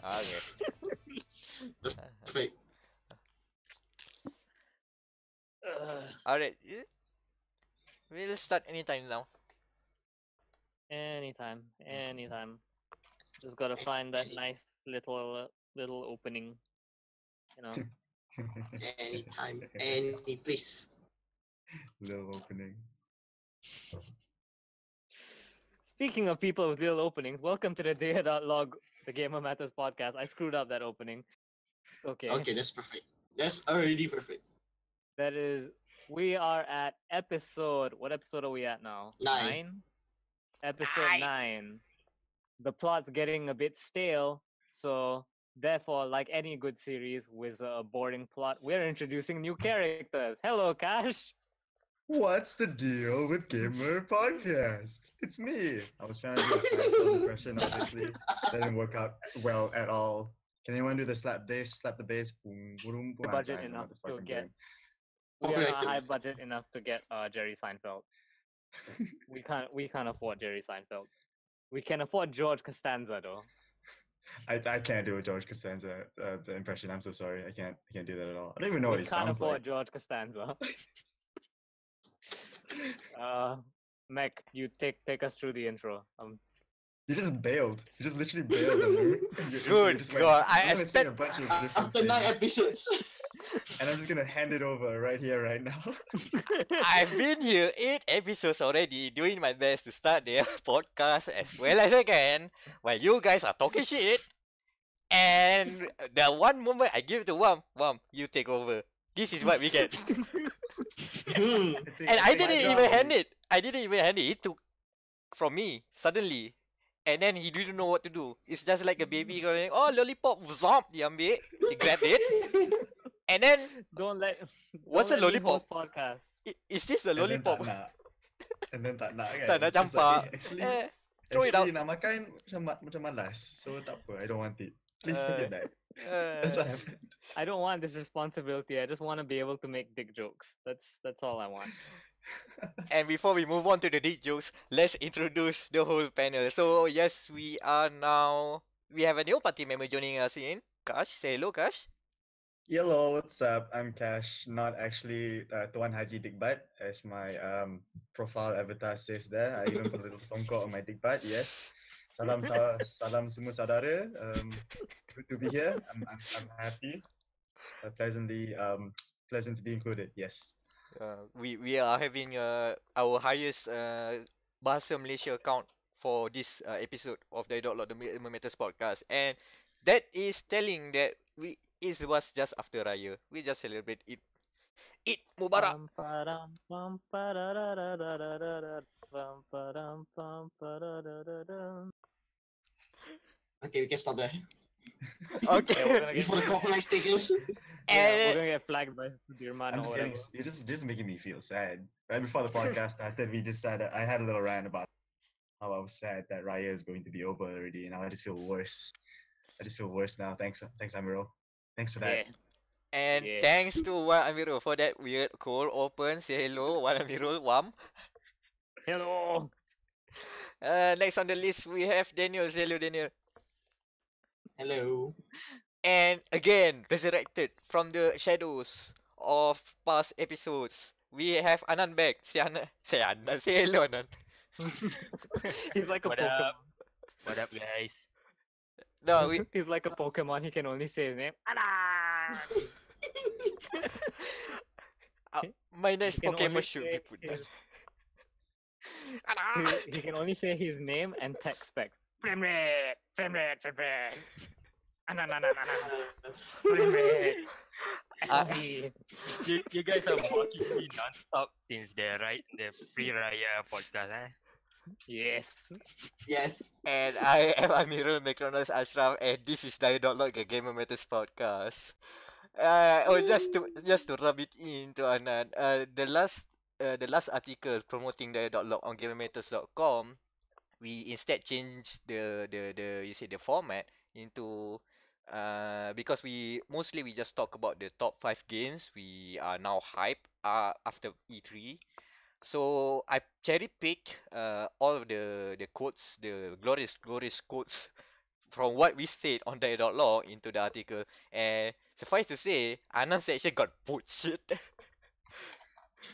Okay. Perfect. Alright. We'll start anytime now. Anytime. Just gotta find that nice little opening. You know. Anytime, any place. Little opening. Speaking of people with little openings, welcome to the dia.log, the Gamer Matters podcast. I screwed up that opening. It's okay. Okay, that's perfect. That's already perfect. That is, we are at episode. What episode are we at now? 9. Episode 9. The plot's getting a bit stale, so therefore, like any good series with a boring plot, we're introducing new characters. Hello, Kash. What's the deal with Gamer Podcast? It's me. I was trying to do a Seinfeld impression, obviously. That didn't work out well at all. Can anyone do the slap the bass? Boom, boom, boom. Budget enough to get. We are not high budget enough to get Jerry Seinfeld. we can't afford Jerry Seinfeld. We can afford George Costanza though. I can't do a George Costanza the impression. I'm so sorry. I can't do that at all. I don't even know what he sounds like. We can't afford George Costanza. Meck, you take us through the intro. You just bailed. You just literally bailed on me. Good God, I expect a bunch of different After 9 things, episodes. and I'm just gonna hand it over right here, right now. I've been here 8 episodes already, doing my best to start the podcast as well as I can, while you guys are talking shit. And the one moment I give to Wam, you take over. This is what we get. And I didn't even hand it. He took from me suddenly. And then he didn't know what to do. It's just like a baby going, oh, lollipop, zomp, he ambil. He grabbed it. And then, what's a lollipop? Is this a lollipop? And then tak nak kan? Tak nak campak. Throw it out. Actually nak makan macam malas. So tak apa, I don't want it. Please forget that. That's what happened. I don't want this responsibility. I just want to be able to make dick jokes. That's all I want. And before we move on to the deep jokes, let's introduce the whole panel. So yes, we have a new party member joining us in. Kash, say hello, Kash. Hello, what's up? I'm Kash, not actually Tuan Haji Dikbat, as my profile avatar says there. I even put a little songkok on my Dikbat. Yes, salam semua saudara. Good to be here. I'm happy, pleasant to be included. Yes. We are having our highest Bahasa Malaysia account for this episode of the dia.log, the Matters podcast, and that is telling that it was just after Raya. We just celebrate it. Eid Mubarak. Okay, we can stop there. Okay. Before the copyright stickers. We're gonna get flagged by Sudirman or whatever. You're just making me feel sad. Right before the podcast started, I had a little rant about how I was sad that Raya is going to be over already, and now I just feel worse. I just feel worse now. Thanks, Amiro. Thanks for that. Yeah. And thanks to Wan Amirul for that weird cold open. Say hello, Wan Amirul, Wam. Hello. Next on the list we have Daniel. Say hello, Daniel. Hello. And again, resurrected from the shadows of past episodes, we have Anan back. Say hello, Anan. He's like a What Pokemon. up? What up, guys? No, He's like a Pokemon. He can only say his name. Anan! my next He can Pokemon only should say be put down. He can only say his name and tech specs. Frame rate. Anan. Frame rate. FOV. You guys are watching me non-stop since the pre-Raya podcast, eh? Yes. Yes. And I am Amirul Mekronos Ashraf, and this is dia.log, a Gamer Matters podcast. Just to rub it into Anan, the last article promoting dia.log on gamermatters.com, we instead changed the format into because we just talk about the top 5 games we are now hype after E3. So I cherry picked all of the quotes, the glorious quotes from what we said on dia.log into the article, and suffice to say, Anan section got butchered.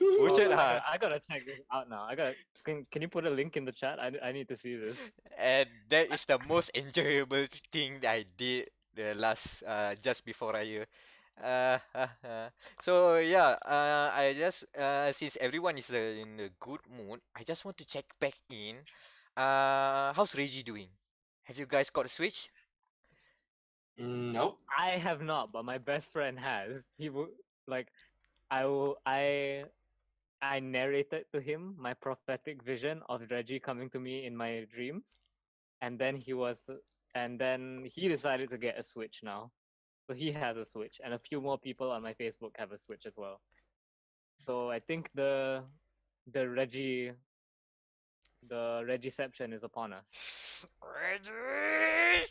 Oh, Butchered, I gotta check this out now. Can you put a link in the chat? I need to see this. And that is the most enjoyable thing that I did the last just before Raya. So yeah, I just since everyone is in a good mood, I just want to check back in. How's Reggie doing? Have you guys got a Switch? Nope. I have not, but my best friend has. He will like I narrated to him my prophetic vision of Reggie coming to me in my dreams, and then he decided to get a Switch now. So he has a Switch, and a few more people on my Facebook have a Switch as well. So I think the Reggie Reggieception is upon us. Reggie!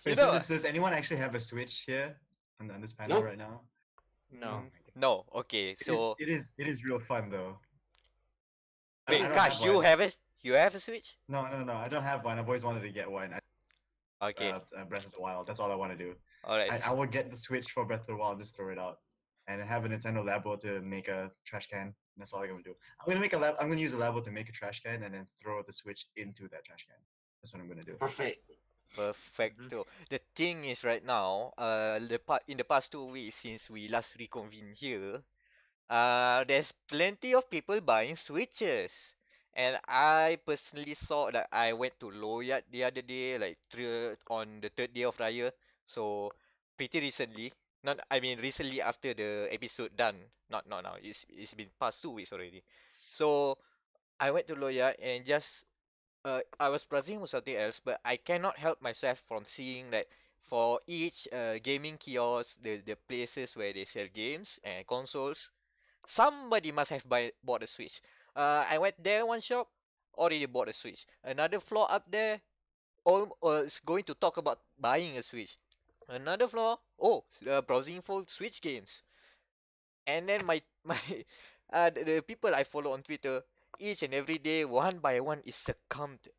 Wait, know- does anyone actually have a Switch here on this panel Nope. right now? No. No, okay, so it is real fun though. wait, I don't Kash, have one. you have a Switch? No, I don't have one. I've always wanted to get one. Okay, Breath of the Wild. That's all I want to do. alright. I will get the Switch for Breath of the Wild. Just throw it out, and have a Nintendo Labo to make a trash can. That's all I'm gonna do. I'm gonna use a Labo to make a trash can, and then throw the Switch into that trash can. That's what I'm gonna do. Perfect. Perfecto. The thing is right now, in the past 2 weeks since we last reconvened here, there's plenty of people buying Switches. And I personally saw that I went to Loyat the other day, like on the third day of Raya. So pretty recently, not I mean recently after the episode done. Not now. It's been past 2 weeks already. So I went to Loyat and just I was browsing for something else, but I cannot help myself from seeing that for each gaming kiosk, the places where they sell games and consoles, somebody must have bought a Switch. I went there one shop, already bought a Switch. Another floor up there, is going to talk about buying a Switch. Another floor, browsing for Switch games. And then my the people I follow on Twitter, each and every day, one by one, is succumbed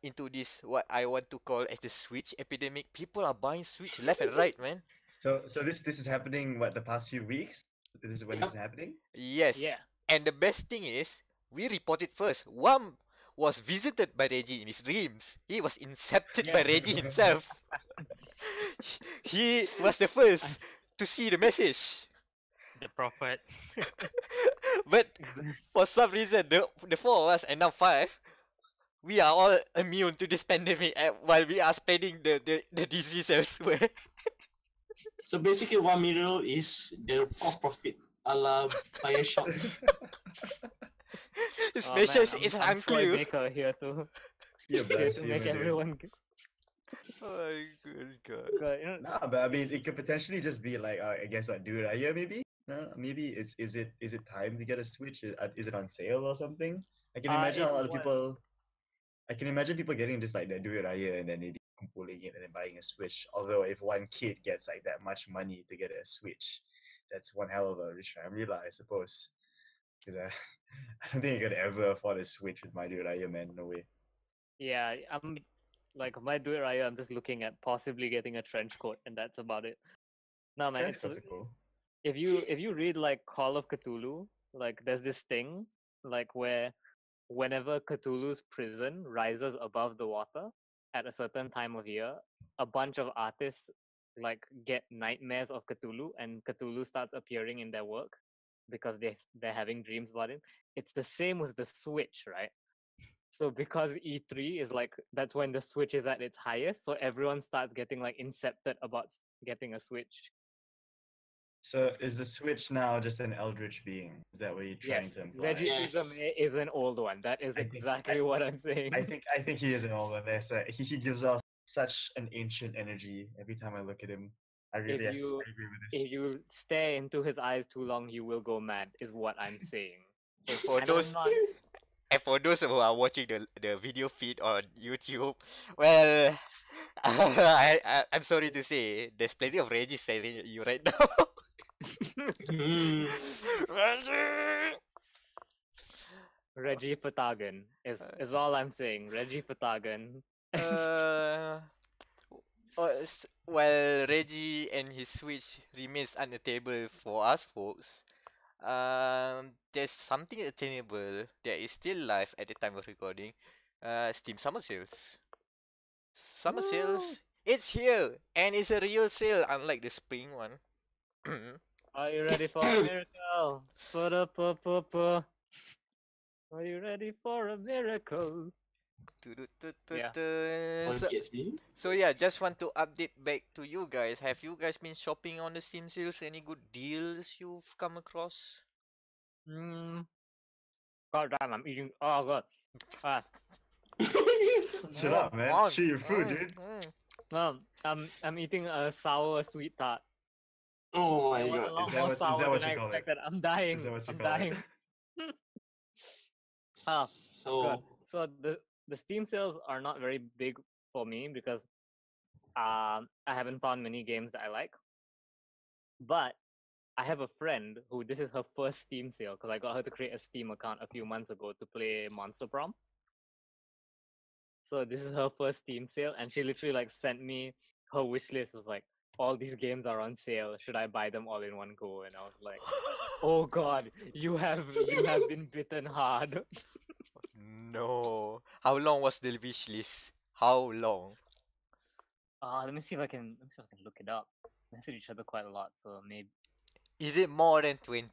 into this what I want to call as the Switch epidemic. People are buying Switch left and right, man. So this is happening the past few weeks? This is when Yep. this is happening? Yes. Yeah. And the best thing is, we reported first. One was visited by Reggie in his dreams. He was incepted by Yeah. Reggie himself. He was the first to see the message. The prophet. But for some reason, the four of us, and now five, we are all immune to this pandemic while we are spreading the disease elsewhere. So basically, 1 million is the false profit, a la Bioshock. This Oh, message man, is I'm Troy unclear. Baker here to You're here to blaspheming, make dude. everyone. Oh my good God. Nah, but I mean, it could potentially just be like, I guess what, do it a year maybe? No, maybe is it time to get a Switch? Is it on sale or something? I can imagine it a lot of was. people. I can imagine people getting just like the do it a year and then maybe pulling it and then buying a Switch. Although if one kid gets like that much money to get a Switch, that's one hell of a rich family, I suppose. Because I don't think I could ever afford a Switch with my do it a year, man. No way. Yeah, I'm like my do it right. I'm just looking at possibly getting a trench coat, and that's about it. No, man, Trench it's coats are cool. if you read like Call of Cthulhu, like there's this thing like where whenever Cthulhu's prison rises above the water at a certain time of year, a bunch of artists like get nightmares of Cthulhu, and Cthulhu starts appearing in their work because they're having dreams about him. It's the same with the Switch, right? So because E3 is like that's when the Switch is at its highest, so everyone starts getting like incepted about getting a Switch. So is the Switch now just an eldritch being? Is that what you're trying Yes, to imply? Vegetism Yes. is an old one. That is I think- exactly what I'm saying. I think he is an old one. He gives off such an ancient energy every time I look at him. I really If you- I agree with this. If you stare into his eyes too long, you will go mad. Is what I'm saying. And for And I'm those not- and for those who are watching the video feed on YouTube, well, I'm sorry to say, there's plenty of Reggie staring at you right now. Hmm. Reggie! Reggie Fatagan is all I'm saying. Reggie Fatagan. Uh, while Reggie and his Switch remains unattainable for us folks, there's something attainable that is still live at the time of recording. Steam Summer Sales. Summer Woo! Sales, it's here, and it's a real sale, unlike the spring one. Are you ready for a miracle? Pa-da-pa-pa-pa. Are you ready for a miracle? Yeah. One So, gets me. so yeah, just want to update back to you guys. Have you guys been shopping on the Steam sales? Any good deals you've come across? God damn, I'm eating. Oh god. Ah, Chill out, man. on. It's your food, dude. no, I'm eating a sour sweet tart. Oh my It was a god. lot Is that more what- is sour that what than I you call it? expected. I'm dying. Is that what you I'm call it? dying. Ah, So God. So the Steam sales are not very big for me because I haven't found many games that I like. But I have a friend who this is her first Steam sale because I got her to create a Steam account a few months ago to play Monster Prom. So this is her first Steam sale, and she literally like sent me her wish list was like, all these games are on sale. Should I buy them all in one go? And I was like, oh god, you have been bitten hard. No. How long was the wish list? How long? Let me see if I can look it up. We message each other quite a lot, so maybe Is it more than 20?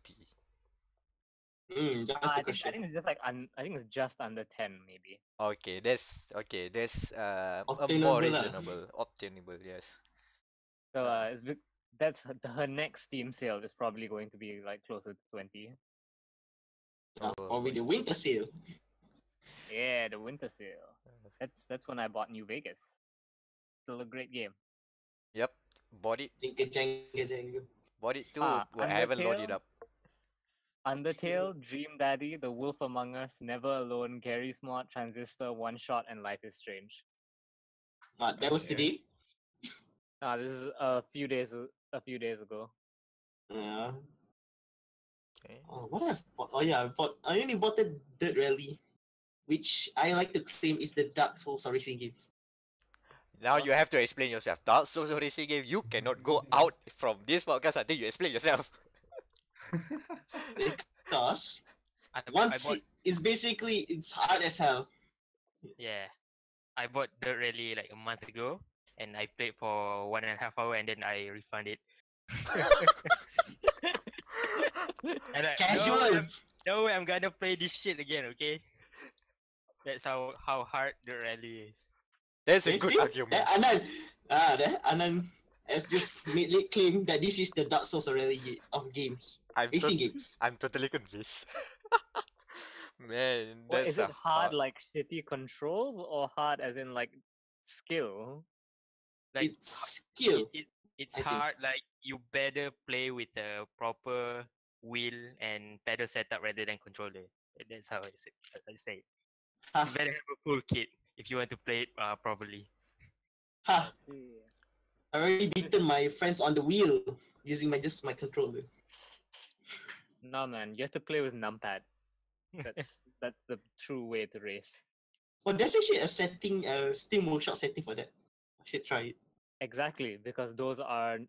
that's the I think question. it's just like I think it's just under 10 maybe. Okay, that's a more Obtainable lah. reasonable, obtainable, yes. So that's her next Steam sale is probably going to be like closer to 20. Probably the winter sale. Yeah, the winter sale. That's when I bought New Vegas. Still a great game. Yep, bought it Jenga. Bought it too, Ah, but I haven't loaded Undertale? up. Undertale, Dream Daddy, The Wolf Among Us, Never Alone, Gary's Mod, Transistor, One Shot, and Life is Strange. That was Okay. today. This is a few days ago. Yeah. Okay. What I've bought? Oh yeah, I only bought the Dirt Rally, which I like to claim is the Dark Souls racing games. Now you have to explain yourself. Dark Souls racing game, you cannot go out from this podcast until you explain yourself. Because I one bought, is basically it's hard as hell. yeah, I bought Dirt Rally like a month ago, and I played for 1.5 hours, and then I refunded. And Casual. no way, I'm gonna play this shit again. Okay, that's how hard Dirt Rally is. That's a You good see? argument. That Anan has just made late claim that this is the Dark Souls rally of games, I'm, racing tot- games. I'm totally convinced. Man, What, that's is it hard like shitty controls or hard as in like skill? Like It's skill. it's I think. hard. Like you better play with a proper wheel and pedal setup rather than controller. That's how I say it. Ha, You better have a full kit if you want to play it properly. ha. Let's see. I already beaten my friends on the wheel using my controller. No man, you have to play with numpad. That's the true way to race. Well, there's actually a setting, Steam Workshop setting for that. I should try it. Exactly, because those aren't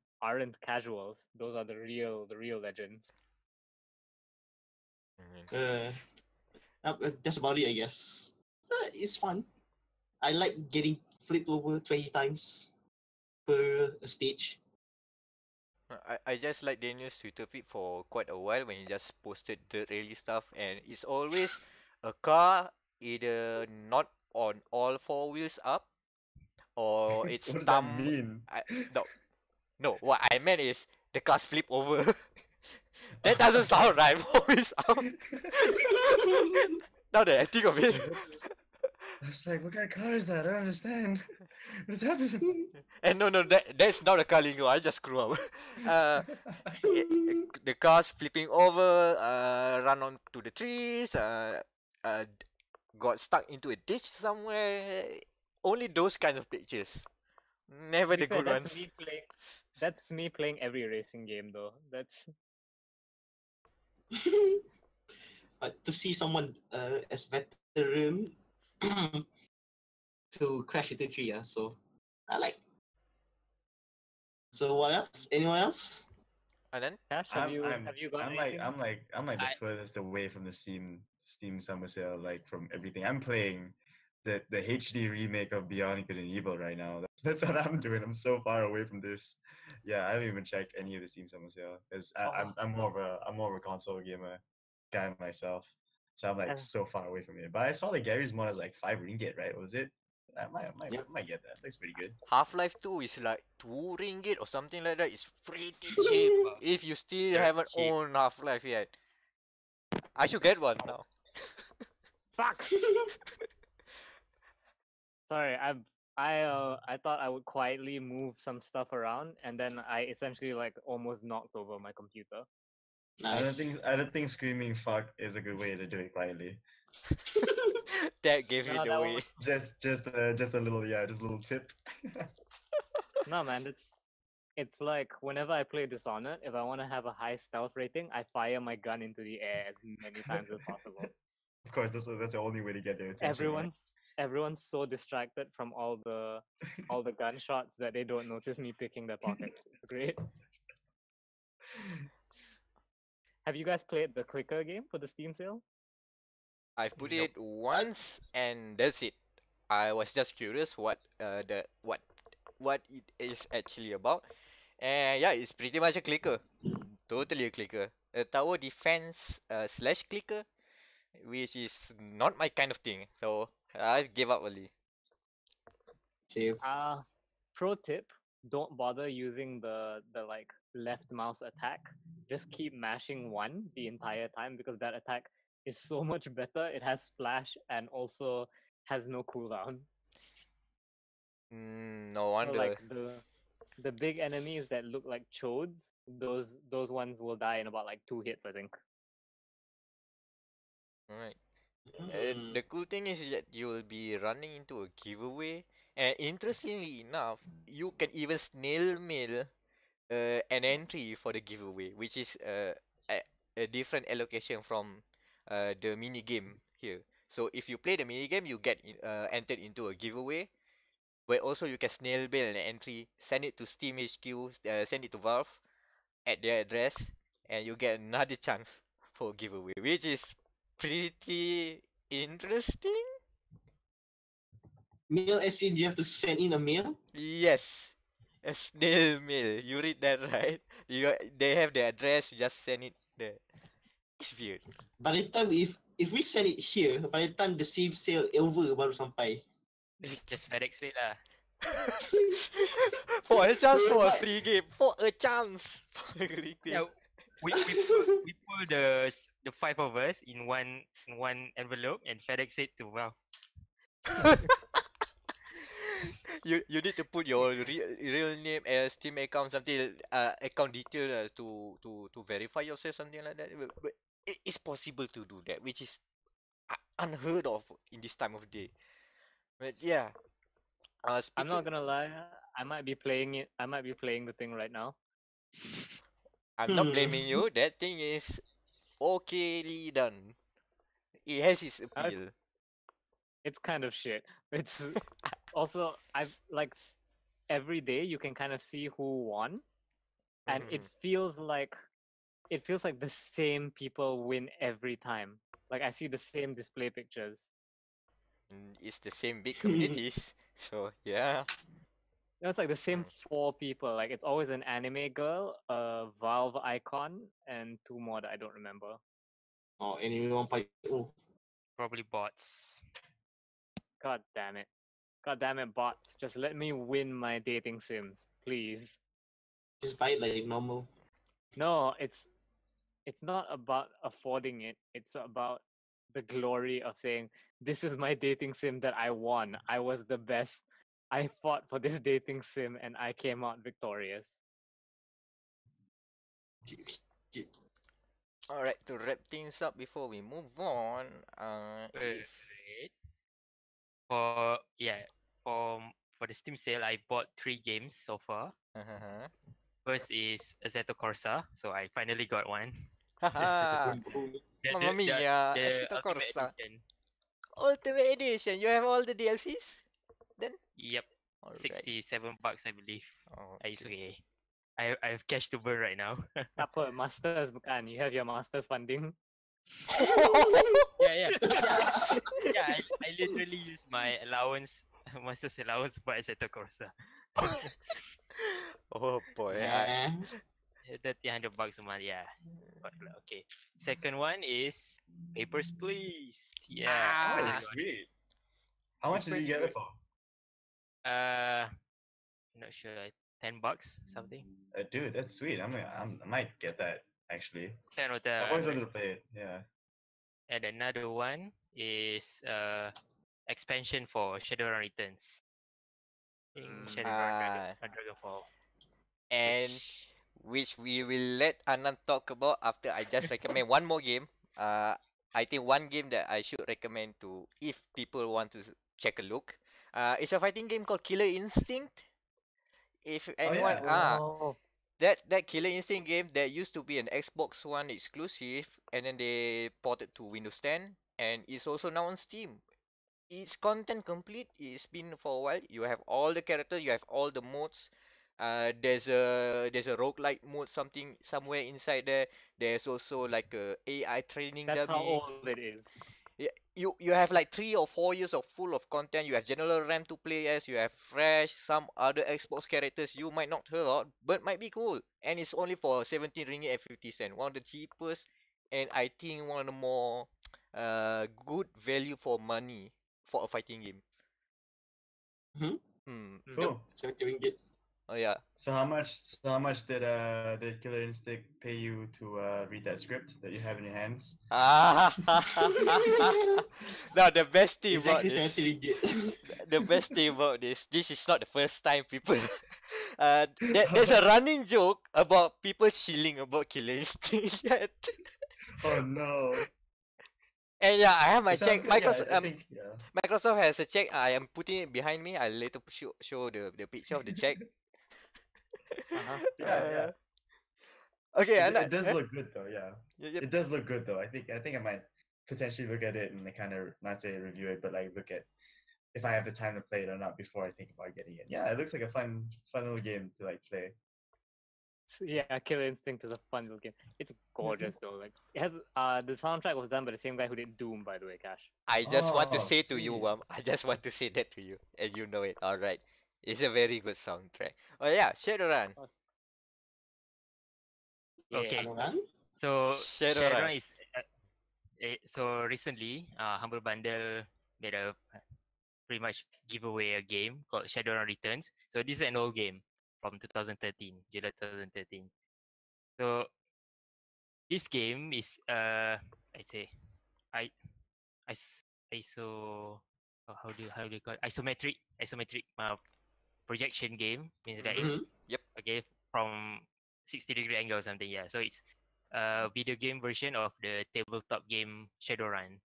casuals. Those are the real legends. That's about it, I guess. So it's fun. I like getting flipped over 20 times per stage. I just like Daniel's Twitter feed for quite a while when he just posted the rally stuff, and it's always a car either not on all four wheels up, or it's What does that mean? No, what I meant is the cars flip over. That doesn't sound right. Four wheels up. Now that I think of it. I was like, what kind of car is that? I don't understand. What's happening? And no, that's not a car lingo. I just screw up. The cars flipping over, run onto the trees, got stuck into a ditch somewhere. Only those kind of pictures. Never To be the fair, good ones. that's me playing every racing game though. That's to see someone as veteran to crash into tree. Yeah, so I like. So what else? Anyone else? And then Cash, have you got anything? I'm like the I- furthest away from the Steam Summer Sale, like from everything. I'm playing the HD remake of Bionicle and Evil right now. That's what I'm doing. I'm so far away from this. Yeah, I haven't even checked any of the Steam Summer Sale because I'm more of a console gamer guy myself. So I'm like Uh, so far away from it. But I saw the Gary's one as like 5 ringgit, right? Was it? Yep. I might get that. Looks pretty good. Half-Life 2 is like 2 ringgit or something like that. It's pretty cheap if you still Dirt haven't cheap. owned Half-Life yet. I should get one now. Fuck. Sorry, I thought I would quietly move some stuff around, and then I essentially like almost knocked over my computer. Nice. I don't think screaming fuck is a good way to do it quietly. That gave No, it that away. Just a little just a little tip. No, man, it's like whenever I play Dishonored, if I want to have a high stealth rating, I fire my gun into the air as many times as possible. Of course, that's the only way to get their attention. Right? Everyone's so distracted from all the gunshots that they don't notice me picking their pockets. It's great. Have you guys played the clicker game for the Steam sale? I've put Nope. it once and that's it. I was just curious what it is actually about. And yeah, it's pretty much a clicker. Totally a clicker. A tower defense slash clicker, which is not my kind of thing. So I gave up early. Save. Pro tip: don't bother using the like left mouse attack. Just keep mashing 1 the entire time because that attack is so much better. It has splash and also has no cooldown. No So wonder. like the big enemies that look like chodes, those ones will die in about like 2 hits, I think. Alright. Mm. The cool thing is that you will be running into a giveaway, and interestingly enough, you can even snail mail an entry for the giveaway, which is a different allocation from the mini game here. So if you play the mini game, you get entered into a giveaway, where also you can snail mail an entry, send it to Steam HQ, send it to Valve at their address, and you get another chance for a giveaway, which is pretty interesting. Mail SC, do you have to send in a mail? Yes, a snail mail. You read that right? They have the address. You just send it there. It's weird. By the time if we send it here, by the time the save sale over baru sampai. Just FedEx it lah. For a chance for a But- free game. For a chance. For a free Yeah, game. we put the 5 of us in one envelope and FedEx it to Valve. You need to put your real name and Steam account, something account detail to verify yourself, something like that. But it is possible to do that, which is unheard of in this time of day. But yeah, I'm not speaking, gonna lie, I might be playing it. I might be playing the thing right now. I'm not blaming you. That thing is okayly done. It has its appeal. It's kind of shit. It's also I've like every day you can kind of see who won, and it feels like the same people win every time. Like I see the same display pictures. It's the same big communities. So yeah. It's like the same 4 people. Like it's always an anime girl, a Valve icon, and 2 more that I don't remember. Oh, anime 1.0. Probably bots. God damn it. God damn it, bots. Just let me win my dating sims, please. Just buy it like normal. No, it's not about affording it. It's about the glory of saying, this is my dating sim that I won. I was the best. I fought for this dating sim and I came out victorious. Alright, to wrap things up before we move on, if Wait. For the Steam sale, I bought 3 games so far. First is Assetto Corsa, so I finally got one. haha, Mamma mia, the Assetto Ultimate Corsa. Edition. Ultimate Edition. You have all the DLCs? Then? Yep, Alright. $67 I believe. Oh, It's okay. I have cash to burn right now. Apa masters bukan? You have your masters funding. Yeah. I literally use my allowance, master's allowance, for Assetto Corsa. Oh boy. Nah. $100 a month, yeah. But, okay. Second one is Papers, Please. Yeah. Oh, Ah. sweet. How much It's did you pretty get it good. for? Not sure, like $10 something. Dude, that's sweet. I might get that actually. 10 or I've 10. always wanted to play it. Yeah. And another one is expansion for Shadowrun Returns. In Shadowrun Dragonfall. And which we will let Anan talk about after I just recommend one more game. I think one game that I should recommend to if people want to check a look. It's a fighting game called Killer Instinct. If anyone yeah. Oh, that Killer Instinct game that used to be an Xbox One exclusive and then they ported to Windows 10 and it's also now on Steam. It's content complete. It's been for a while. You have all the characters, you have all the modes. There's a roguelike mode something somewhere inside there. There's also like a AI training that's how dummy. old it is. Yeah, you have like 3 or 4 years of full of content. You have General Ram to play as. You have Fresh, some other Xbox characters you might not heard of, but might be cool. And it's only for 17 ringgit and 50 cent. One of the cheapest, and I think one of the more good value for money for a fighting game. Mhm. Cool. 70 ringgit. Oh yeah. So how much did Killer Instinct pay you to read that script that you have in your hands? Now the best thing about Exactly this, 70 ringgit. the best thing about this is not the first time people. There's a running joke about people shilling about Killer Instinct. Oh no. And yeah, I have my It sounds check. good, yeah, Microsoft, I think, yeah. Microsoft has a check. I am putting it behind me. I'll later show the picture of the check. Yeah. Okay, It does look good though, yeah. Yep. It does look good though. I think I might potentially look at it and kind of not say review it, but like look at if I have the time to play it or not before I think about getting it. Yeah, it looks like a fun little game to like play. Yeah, Killer Instinct is a fun little game. It's gorgeous though. Like it has the soundtrack was done by the same guy who did Doom, by the way, Kash. I just want to Oh, say to you, sweet. I just want to say that to you, and you know it. All right, it's a very good soundtrack. Oh yeah, Shadowrun. Okay. Shadowrun? So Shadowrun. Shadowrun is so recently Humble Bundle made a pretty much giveaway a game called Shadowrun Returns. So this is an old game from 2013, July 2013. So this game is I'd say I ISO how do you call it? Isometric projection game means that it's Yep. okay from 60-degree angle or something. Yeah, so it's a video game version of the tabletop game Shadowrun.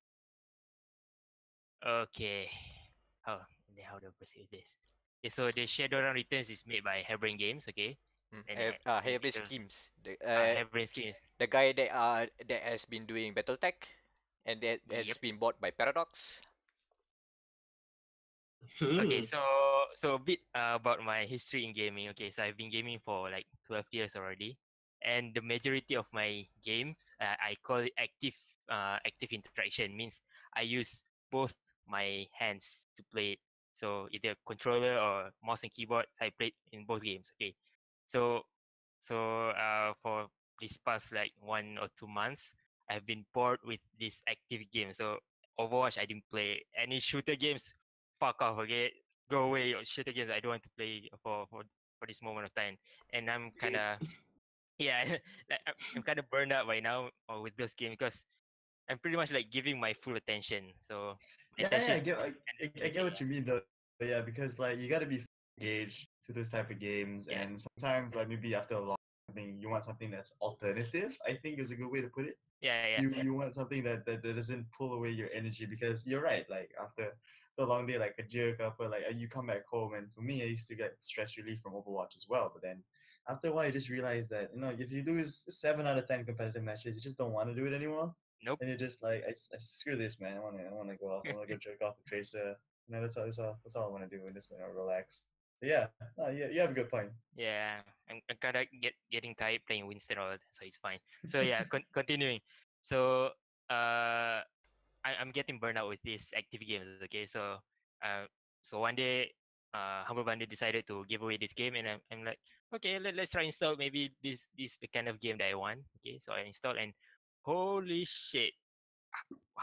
Okay, how do I proceed with this? Okay, so the Shadowrun Returns is made by Harebrained Games. Okay, Harebrained so, Schemes. Harebrained Games. The guy that has been doing BattleTech, and that has Yep. been bought by Paradox. Okay, so a bit about my history in gaming. Okay, so I've been gaming for like 12 years already, and the majority of my games I call it active interaction. Means I use both my hands to play it. So either controller or mouse and keyboard. I played in both games. Okay, so for this past like 1 or 2 months, I've been bored with this active game. So Overwatch, I didn't play any shooter games. Fuck off, okay? Go away, or shooter games. I don't want to play for this moment of time. And I'm kind of yeah, like, I'm kind of burned out right now with this game because I'm pretty much like giving my full attention. So my attention. I get what you mean though. Yeah, because like you gotta be engaged to this type of games, Yeah. and sometimes like maybe after a long thing, you want something that's alternative. I think is a good way to put it. Yeah. You want something that doesn't pull away your energy because you're right. Like after a long day, like a jerk up, like you come back home, and for me, I used to get stress relief from Overwatch as well. But then after a while, you just realize that if you lose 7 out of 10 competitive matches, you just don't want to do it anymore. Nope. And you're just like, screw this, man. I wanna go off. I wanna go jerk off with Tracer. You know, that's all I wanna do, and just relax. So yeah, you have a good point. Yeah, I'm kind of getting tired playing Winston all, so it's fine. So yeah, continuing. So I'm getting burned out with these active games. Okay, uh, so one day, Humble Bundle decided to give away this game, and I'm like, okay, let's try install. Maybe this the kind of game that I want. Okay, so I install, and holy shit,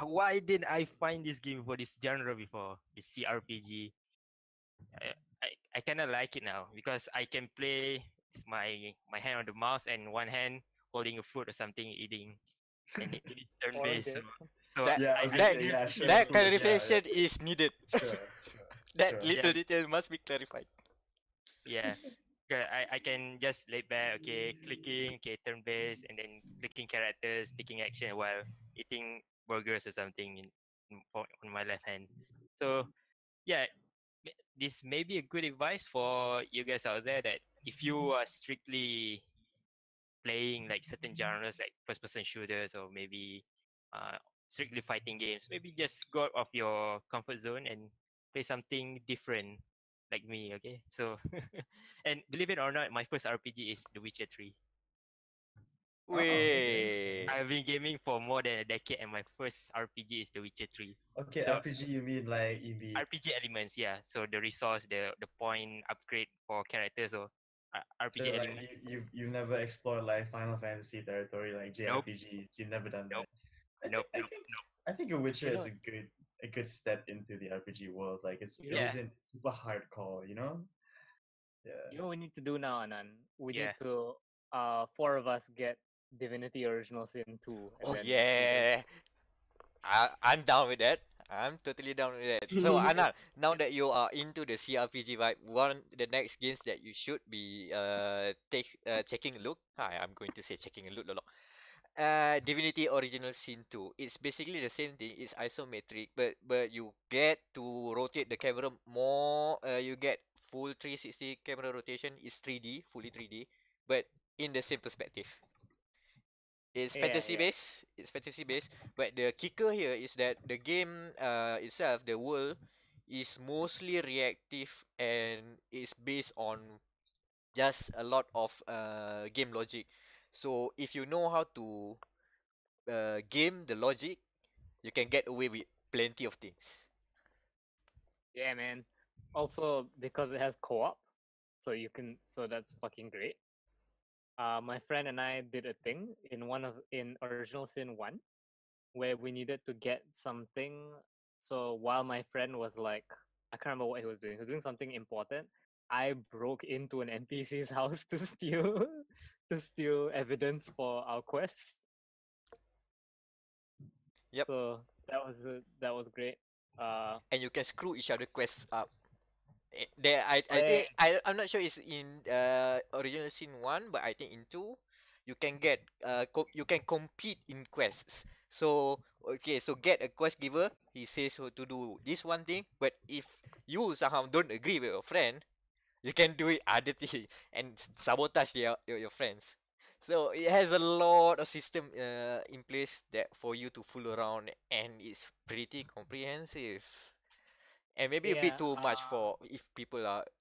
why didn't I find this game for this genre before? This CRPG. I kind of like it now because I can play with my hand on the mouse and one hand holding a fruit or something, eating, and it is turn Or based. dead. So That Yeah, I was gonna that say, yeah, sure, that cool, yeah, clarification is needed. Sure, That sure. little Yeah. detail must be clarified. yeah. Okay, I can just lay back, okay, clicking, okay, turn based, and then clicking characters, picking action while eating burgers or something on my left hand. So yeah, this may be a good advice for you guys out there that if you are strictly playing like certain genres like first person shooters or maybe uh, strictly fighting games, maybe just go out of your comfort zone and play something different like me, okay? So and believe it or not, my first RPG is The Witcher 3. Oh, okay. Wait. I've been gaming for more than a decade and my first RPG is The Witcher 3. Okay, So RPG, you mean like EV? RPG elements, yeah. So the resource, the point upgrade for characters or RPG So like elements. you've never explored like Final Fantasy territory, like Nope, JRPGs. You've never done that. nope, I nope, think I nope, think nope. I think a Witcher You is know, a good step into the RPG world. Like you it know, Yeah, isn't super hardcore, you know? Yeah. you know what we need to do now, Anan? We yeah. need to four of us get Divinity Original Sin 2 and Oh then yeah. I'm down with that. I'm totally down with that. So Anna, now that you are into the CRPG vibe, one the next games that you should be checking a look. Hi, I'm going to say checking a look. Lolo. Divinity Original Sin 2. It's basically the same thing. It's isometric, but you get to rotate the camera more. You get full 360 camera rotation. It's 3D, fully 3D, but in the same perspective. It's yeah, fantasy yeah. based. It's fantasy based. But the kicker here is that the game itself, the world, is mostly reactive and is based on just a lot of game logic. So if you know how to game the logic, you can get away with plenty of things. Yeah, man. Also, because it has co-op, so that's fucking great. My friend and I did a thing in Original Sin 1 where we needed to get something. So while my friend was like, I can't remember what he was doing. He was doing something important. I broke into an NPC's house to steal evidence for our quest. Yep. So that was great. And you can screw each other quests up. There, I Yeah, think I'm not sure it's in original scene 1, but I think in 2, you can get you can compete in quests. So okay, so get a quest giver. He says to do this one thing, but if you somehow don't agree with your friend, you can do it other thing and sabotage your friends. So it has a lot of system in place that for you to fool around, and it's pretty comprehensive. And maybe a bit yeah. too much for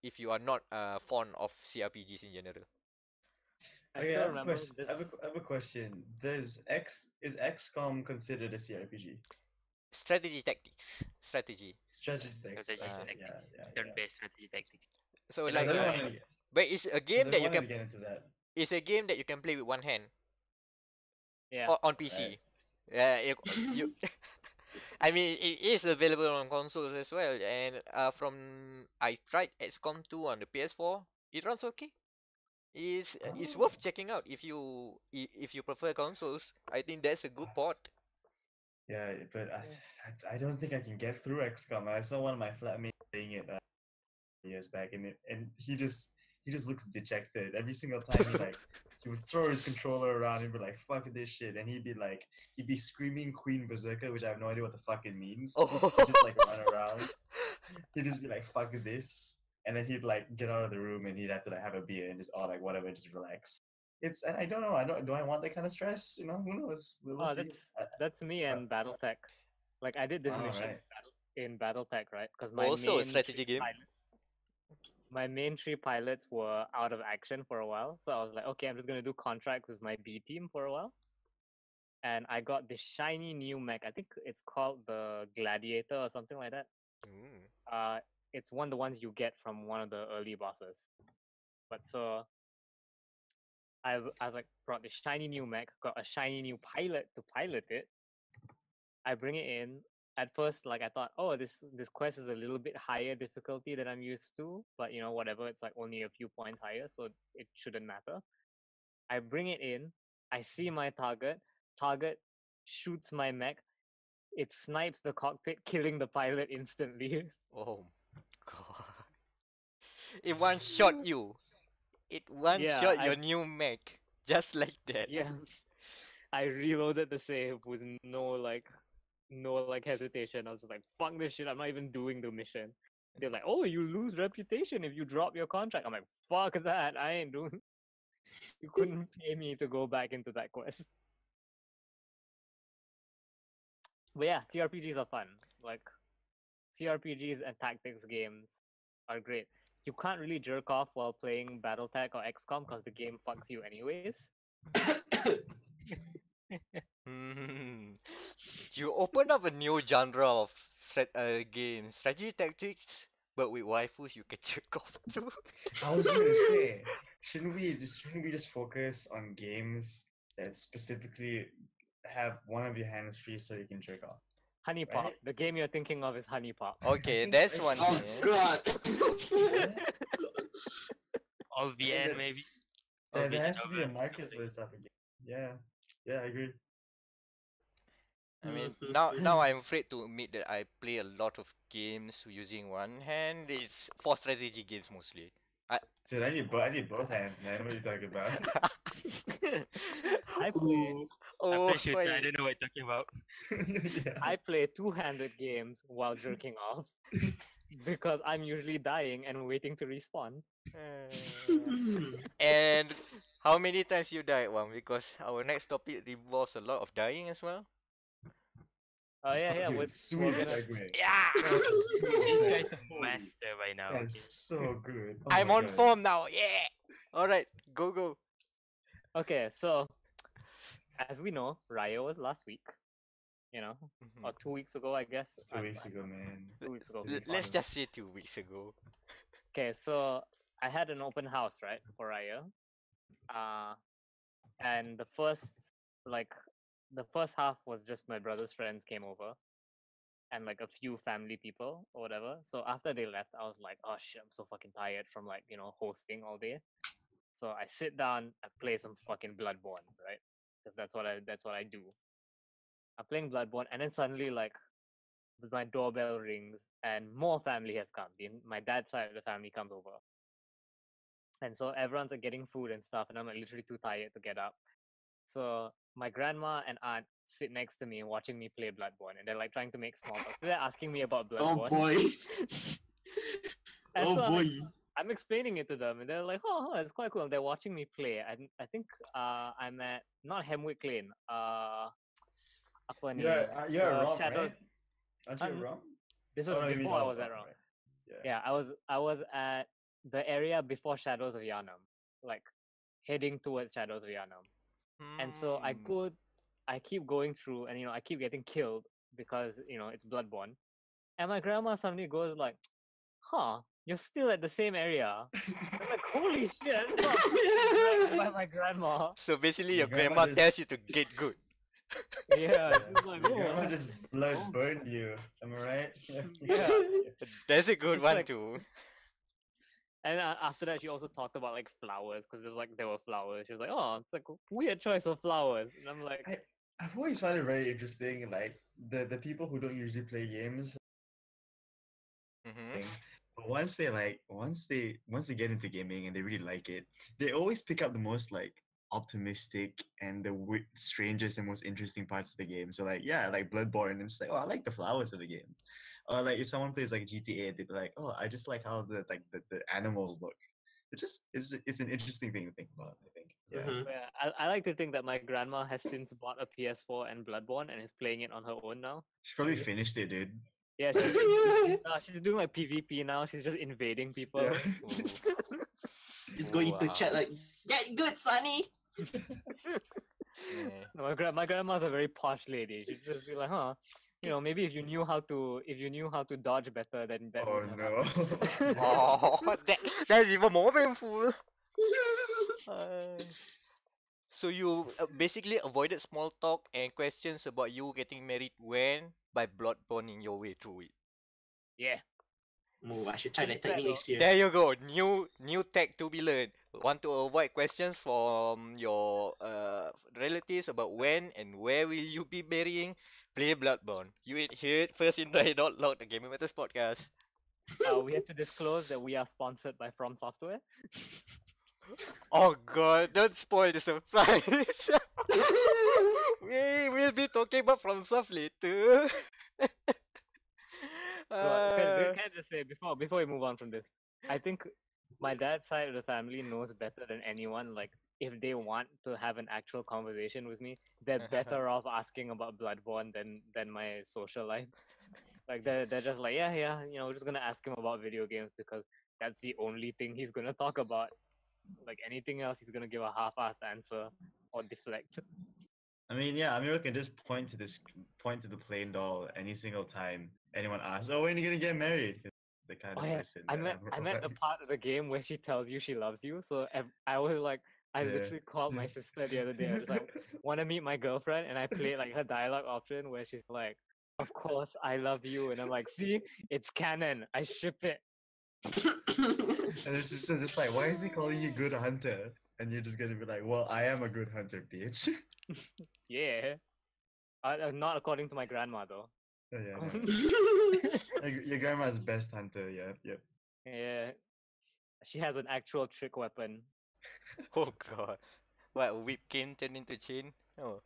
if you are not fond of CRPGs in general. I Okay, I still have a remember question. this. I have a question. Is XCOM considered a CRPG? Strategy tactics, strategy. Strategy text. Strategy Okay, tactics, yeah. turn-based strategy tactics. So And like, Because also, I I wanted to get, but it's a because game I that you wanted can. to get into that. It's a game that you can play with one hand Yeah. on Right. PC. Yeah, you. I mean, it is available on consoles as well. And from I tried XCOM 2 on the PS4. It runs okay. It's Oh. worth checking out if you prefer consoles. I think that's a good port. Yeah, but Yeah. I don't think I can get through XCOM. I saw one of my flatmates playing it years back, and he just looks dejected every single time he would throw his controller around and be like, "Fuck this shit," and he'd be screaming Queen Berserker, which I have no idea what the fuck it means. Oh. He'd just like run around. He'd just be like, "Fuck this," and then he'd like get out of the room and he'd have to like have a beer and just like whatever, just relax. it's and I don't know. I don't. Do I want that kind of stress? You know, who knows? We'll Oh, see. that's me and BattleTech. Like I did this All mission right. in BattleTech, right? Because Also a strategy game. my main three pilots were out of action for a while, so I was like, okay, I'm just gonna do contracts with my B team for a while. And I got this shiny new mech. I think it's called the Gladiator or something like that. Mm. It's one of the ones you get from one of the early bosses. But so I was like, brought this shiny new mech, got a shiny new pilot to pilot it. I bring it in. At first, like I thought, oh, this quest is a little bit higher difficulty than I'm used to, but you know, whatever, it's like only a few points higher, so it shouldn't matter. I bring it in, I see my target shoots my mech, it snipes the cockpit, killing the pilot instantly. Oh god. It one shot you. It one Yeah, shot your new mech. Just like that. yeah. I reloaded the save with no like hesitation. I was just like, fuck this shit, I'm not even doing the mission. They're like, oh, you lose reputation if you drop your contract. I'm like, fuck that, I ain't doing. You couldn't pay me to go back into that quest. But yeah, CRPGs are fun. Like, CRPGs and tactics games are great. You can't really jerk off while playing BattleTech or XCOM because the game fucks you anyways. Hmm. You open up a new genre of game, strategy tactics, but with waifus you can jerk off too. I was gonna say, shouldn't we just focus on games that specifically have one of your hands free so you can jerk off? Honey Pop. Right? The game you're thinking of is Honey Pop. Okay, think that's I one Oh thing. god. All the And end that- maybe. There has to be a novels, market something. for this type of game. Yeah, yeah, I agree. I mean, now I'm afraid to admit that I play a lot of games using one hand. It's for strategy games mostly. Dude, I need both hands, man. What are you talking about? I play Ooh. I Oh play shooter, I wait. don't know what you're talking about. Yeah. I play two-handed games while jerking off because I'm usually dying and waiting to respawn. And how many times you died, one? Because our next topic involves a lot of dying as well. Oh yeah, Dude, we're sweet gonna segue. Yeah, This guy's a Holy- master by now. That's Okay. so good. Oh I'm my on God. form now. Yeah. All right, go. Okay, so as we know, Raya was last week, you know, Mhm. or 2 weeks ago, I guess. It's 2 weeks ago, man. 2 weeks ago. Two weeks Let's ago. just say 2 weeks ago. Okay, so I had an open house, right, for Raya. And like the first half was just my brother's friends came over and like a few family people or whatever. So after they left, I was like, oh shit, I'm so fucking tired from like, you know, hosting all day. So I sit down, I play some fucking Bloodborne, right? Because that's what I do. I'm playing Bloodborne, and then suddenly like my doorbell rings, and more family has come. My dad's side of the family comes over, and so everyone's like getting food and stuff, and I'm like literally too tired to get up. So my grandma and aunt sit next to me watching me play Bloodborne, and they're like trying to make small talk. So they're asking me about Oh Bloodborne. boy. And Oh so boy. I'm explaining it to them, and they're like, "Oh, it's quite cool." And they're watching me play. I think I'm at not Hemwick Lane. Apa ni? You're a The ROM, Shadows. right? Aren't you a Um, ROM? This Oh, was no, you mean before I oh, was at oh, Wrong. right. Yeah. Yeah, I was at the area before Shadows of Yharnam, like heading towards Shadows of Yharnam. And so Hmm. I keep going through, and you know, I keep getting killed because you know it's Bloodborne. And my grandma suddenly goes like, "Huh, you're still at the same area." I'm like, "Holy shit!" I'm not dragged by my grandma. So basically, Your your grandma tells you just to get good. Yeah, she's like, your "Oh, grandma just blood oh." burned you. Am I right? Yeah. That's a good It's one like- too. And after that, she also talked about like flowers because there were flowers. She was like, "Oh, it's like a weird choice of flowers," and I'm like, I've always found it very interesting, like the people who don't usually play games Mm-hmm. thing. But once they get into gaming and they really like it, they always pick up the most like optimistic and the strangest and most interesting parts of the game. So like yeah, like Bloodborne, and it's like oh I like the flowers of the game. Or like if someone plays like GTA, they'd be like oh I just like how the animals look. It's an interesting thing to think about. I think. Yeah. Mhm. Yeah, I like to think that my grandma has since bought a PS4 and Bloodborne and is playing it on her own now. She probably finished it, dude. Yeah, she's doing like PvP now. She's just invading people. Yeah. Just go into chat Wow. like, get good, Sonny. Yeah. No, my grandma's a very posh lady. She'd just be like, huh, maybe if you knew how to dodge better, then that Oh wouldn't have no. happened. Oh, that's even more painful. So you basically avoided small talk and questions about you getting married when by bloodborne your way through it. Yeah. Oh, I should try that Pretty bad technique next year. There you go. New tech to be learned. Want to avoid questions from your relatives about when and where will you be marrying? Play Bloodborne. You it here first in dia.log, the Gaming Matters podcast. We have to disclose that we are sponsored by From Software. Oh god, don't spoil the surprise. We will be talking about FromSoft later. Can I just say before we move on from this, I think my dad's side of the family knows better than anyone. Like, if they want to have an actual conversation with me, they're better off asking about Bloodborne than my social life. Like, they're just like, yeah, we're just gonna ask him about video games because that's the only thing he's gonna talk about. Like, anything else, he's gonna give a half-assed answer or deflect. I mean, yeah, we can just point to the plain doll any single time anyone asks, "Oh, when are you gonna get married?" 'Cause it's the kind Oh of yeah, person I that meant I'm I meant the part of the game where she tells you she loves you. So I was like, I Yeah. literally called my sister the other day. I was like, want to meet my girlfriend, and I played like her dialogue option where she's like, "Of course, I love you," and I'm like, "See, it's canon. I ship it." And his sister's just like, "Why is he calling you good hunter?" And you're just gonna be like, "Well, I am a good hunter, bitch." Yeah, not according to my grandma though. Oh, yeah, no. Your grandma's best hunter. Yeah, yep. Yeah, she has an actual trick weapon. Oh god. What, whip cane turned into chain? Oh.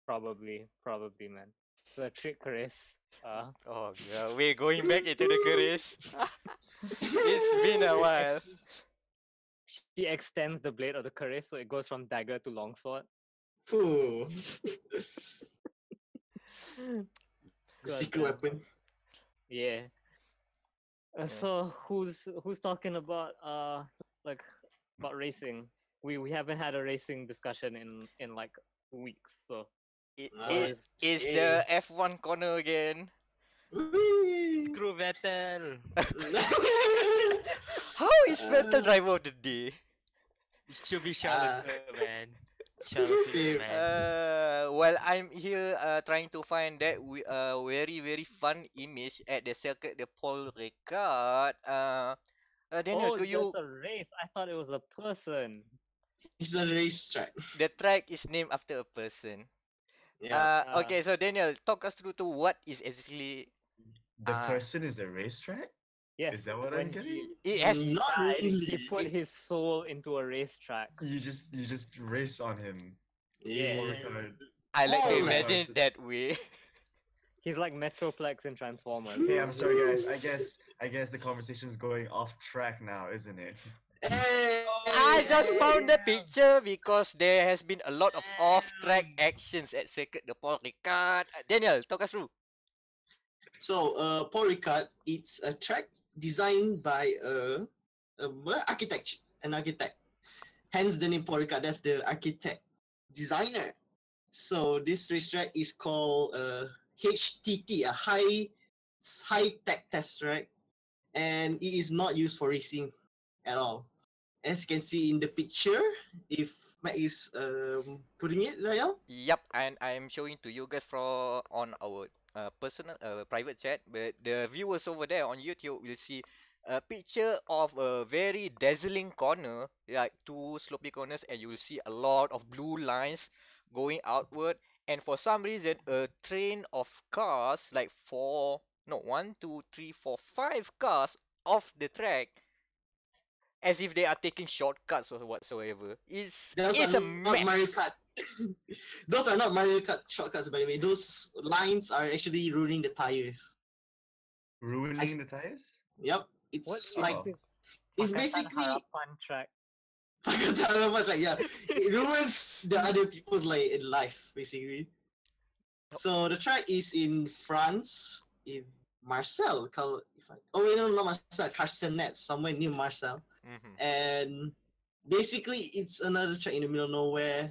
Probably, man. The trick Chris. Oh god. We're going back into the careers. It's been a while. She extends the blade of the Chris so it goes from dagger to longsword. Ooh. God Secret damn. weapon. Yeah. So who's talking about like about racing? We haven't had a racing discussion in like weeks. So It's the F1 corner again. Whee! Screw Vettel. How is Vettel driver of the day? It should be Charlotte, man. Same. Charlotte, man. Well, I'm here trying to find that very very fun image at the circuit de Paul Ricard. Daniel, could you? that's a race. I thought it was a person. It's a racetrack. The track is named after a person. Yeah. Okay, so Daniel, talk us through to what is exactly. The person is a racetrack. Yes. Is that what when I'm getting? It has. Not died, really. he put his soul into a racetrack. You just race on him. Yeah. Ricard. I like to Oh, imagine it that way. He's like Metroplex in Transformers. Hey, I'm sorry, guys. I guess the conversation's going off track now, isn't it? Hey! I just found the picture because there has been a lot of off-track actions at Circuit de Paul Ricard. Daniel, talk us through. So, Paul Ricard, it's a track designed by an architect. Hence the name Paul Ricard. That's the architect designer. So this racetrack is called HTT, a high tech test track, and it is not used for racing at all. As you can see in the picture, if Meck is putting it right now. Yep, and I'm showing to you guys from on our personal private chat, but the viewers over there on YouTube will see a picture of a very dazzling corner, like two slopey corners, and you will see a lot of blue lines going outward. And for some reason, a train of cars, like 5 cars off the track, as if they are taking shortcuts or whatsoever. It's a not Mario mess. Kart. Those are not Mario Kart shortcuts, by the way. Those lines are actually ruining the tires. Ruining the tires? Yep, it's What is like this it's Pakatan basically Harapan track? Like, yeah, it ruins the other people's like in life basically. So the track is in France, in Marseille. Oh wait, no, not Marseille, Carcanet, somewhere near Marseille. And basically, it's another track in the middle of nowhere,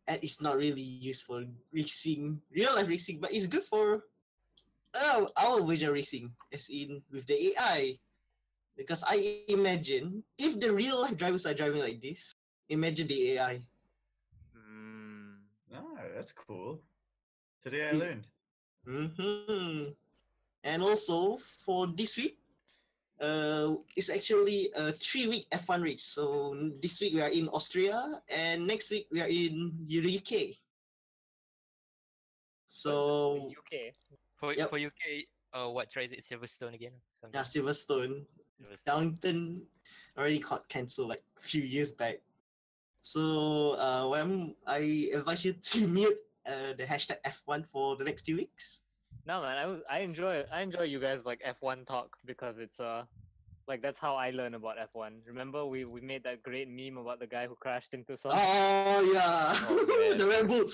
and it's not really used for racing, real life racing, but it's good for our virtual racing, as in with the AI. Because I imagine if the real life drivers are driving like this, imagine the AI. Ah, that's cool. Today I learned. And also for this week, it's actually a 3-week F1 race. So this week we are in Austria, and next week we are in the UK. So UK. For Yep. for UK, what tries it Silverstone again? yeah, Silverstone, Downton already got cancelled like a few years back. So I advise you to mute the hashtag F1 for the next 2 weeks. No man, I enjoy you guys like F1 talk because it's like that's how I learn about F1. Remember we made that great meme about the guy who crashed into some. Oh yeah, man. the Red Bull.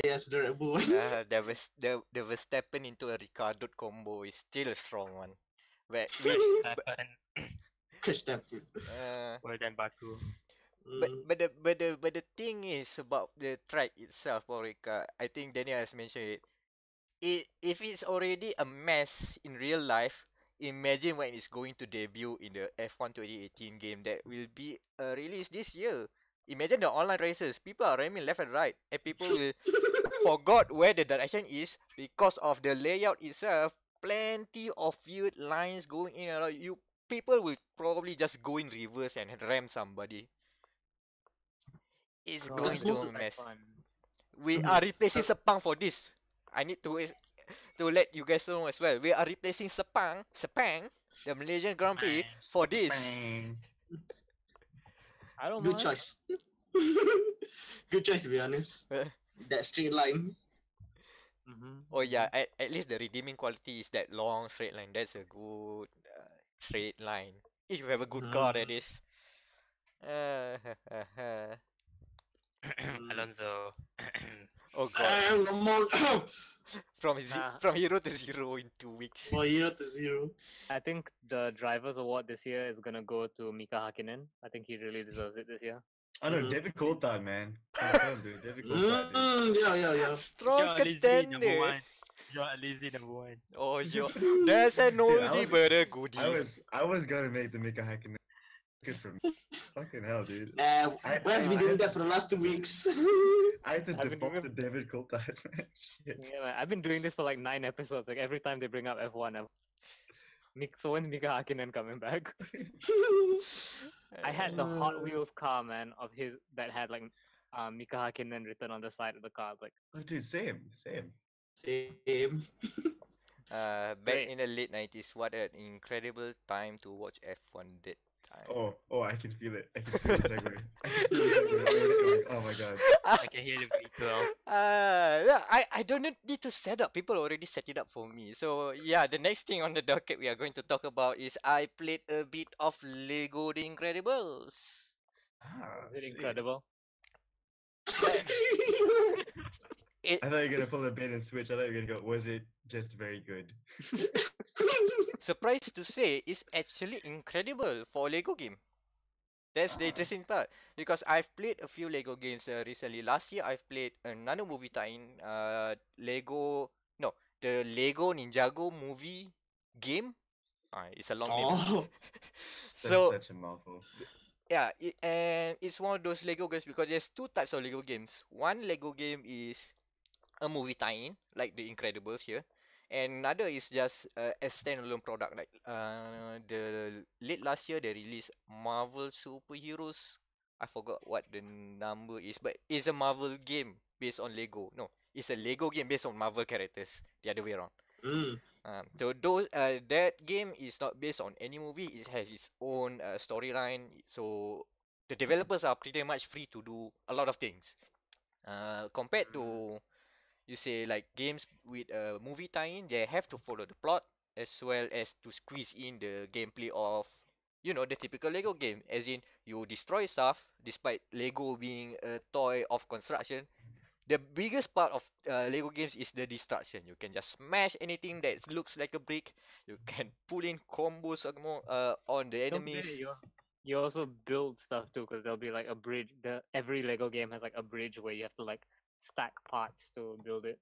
Yes, the Red Bull. The Verstappen into a Ricard combo is still a strong one. Where Crash Stampede. Well done, Baku. But the thing is about the track itself, Ricard. I think Daniel has mentioned it. If it's already a mess in real life, imagine when it's going to debut in the F1 2018 game that will be released this year. Imagine the online races. People are ramming left and right, and people will forgot where the direction is because of the layout itself. Plenty of weird lines going in and out. People will probably just go in reverse and ram somebody. It's Oh, going Because to most a of- mess. fun. We are replacing Sepang for this. I need to let you guys know as well. We are replacing Sepang, the Malaysian Grand Prix, for this. I don't Good mind. choice. Good choice to be honest. That straight line. Oh yeah, at least the redeeming quality is that long straight line. That's a good straight line. If you have a good car, that is. Alonso. Oh god. From From hero to zero in 2 weeks. 0 to 0. I think the drivers award this year is gonna go to Mika Hakkinen. I think he really deserves it this year. Oh no, David Coulthard, man. Confirmed, dude. David Coulthard, dude. Yeah. Strong contender. John Lizzie number one. Oh yo, that's an Dude, oldie but a goodie. I was gonna make the Mika Hakkinen. Good for me. Fucking hell, dude. Wes been doing that for the last 2 weeks. I had to I've been default to doing- David Coulthard. Shit. Yeah, man, I've been doing this for like 9 episodes. Like every time they bring up F1, so when's Mika Hakkinen coming back? I had the Hot Wheels car, man, of his that had like Mika Hakkinen written on the side of the car. I was like, Oh, dude, same. Same. Back Great. in the late 90s, what an incredible time to watch F1 that time. Oh, I can feel it. I can feel the segue. I can feel the segue already coming. Oh my god. I can hear the vehicle. Yeah, I don't need to set up. People already set it up for me. So yeah, the next thing on the docket we are going to talk about is I played a bit of Lego The Incredibles. is it sweet. incredible? I thought you were gonna pull a bait and switch. I thought you were gonna go, was it just very good? Surprised to say, it's actually incredible for a Lego game. That's the interesting part. Because I've played a few Lego games recently. Last year, I've played another movie tie-in. The Lego Ninjago movie game. It's a long name. Oh, So, That's such a mouthful. yeah, and it's one of those Lego games because there's two types of Lego games. One Lego game is a movie tie-in, like The Incredibles here, and another is just a standalone product. Like the late last year they released Marvel superheroes. I forgot what the number is, but it's a Marvel game based on Lego. No, it's a Lego game based on Marvel characters. The other way around. So that game is not based on any movie. It has its own storyline. So the developers are pretty much free to do a lot of things. Compared to you say like games with a movie tie-in, they have to follow the plot as well as to squeeze in the gameplay of you know, the typical Lego game, as in you destroy stuff. Despite Lego being a toy of construction, the biggest part of Lego games is the destruction. You can just smash anything that looks like a brick. You can pull in combos on the Don't forget enemies. you also build stuff too, because there'll be like a bridge. Every Lego game has like a bridge where you have to like stack parts to build it.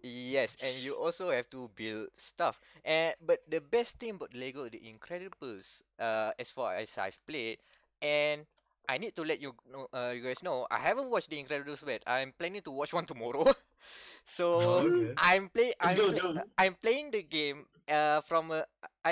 Yes, and you also have to build stuff. And but the best thing about Lego The Incredibles, as far as I've played, and I need to let you guys know, I haven't watched The Incredibles yet. I'm planning to watch one tomorrow. So Okay. Let's go, Joe. I'm playing the game I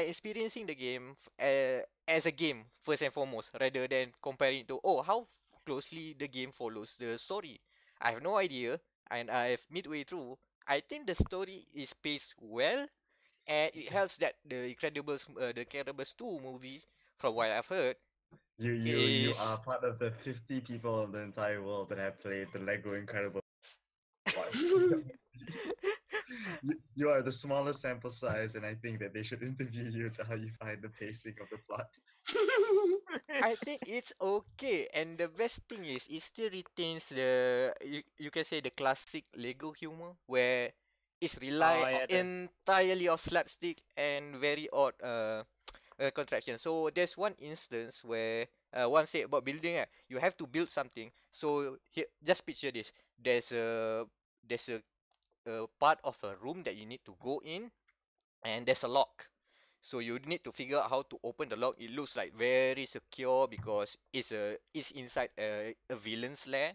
experiencing the game as a game first and foremost, rather than comparing to how closely the game follows the story. I have no idea, and I've midway through. I think the story is paced well, and it helps that the Incredibles 2 movie, from what I've heard, You is are part of the 50 people of the entire world that have played the Lego Incredible. You are the smallest sample size, and I think that they should interview you to how you find the pacing of the plot. I think it's okay, and the best thing is it still retains you can say the classic Lego humor where it's yeah, entirely of slapstick and very odd contraction. So there's one instance where one said about building you have to build something. So here, just picture this. There's a part of a room that you need to go in, and there's a lock. So you need to figure out how to open the lock. It looks like very secure because it's inside a villain's lair.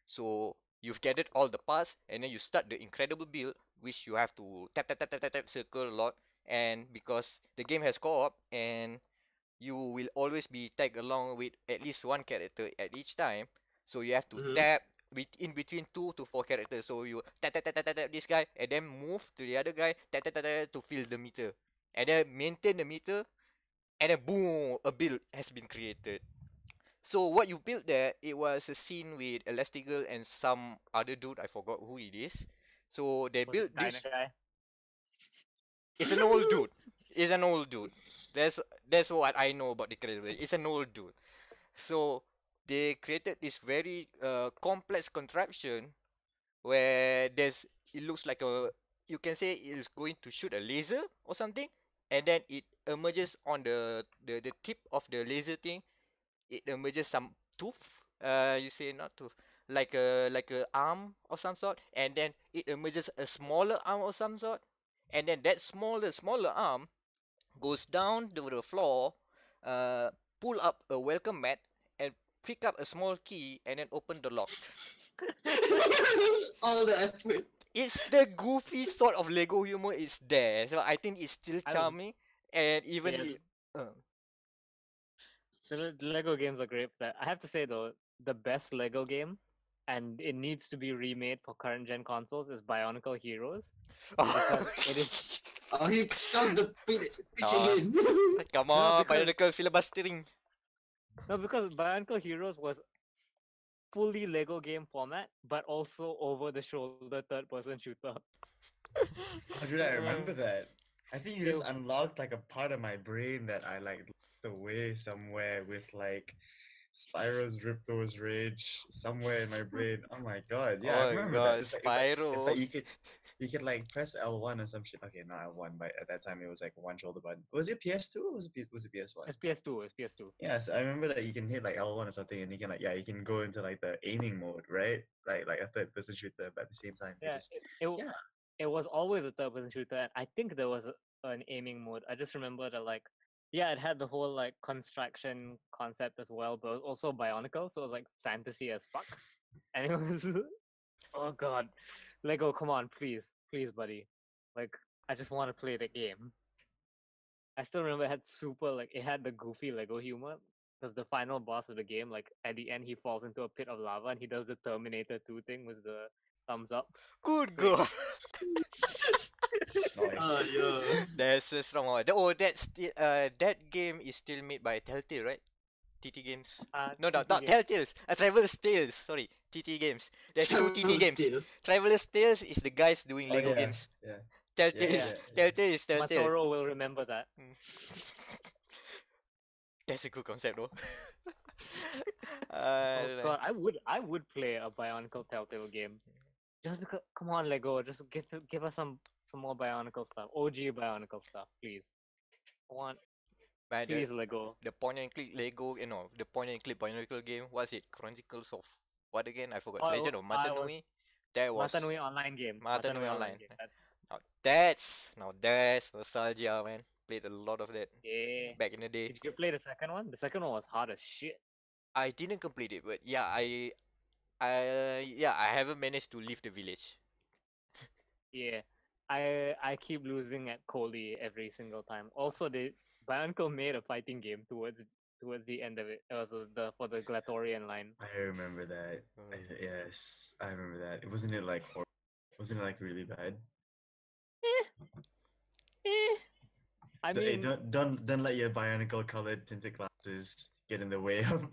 So you've gathered all the parts, and then you start the incredible build, which you have to tap circle a lot. And because the game has co-op, and you will always be tagged along with at least one character at each time. So you have to tap in between 2 to 4 characters. So you tap this guy, and then move to the other guy, tap to fill the meter, and then maintain the meter, and then boom, a build has been created. So what you built there, it was a scene with Elastigirl and some other dude, I forgot who it is. So they Was it built this. China guy? It's an old dude. It's an old dude. That's what I know about the character. It's an old dude. So they created this very complex contraption where it looks like you can say it's going to shoot a laser or something, and then it emerges on the tip of the laser thing. It emerges some tooth. You say not tooth, like a arm of some sort, and then it emerges a smaller arm of some sort, and then that smaller arm goes down to the floor, uh, pull up a welcome mat, and pick up a small key, and then open the lock. All the effort. It's the goofy sort of Lego humor is there, so I think it's still I don't- charming, and even Yeah, the Lego games are great. But I have to say though, the best Lego game, and it needs to be remade for current gen consoles, is Bionicle Heroes. Because it is Oh, here comes the pitch Oh. again. come No, on, because- Bionicle filibustering. no, because Bionicle Heroes was fully Lego game format, but also over the shoulder third person shooter. How did I remember that? I think you just Ew. unlocked like a part of my brain that I like locked away somewhere with like Spyro's Ripto's Rage somewhere in my brain. Oh my god, yeah, I Oh my remember god, that. It's like Spyro. you could like press L1 or some shit. Okay, not L1, but at that time it was like one shoulder button. Was it PS2 or was it PS1? It's PS2. It's PS2. Yeah, so I remember that you can hit like L1 or something, and you can you can go into like the aiming mode, right? Like a third person shooter, but at the same time, you Yeah, just it, it was always a third person shooter, and I think there was an aiming mode. I just remember that it had the whole like construction concept as well, but it was also Bionicle, so it was like fantasy as fuck. And it was oh god. Lego, come on, please, buddy. Like, I just want to play the game. I still remember it had the goofy Lego humor, because the final boss of the game, like at the end, he falls into a pit of lava and he does the Terminator 2 thing with the thumbs up. Good Wait. god. nice. Yeah. That's a strong one. That game is still made by Telltale, right? TT Games. No, not TT Games. Telltales. Traveler's Tales. Sorry, TT Games. There's two TT games. Traveler's Tales is the guys doing Oh, Lego yeah, games. yeah. Telltale Yeah, is yeah, yeah. Telltale is Telltale. Matoro will remember that. Mm. That's a good concept, though. Oh god, I would play a Bionicle Telltale game. Just because, come on, Lego, just give us some more Bionicle stuff. OG Bionicle stuff, please. I want, Man, please, Lego. the point and click Lego, the point and click Bionicle game. What's it? Chronicles of what again? I forgot. Oh, Legend of Matanui. That was Matanui online game. Matanui Online. game. Now that's nostalgia, man. Played a lot of that Yeah. back in the day. Did you play the second one? The second one was hard as shit. I didn't complete it, but yeah, I haven't managed to leave the village. Yeah. I keep losing at Coley every single time. Also, Bionicle made a fighting game towards the end of it. It was for the Glatorian line. I remember that. Yes, I remember that. Wasn't it like wasn't it like really bad? I mean, don't let your Bionicle colored tinted glasses get in the way of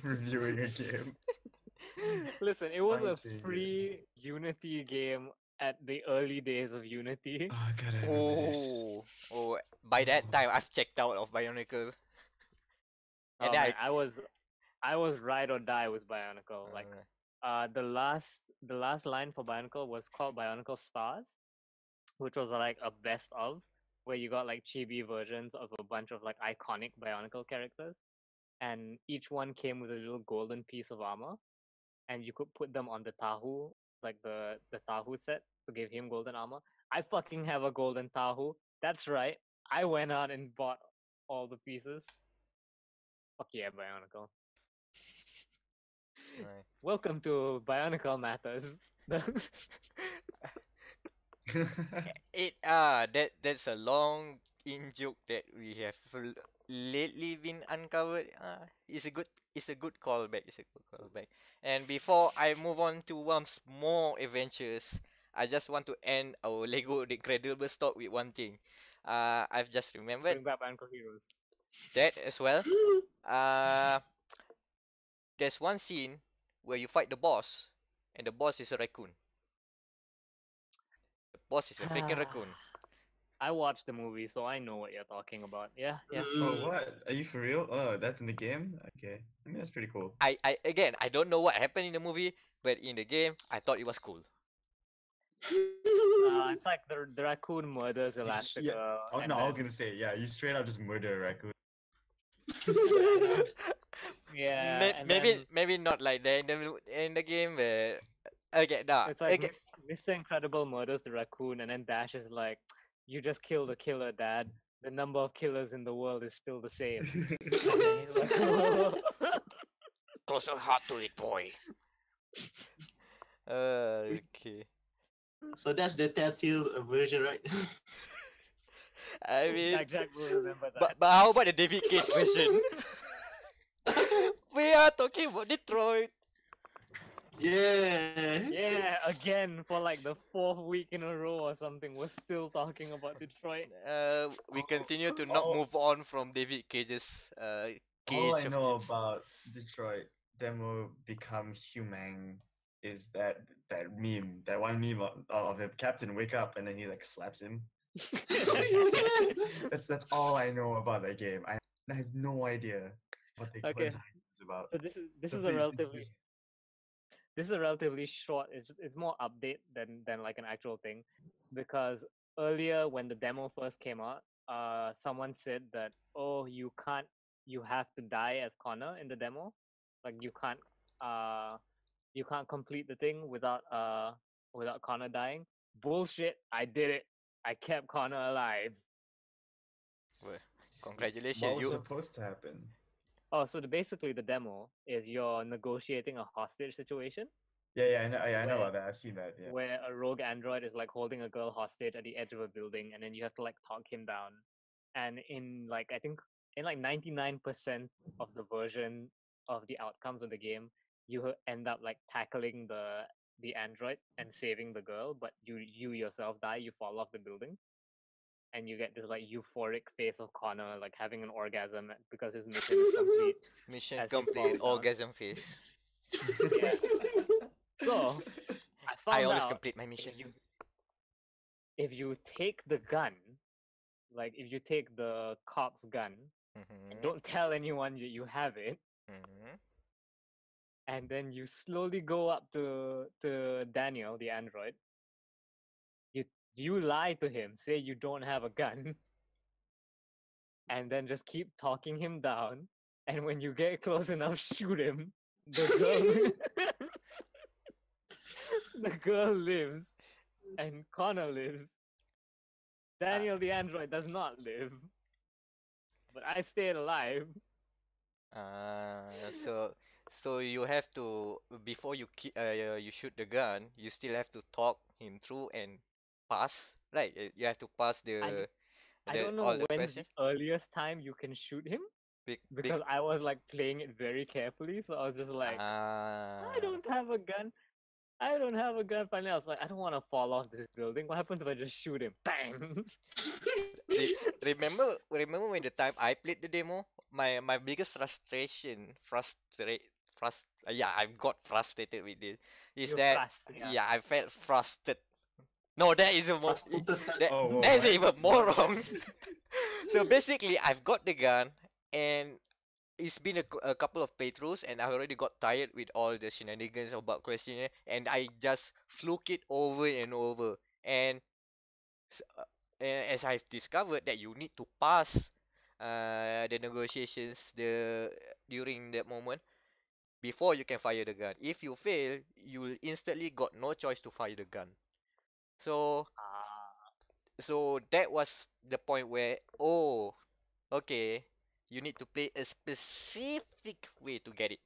reviewing a game. listen, it was a Fighting game. free Unity game at the early days of Unity. Oh god, I remember this. Oh, by that time I've checked out of Bionicle. Oh, And man, I was ride or die with Bionicle. Like the last line for Bionicle was called Bionicle Stars, which was like a best of, where you got like chibi versions of a bunch of like iconic Bionicle characters, and each one came with a little golden piece of armor, and you could put them on the Tahu, like the Tahu set to give him golden armor. I fucking have a golden Tahu. That's right. I went out and bought all the pieces. Fuck yeah, Bionicle. Right. Welcome to Bionicle Matters. That's a long in joke that we have lately been uncovered. It's a good callback. It's a good callback. And before I move on to more adventures, I just want to end our Lego The Incredible talk with one thing. I've just remembered Bring back Bionicle Heroes. that as well. There's one scene where you fight the boss, and the boss is a raccoon. The boss is a freaking raccoon. I watched the movie, so I know what you're talking about. Yeah. Oh, what? Are you for real? Oh, that's in the game? Okay. I mean, that's pretty cool. I don't know what happened in the movie, but in the game, I thought it was cool. It's like the raccoon murders Elastigirl. Yeah. Oh, and no, I was then- gonna say, yeah, you straight up just murder a raccoon. Yeah. and Maybe not like that in the game, but okay, nah. it's like Okay. Mr. Incredible murders the raccoon, and then Dash is like, "You just killed a killer, Dad. The number of killers in the world is still the same." And then he's like, Close your heart to it, boy. Okay. So that's the Telltale version, right? I mean, Jack will remember that. but how about the David Cage version? We are talking about Detroit. Yeah. Yeah, again for like the 4th week in a row or something, we're still talking about Detroit. We continue to not Oh. move on from David Cage's All I Cage of know games. about Detroit Demo Become Humang is that meme, that one meme of him, Captain Wake Up, and then he like slaps him. That's all I know about that game. I have no idea what the Okay. content is about. So this So is please, a relatively short. It's more update than like an actual thing, because earlier when the demo first came out, someone said that, oh, you have to die as Connor in the demo, like you can't complete the thing without Connor dying. Bullshit! I did it. I kept Connor alive. Well, What congratulations, was you. supposed to happen? Oh, so basically the demo is you're negotiating a hostage situation. Yeah, I know Where- about that. I've seen that. Yeah. Where a rogue android is like holding a girl hostage at the edge of a building, and then you have to like talk him down. And in like I think in like 99% of the version of the outcomes of the game, you end up like tackling the android and saving the girl, but you yourself die. You fall off the building, and you get this like euphoric face of Connor like having an orgasm because his mission is complete. Mission As he complete. falls down. Orgasm face. Yeah. So I found I always out complete my mission. if you take the gun, like if you take the cop's gun Mm-hmm. Don't tell anyone that you have it. Mm-hmm. And then you slowly go up to Daniel, the android. You lie to him, say you don't have a gun, and then just keep talking him down. And when you get close enough, shoot him. The girl, the girl lives, and Connor lives. Daniel, the android, does not live, but I stayed alive. So you have to before you shoot the gun, you still have to talk him through and pass. Right? You have to pass I don't all know the when's questions. the earliest time you can shoot him because I was like playing it very carefully, so I was just like, I don't have a gun. I don't have a gun. Finally, I was like, I don't want to fall off this building. What happens if I just shoot him? Bang! Remember when the time I played the demo, my biggest I got frustrated with this. Is You're that frust, yeah, I felt frustrated. No, that is a more Frustrated. that's what? even more wrong. So basically, I've got the gun, and it's been a couple of playthroughs, and I already got tired with all the shenanigans about questionnaire, and I just fluke it over and over. And s- uh, as I've discovered that you need to pass the negotiations during that moment before you can fire the gun. If you fail, you'll instantly got no choice to fire the gun. So Ah, that was the point where, oh, okay, you need to play a specific way to get it.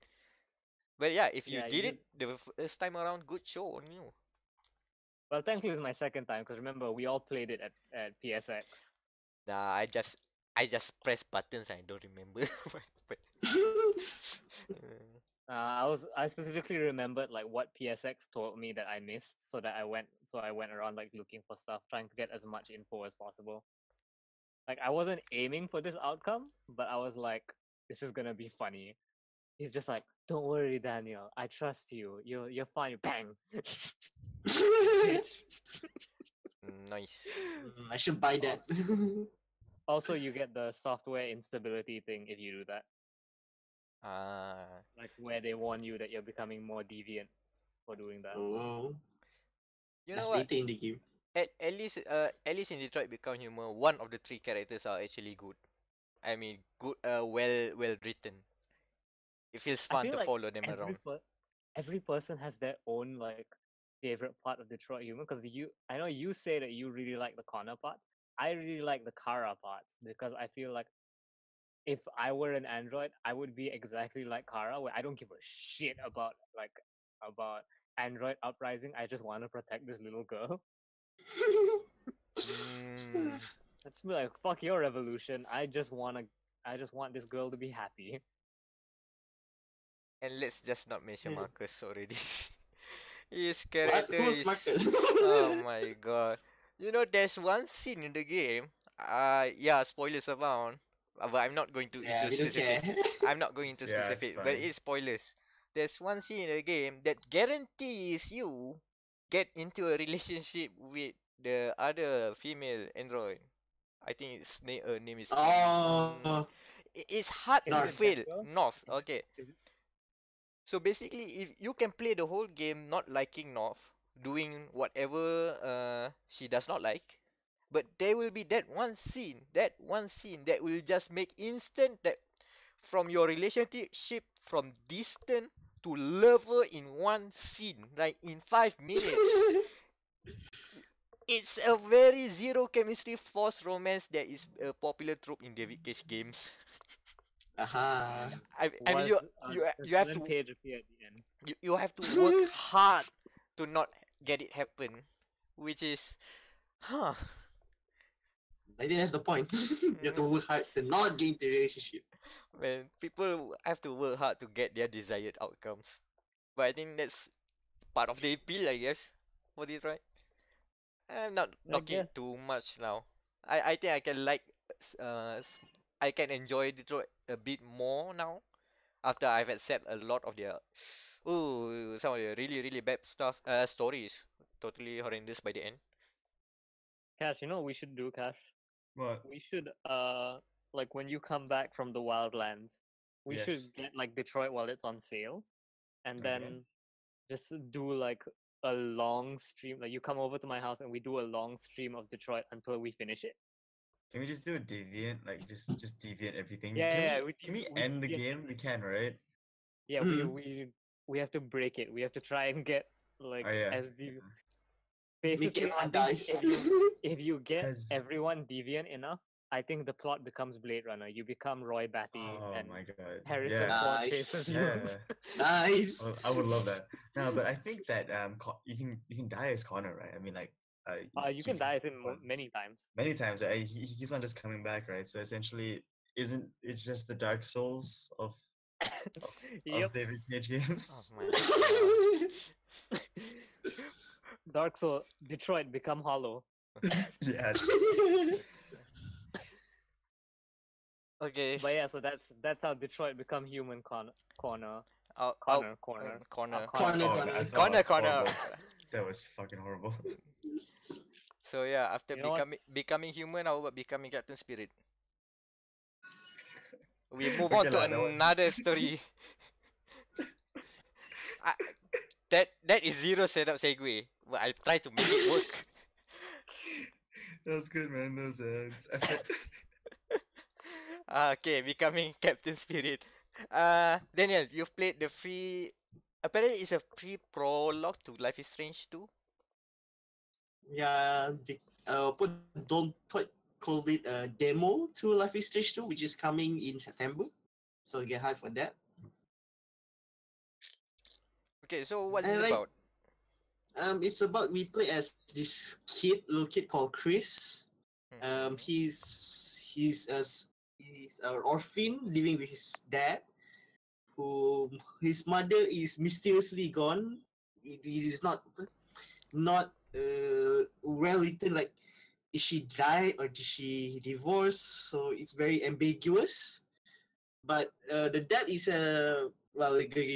But yeah, if you yeah, did you. it the first time around, good show on you. Well, thankfully, it was my second time because remember we all played it at PSX. Nah, I just press buttons. I don't remember. But, I specifically remembered like what PSX told me that I missed, so I went around like looking for stuff, trying to get as much info as possible. Like I wasn't aiming for this outcome, but I was like, this is gonna be funny. He's just like, don't worry, Daniel, I trust you. You're fine. Bang. nice. I should buy that. Also, you get the software instability thing if you do that, Ah, like where they warn you that you're becoming more deviant for doing that. Oh, you know that's what? later in the game. At least in Detroit Become Human, one of the three characters are actually good. I mean, good. Well written. It feels I fun feel to like follow them around. every person has their own like favorite part of Detroit Human because I know you say that you really like the Connor parts. I really like the Kara parts because I feel like if I were an android, I would be exactly like Kara, where I don't give a shit about android uprising. I just want to protect this little girl. Mm, Let's be like, fuck your revolution. I just want this girl to be happy. and let's just not mention Marcus already. His What? character Who's is Marcus? oh my god. You know, there's one scene in the game. Yeah, spoilers abound. But I'm not going to Yeah, into we don't care. specific. I'm not going into Yeah, it's specific, but fine. it's spoilers. There's one scene in the game that guarantees you get into a relationship with the other female android. I think its name is. Oh, It's hard Is to it North. fail. Becca? North. Is, Okay. is it, So basically, if you can play the whole game not liking North, doing whatever she does not like, but there will be that one scene that will just make instant that from your relationship from distant to lover in one scene, like in 5 minutes. It's a very zero chemistry forced romance that is a popular trope in David Cage games. Aha. I mean you was you have Ellen to Page appear at the end? you have to work hard to not get it happen, which is, huh? I think that's the point. You have to work hard to not get into a relationship. When people have to work hard to get their desired outcomes, but I think that's part of the appeal, I guess. For this, right? I'm not I knocking guess. it too much now. I think I can like I can enjoy Detroit a bit more now after I've accepted a lot of their some of the really bad stuff stories totally horrendous by the end. Cash, you know what we should do, Cash? What? We should like when you come back from the Wildlands, we should Yes. get like Detroit while it's on sale, and Okay. then just do like a long stream. Like you come over to my house and we do a long stream of Detroit until we finish it. Can we just do a deviant, like just deviant everything? Yeah, Can yeah, we yeah, can we we end the yeah, game? We can, right? yeah, Mm. we have to break it. We have to try and get like Oh yeah. as the Make basically. I everyone think dies. if you get Because everyone deviant enough, I think the plot becomes Blade Runner. You become Roy Batty, oh and my god. Harrison Yeah. Ford chases Nice. you. Yeah. Nice. I would love that. No, but I think that you can die as Connor, right? I mean, like You can die as him many times. many times, right? He keeps on just coming back, right? So essentially, isn't it's just the Dark Souls of, Yep. of David Cage Oh games? my god. Dark Soul, Detroit become hollow. Yes. Okay. But yeah, so that's how Detroit become human corner. Out, Corner. corner. Corner, Oh, corner. that's Corner, that's corner. horrible. That was fucking horrible. So yeah, after You know becoming human, how about becoming Captain Spirit? We move Okay on to lah, that one. another story. I, that is zero setup segue, but I try to make it work. That was good, man. That was it's effort. Okay, becoming Captain Spirit. Daniel, you've played the free. Apparently, it's a free prologue to Life is Strange 2. Yeah, but don't call it a demo to Life is Strange 2, which is coming in September. So get hyped for that. Okay, so what's And it about? it's about we play as this little kid called Chris. Mhm. He's an orphan living with his dad, who his mother is mysteriously gone. It is not well written, like is she died or did she divorce? So it's very ambiguous. But the dad is a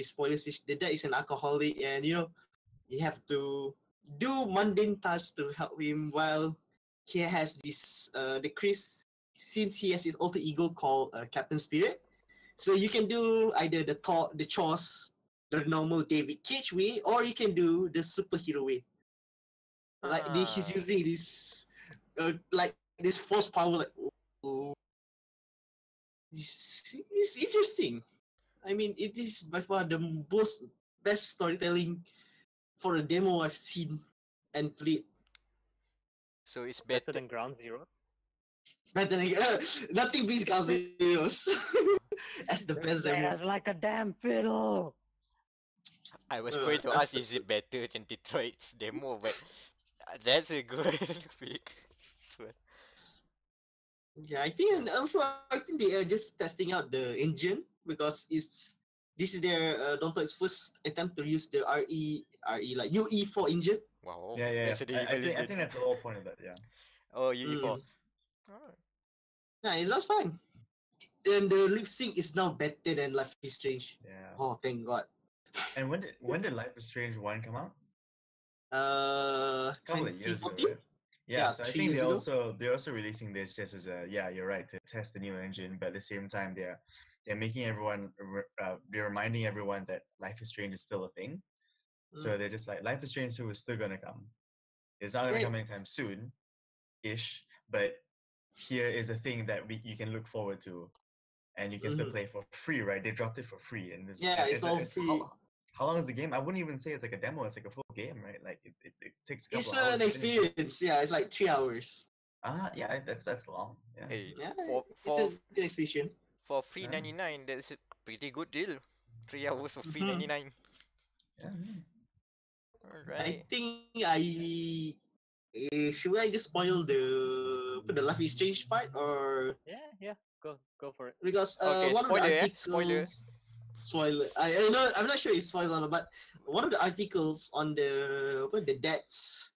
spoilers. The dad is an alcoholic, and you have to do mundane tasks to help him while he has this the Chris, since he has his alter ego called Captain Spirit. So you can do either the chores the normal David Cage way, or you can do the superhero way. He's Ah, using this like this force power, like oh, it's interesting. I mean, it is by far the best storytelling for a demo I've seen and played. so it's better better. than Ground Zeroes. But then again, nothing beats Ground Zeroes as the best demo. There's like a damn fiddle. I was going to ask, is it better than Detroit's demo? But that's a good pick. So- Yeah, I think, and also I think they are just testing out the engine because this is their Dontot's first attempt to use the RE like UE4 engine. Wow, Yeah. that's the I evil think engine. that's the whole point of that. Yeah. Oh, UE4. Mm. Yeah, it was fine. And the lip sync is now better than Life is Strange. Yeah. Oh, thank God. And when did Life is Strange 1 come out? Uh, A couple of years ago, 2014? right? Yeah, Yeah, so I 3 think years ago. they're also releasing this just as a, yeah, you're right, to test the new engine, but at the same time they're making everyone they're reminding everyone that Life is Strange is still a thing. So they're just like, Life is Strange 2 is still gonna come. It's not gonna Yeah, come anytime soon ish, but here is a thing that you can look forward to, and you can still play for free, right? They dropped it for free, and yeah, it's all it's free. how long is the game? I wouldn't even say it's like a demo. It's like a full game, right? Like it takes a It's couple hours an to finish. experience. Yeah, it's like 3 hours. Yeah, that's long. Yeah. Hey, Yeah, for it's for a good experience. for free Yeah. 99, that's a pretty good deal. 3 hours for free Mhm. 99. Yeah. I Alright. think should I just spoil the Life is Strange part, or Yeah. Go for it. because Okay, one of the spoiler, yeah? Spoiler. articles spoiler. I know, I'm not sure it's spoiler or not, but one of the articles on the Dad's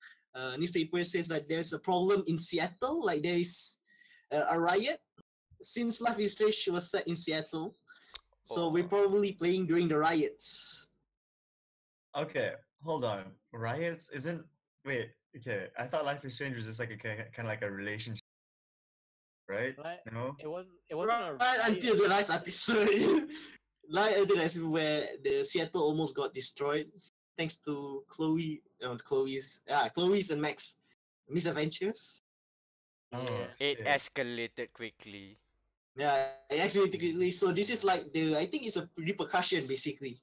newspaper says that there's a problem in Seattle. Like there is a riot since Life is Strange was set in Seattle, so we're Oh. probably playing during the riots. Okay, hold on. Riots isn't. Wait. Okay, I thought Life is Strange was just like a kind of like a relationship. right? Right? No. It wasn't a Right riot. until the last episode. Right until the episode where the Seattle almost got destroyed thanks to Chloe's and Max misadventures. Oh, Yeah. It shit. escalated quickly. Yeah, accidentally. So this is like I think it's a repercussion basically.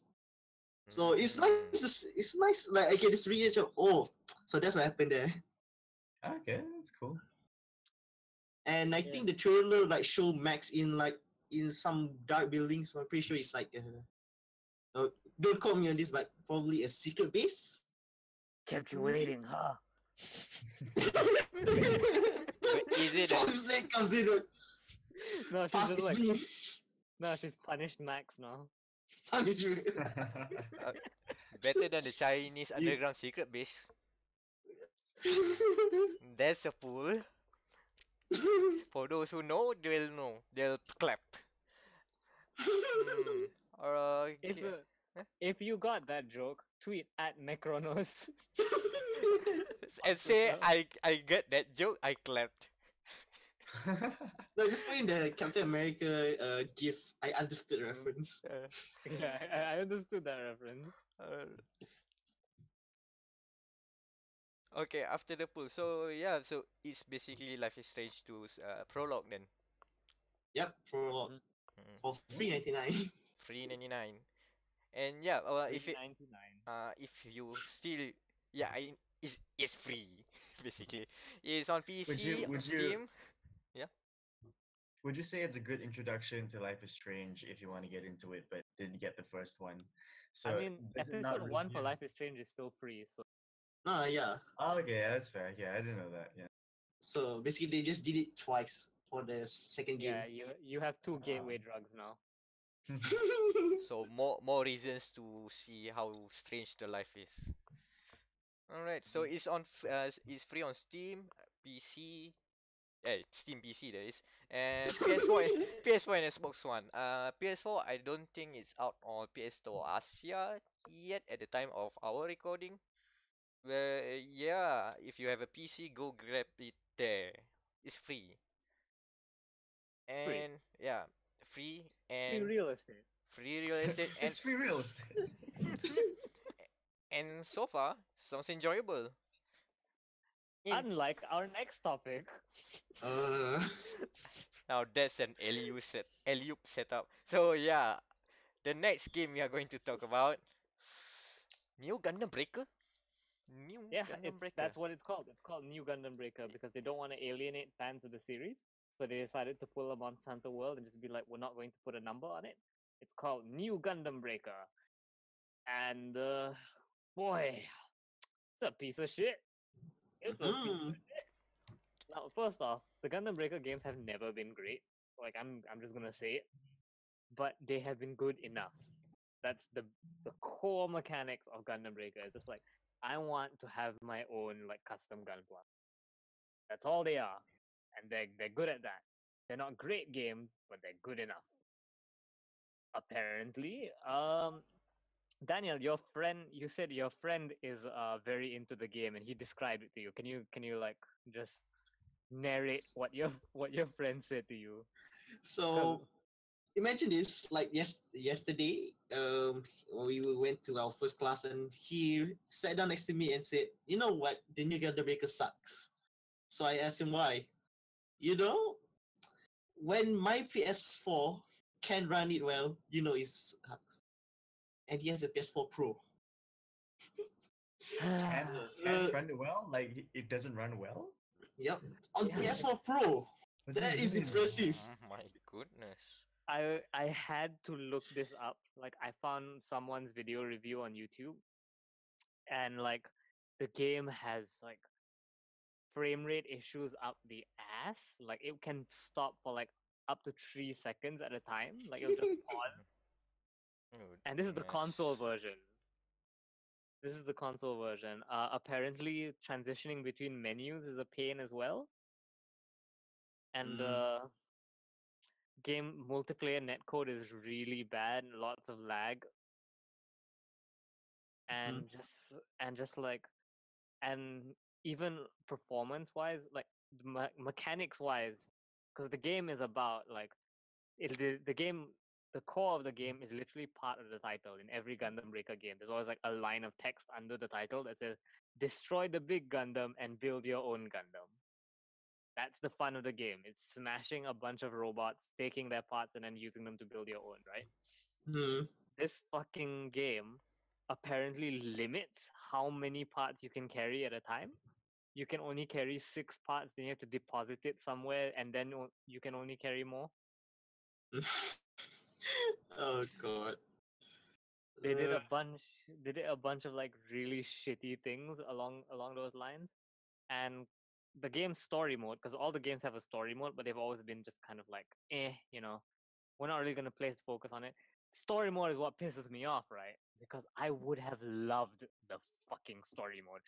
So it's nice. Mm. It's nice. Like I can just read it. Oh, so that's what happened there. Okay, that's cool. And I Yeah. think the trailer like show Max in some dark buildings. I'm pretty sure it's like don't quote me on this, but probably a secret base. Kept you waiting, huh? But is it So a, Snake comes in. No, she's Pass just like me. no, she's punished Max now. Punish me. better than the Chinese underground secret base? There's a pool. For those who know, they'll know. They'll clap. Mm. If Okay. if you got that joke, tweet at Necronos. And say I get that joke. I clapped. No, just put in the Captain America gif. I understood the reference. Yeah, I understood that reference. Uh, okay, after the pool. So yeah, so it's basically Life is Strange 2's prologue then. Yep, for Mm. for $3.99. Free 99. And yeah, if it $3.99. if you still it's free basically. It's on PC, would you Steam. would you say it's a good introduction to Life is Strange if you want to get into it, but didn't get the first one? So I mean, does it not episode 1 for really- Life is Strange is still free, so Yeah. Oh, okay, yeah, that's fair. Yeah, I didn't know that. Yeah. So basically, they just did it twice for the second game. yeah, you have two gateway drugs now. So more reasons to see how strange the life is. Alright, so it's free on Steam, PC, Steam PC that is, and PS4, PS4 and Xbox One. PS4 I don't think it's out on PS Store Asia yet at the time of our recording. But yeah, if you have a PC, go grab it there. It's free. Free. And yeah, free It's free and real estate. free real estate and It's free real estate. and so far sounds enjoyable. In- Unlike our next topic. Now that's an alley-oop setup. So yeah, the next game we are going to talk about, New Gundam Breaker. New Yeah, Gundam Breaker. that's what it's called. It's called New Gundam Breaker because they don't want to alienate fans of the series. So they decided to pull a Monsanto world and just be like, we're not going to put a number on it. It's called New Gundam Breaker. And boy, it's a piece of shit. It's a piece of shit. Now, first off, the Gundam Breaker games have never been great. Like I'm just gonna say it. But they have been good enough. That's the core mechanics of Gundam Breaker. It's just like I want to have my own like custom Gunpla. That's all they are, and they're good at that. They're not great games, but they're good enough. Apparently, Daniel, your friend, you said your friend is very into the game, and he described it to you. Can you like just narrate what your friend said to you? So imagine this, like yesterday, we went to our first class and he sat down next to me and said, "You know what? The new Gundam Breaker sucks." So I asked him why. You know, when my PS4 can run it well, it sucks. And he has a PS4 Pro. Can't run it well? Like it doesn't run well? Yep, on Yeah. PS4 Pro. What do That you is mean? impressive. Oh my goodness. I had to look this up. Like I found someone's video review on YouTube, and like the game has like frame rate issues up the ass. Like it can stop for like up to 3 seconds at a time. Like it'll just pause. Oh, And this is the console goodness. version. This is the console version. Apparently, transitioning between menus is a pain as well. And game multiplayer netcode is really bad. Lots of lag. And just like, and even performance wise, like mechanics wise, because the game is about like the game. The core of the game is literally part of the title. In every Gundam Breaker game, there's always like a line of text under the title that says, "Destroy the big Gundam and build your own Gundam." That's the fun of the game. It's smashing a bunch of robots, taking their parts, and then using them to build your own, right? Hmm. This fucking game apparently limits how many parts you can carry at a time. You can only carry 6 parts, then you have to deposit it somewhere, and then you can only carry more. Oh god. They did Uh, a bunch. They did a bunch of like really shitty things along those lines, and the game's story mode, because all the games have a story mode, but they've always been just kind of like, we're not really gonna place focus on it. Story mode is what pisses me off, right? Because I would have loved the fucking story mode.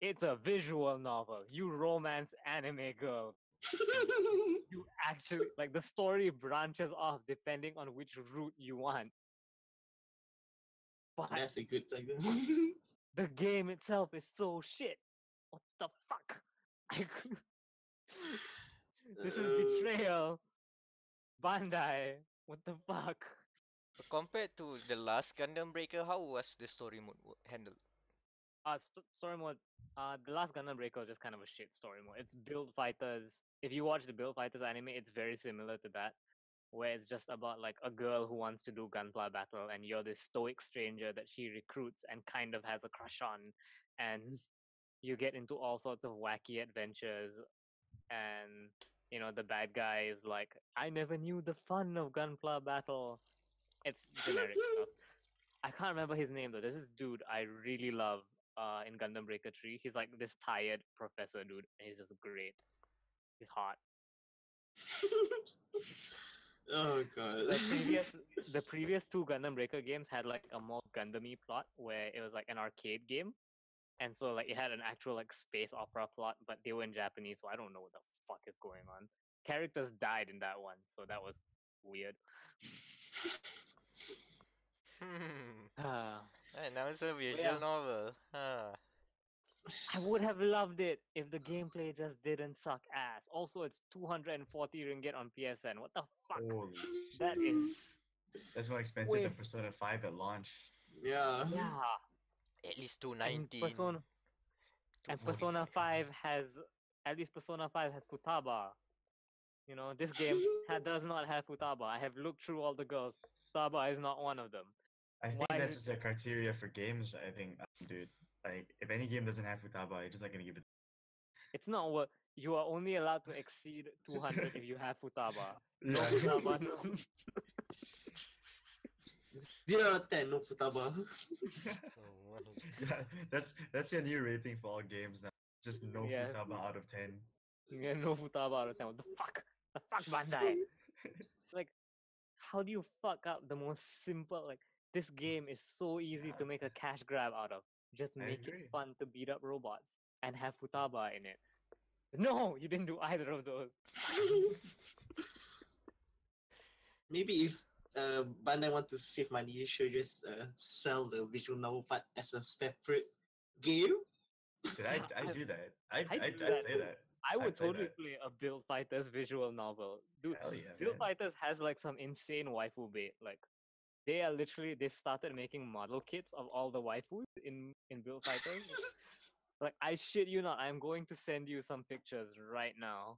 It's a visual novel. You romance anime girl. You actually like the story branches off depending on which route you want. But That's a good title. the game itself is so shit. What the fuck? This is betrayal. Bandai. What the fuck? Compared to the last Gundam Breaker, how was the story mode handled? Story mode. The last Gundam Breaker was just kind of a shit story mode. It's Build Fighters. If you watch the Build Fighters anime, it's very similar to that, where it's just about like a girl who wants to do gunpla battle, and you're this stoic stranger that she recruits and kind of has a crush on, and you get into all sorts of wacky adventures, and the bad guy is like, I never knew the fun of gunpla battle. It's generic stuff. I can't remember his name though. There's this dude I really love in Gundam Breaker 3. He's like this tired professor dude, and he's just great. He's hot. Oh god. The previous 2 Gundam Breaker games had like a more Gundam-y plot where it was like an arcade game. And so like it had an actual like space opera plot, but they were in Japanese, so I don't know what the fuck is going on. Characters died in that one, so that was weird. And now it's a visual novel. I would have loved it if the gameplay just didn't suck ass. Also, it's 240 ringgit on PSN. What the fuck? Holy, That is that's more expensive than Persona 5 at launch. Yeah. At least and 219. Persona 5 has at least Persona 5 has Futaba. This game does not have Futaba. I have looked through all the girls. Futaba is not one of them. I think Why that's is just a criteria for games. I think, dude. Like, if any game doesn't have Futaba, you're just not gonna give it. It's not what you are only allowed to exceed 200 if you have Futaba. No Yeah. Futaba, no. 0 out of 10, no Futaba. Yeah, that's your new rating for all games now. Just no Yes. Futaba out of 10. Yeah, no Futaba out of 10. What the fuck? The fuck, Bandai? Like, how do you fuck up the most simple? Like, this game is so easy to make a cash grab out of. Just I make agree. it fun to beat up robots and have Futaba in it. No, you didn't do either of those. Maybe if Bandai want to save money, you should just sell the visual novel part as a separate game. Did I do that? I'd do play that. that. I would I'd play totally that. play a Build Fighters visual novel. Dude, Hell yeah, Build man. Fighters has like some insane waifu bait. Like, they started making model kits of all the waifus in Build Fighters. Like, I shit you not, I'm going to send you some pictures right now.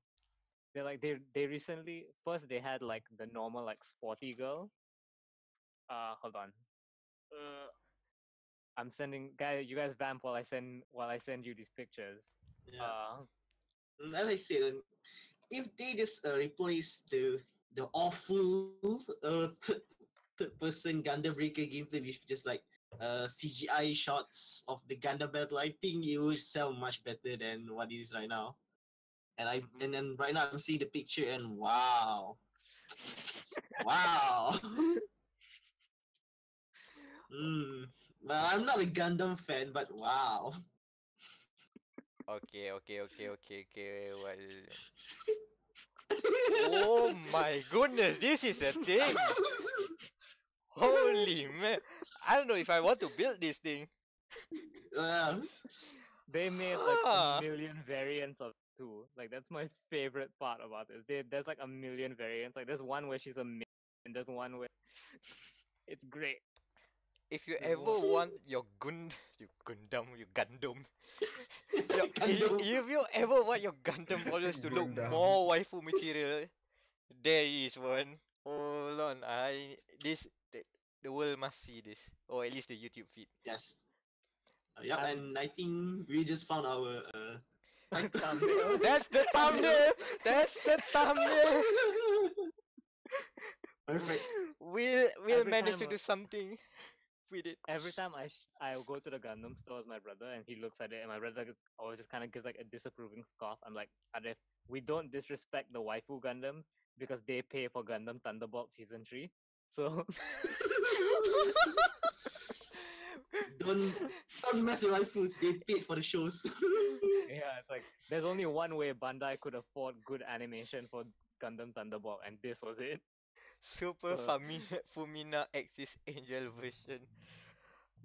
They're like they recently first they had like the normal like sporty girl. Hold on. I'm sending you guys vamp while I send you these pictures. Yeah. As I said, if they just replace the awful third person Gundam Breaker gameplay with just like CGI shots of the Gundam battle, I think it would sell much better than what it is right now. And then right now I'm seeing the picture and wow. Wow. Well, I'm not a Gundam fan, but wow. Okay. Well. Oh my goodness, this is a thing. Holy man. I don't know if I want to build this thing. They made like a million variants of too. Like that's my favorite part about this. There's like a million variants. Like there's one where she's a mid, and there's one where it's great. If you There's ever one- want your you Gundam, Gundam. if you ever want your Gundam models to look Gundam. more waifu material, there is one. Hold on, the world must see this, or at least the YouTube feed. Yes. Yep, I'm- and I think we just found our thumbnail. That's the thumbnail. That's the thumbnail. Perfect. We'll Every manage to time, do something with it. Every time I go to the Gundam store with my brother and he looks at it and my brother always just kind of gives like a disapproving scoff. I'm like, Arif, we don't disrespect the waifu Gundams because they pay for Gundam Thunderbolt Season 3. So don't mess with waifus. They paid for the shows. yeah, it's like there's only one way Bandai could afford good animation for Gundam Thunderbolt, and this was it. Super So- Fumina Axis Angel version.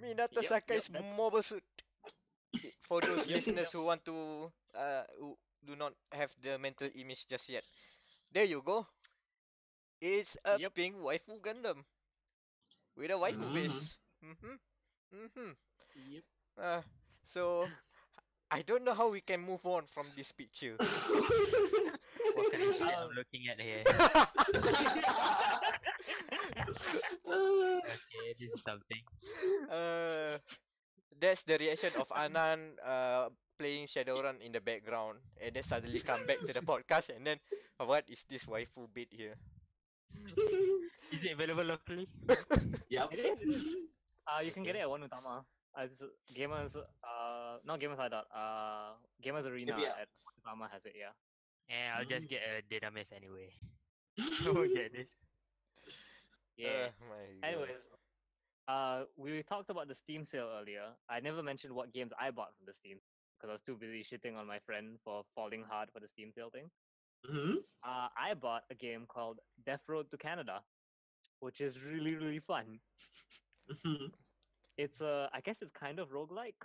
Minato Yep, Sakai's that's- mobile suit. For those Yep. listeners who want to who do not have the mental image just yet. There you go. It's a Yep. pink waifu Gundam. With a waifu Mhm. face. Mm-hmm. Yep. So I don't know how we can move on from this picture. What kind of shit Um, I'm looking at here? Uh, Okay, this is something. That's the reaction of Anan playing Shadowrun in the background, and then suddenly come back to the podcast, and then what is this waifu bit here? Is it available locally? yep. It is. You can get it at One Utama. Gamers, not Gamers Hideout. Gamers Arena Yeah. at One Utama has it. Yeah. Yeah, I'll just get a database anyway. So get this. Yeah. My God. Anyways, we talked about the Steam sale earlier. I never mentioned what games I bought from the Steam because I was too busy shitting on my friend for falling hard for the Steam sale thing. Mhm. I bought a game called Death Road to Canada, which is really, really fun. Mhm. It's I guess it's kind of roguelike,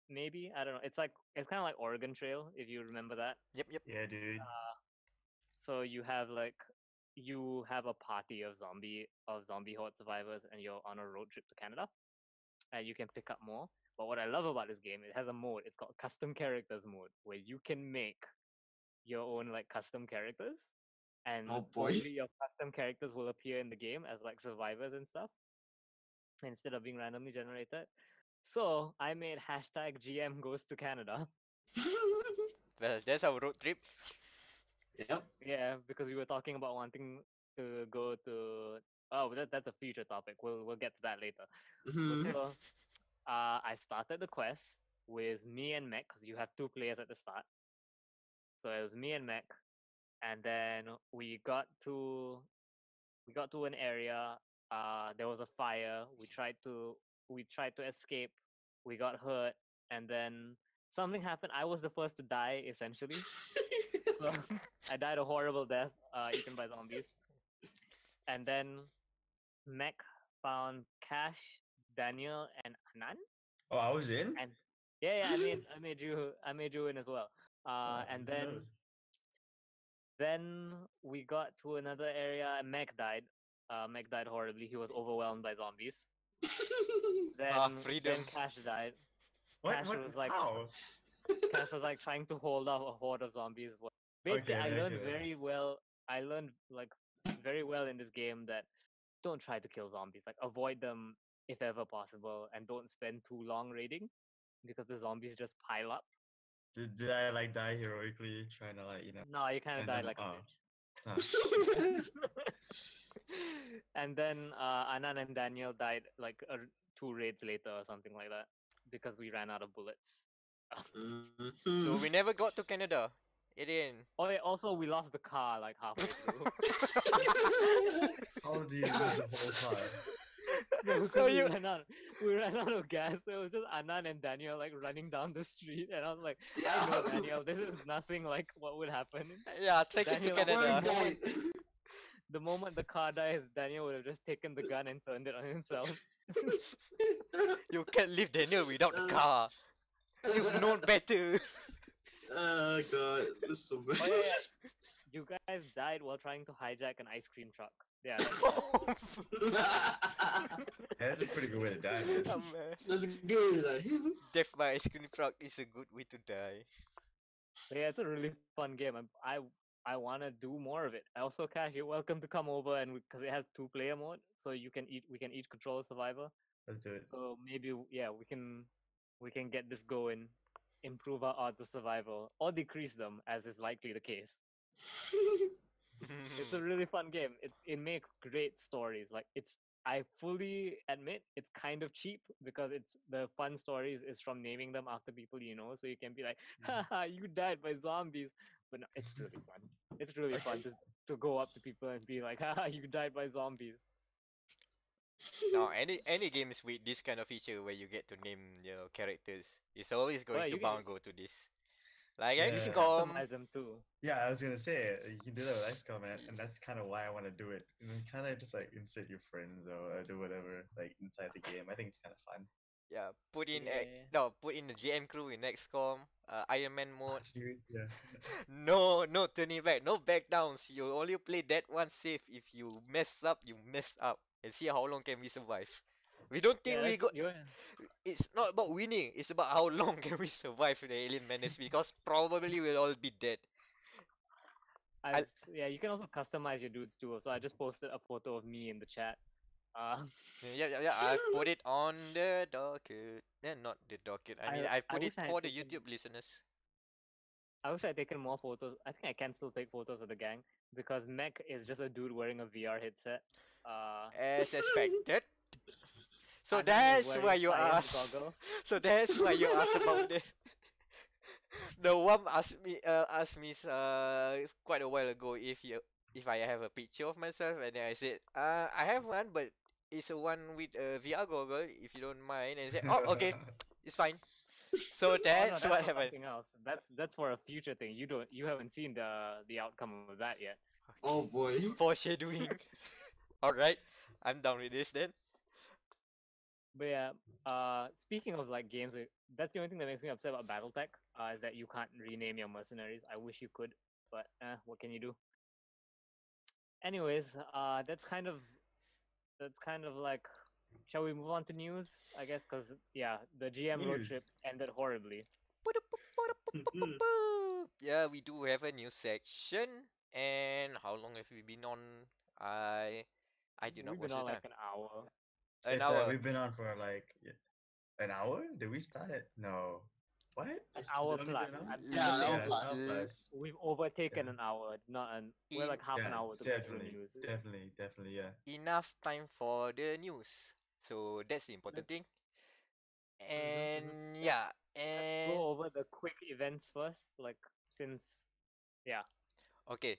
maybe. I don't know. It's kind of like Oregon Trail, if you remember that. Yep. Yeah, dude. So you have a party of zombie horde survivors, and you're on a road trip to Canada. And you can pick up more. But what I love about this game, it has a mode. It's called Custom Characters mode, where you can make your own like custom characters, and Oh, boy. only your custom characters will appear in the game as like survivors and stuff, instead of being randomly generated. So I made #GM goes to Canada. Well, that's our road trip. Yep. Yeah, because we were talking about wanting to go to. Oh, that's a future topic. We'll get to that later. But Mhm. so, I started the quest with me and Meck because you have 2 players at the start. So it was me and Meck, and then we got to an area. There was a fire. We tried to escape. We got hurt, and then something happened. I was the first to die, essentially. So I died a horrible death, eaten by zombies. And then Meck found Kash, Danial, and Anan. Oh, I was in. And yeah, I made you in as well. Oh, And who knows? then we got to another area, and Meck died. Meck died horribly. He was overwhelmed by zombies. Then freedom. Kash died. What? Kash What? was like- How? Cass was like trying to hold off a horde of zombies as well. Basically, I Okay, learned okay, very well. I learned like very well in this game that don't try to kill zombies. Like avoid them if ever possible, and don't spend too long raiding because the zombies just pile up. Did I like die heroically trying to like No, you kind of and died then- like a oh. bitch. Huh. And then Anan and Daniel died like 2 raids later or something like that because we ran out of bullets. Mhm. So we never got to Canada. It in. Oh, yeah, also we lost the car like halfway through. How do you lose the whole car? No, because So we you- ran out of gas. So it was just Anan and Daniel like running down the street, and I was like, I know Daniel, this is nothing like what would happen. Yeah, trekking to Daniel, Canada. Died. The moment the car dies, Daniel would have just taken the gun and turned it on himself. You can't leave Daniel without the car. You've known better. Oh god, that's so bad. Oh yeah, yeah. You guys died while trying to hijack an ice cream truck. Yeah, that's That's a pretty good way to die, man. That's good. Like. Death by ice cream truck is a good way to die. But yeah, it's a really fun game. I want to do more of it. Also, Cash, you're welcome to come over and because it has 2-player mode, so we can each control a survivor. Let's do it. So maybe yeah, we can get this going, improve our odds of survival or decrease them as is likely the case. It's a really fun game. It makes great stories. Like I fully admit it's kind of cheap because it's the fun stories is from naming them after people you know, so you can be like, haha, you died by zombies. But no, it's really fun. It's really fun to go up to people and be like, haha, you died by zombies. Now, any games with this kind of feature where you get to name your characters, it's always going Well, to you can bound go to this. Like Yeah. XCOM. customize them too. Yeah, I was gonna say you can do that with XCOM, and that's kind of why I want to do it. You know, kind of just like insert your friends or do whatever like inside the game. I think it's kind of fun. Yeah, put in Yeah. put in the GM crew in XCOM, Iron Man mode. Dude, yeah. No turning back, no back downs. You only play that one safe. If you mess up, you mess up, and see how long can we survive. We don't think Yeah, we got. you're, It's not about winning. It's about how long can we survive the alien menace because probably we'll all be dead. yeah, you can also customize your dudes too. So I just posted a photo of me in the chat. Yeah. I put it on the docket. Not the docket. I mean, I put wish it I had for the taken- YouTube listeners. I wish I'd taken more photos. I think I can still take photos of the gang because Meck is just a dude wearing a VR headset. As expected. So Anan is that's wearing why you science asked. goggles. So that's why you asked about this. The one asked me quite a while ago if I have a picture of myself, and then I said I have one, but it's a one with a VR goggle if you don't mind, and he said oh okay, it's fine. So Oh, no, that's that's what for happened. something else. That's for a future thing. You haven't seen the outcome of that yet. Oh boy. Foreshadowing. All right, I'm done with this then. But yeah, speaking of like games, that's the only thing that makes me upset about BattleTech. Is that you can't rename your mercenaries. I wish you could, but what can you do? Anyways, that's kind of like. Shall we move on to news? I guess because yeah, the GM road News. trip ended horribly. Yeah, we do have a new section. And how long have we been on? I I do not We've been watch the on time. like an hour. An It's hour. we've been on for like an hour. Did we start it? No. What? An Has hour it only plus. been an hour? Yeah, an hour it's plus. an hour plus. We've overtaken Yeah. an hour, not an. We're like half an Yeah, hour to go through definitely, news. definitely, yeah. Enough time for the news. So that's the important thing. And yeah, Let's and go over the quick events first. Like since yeah, okay,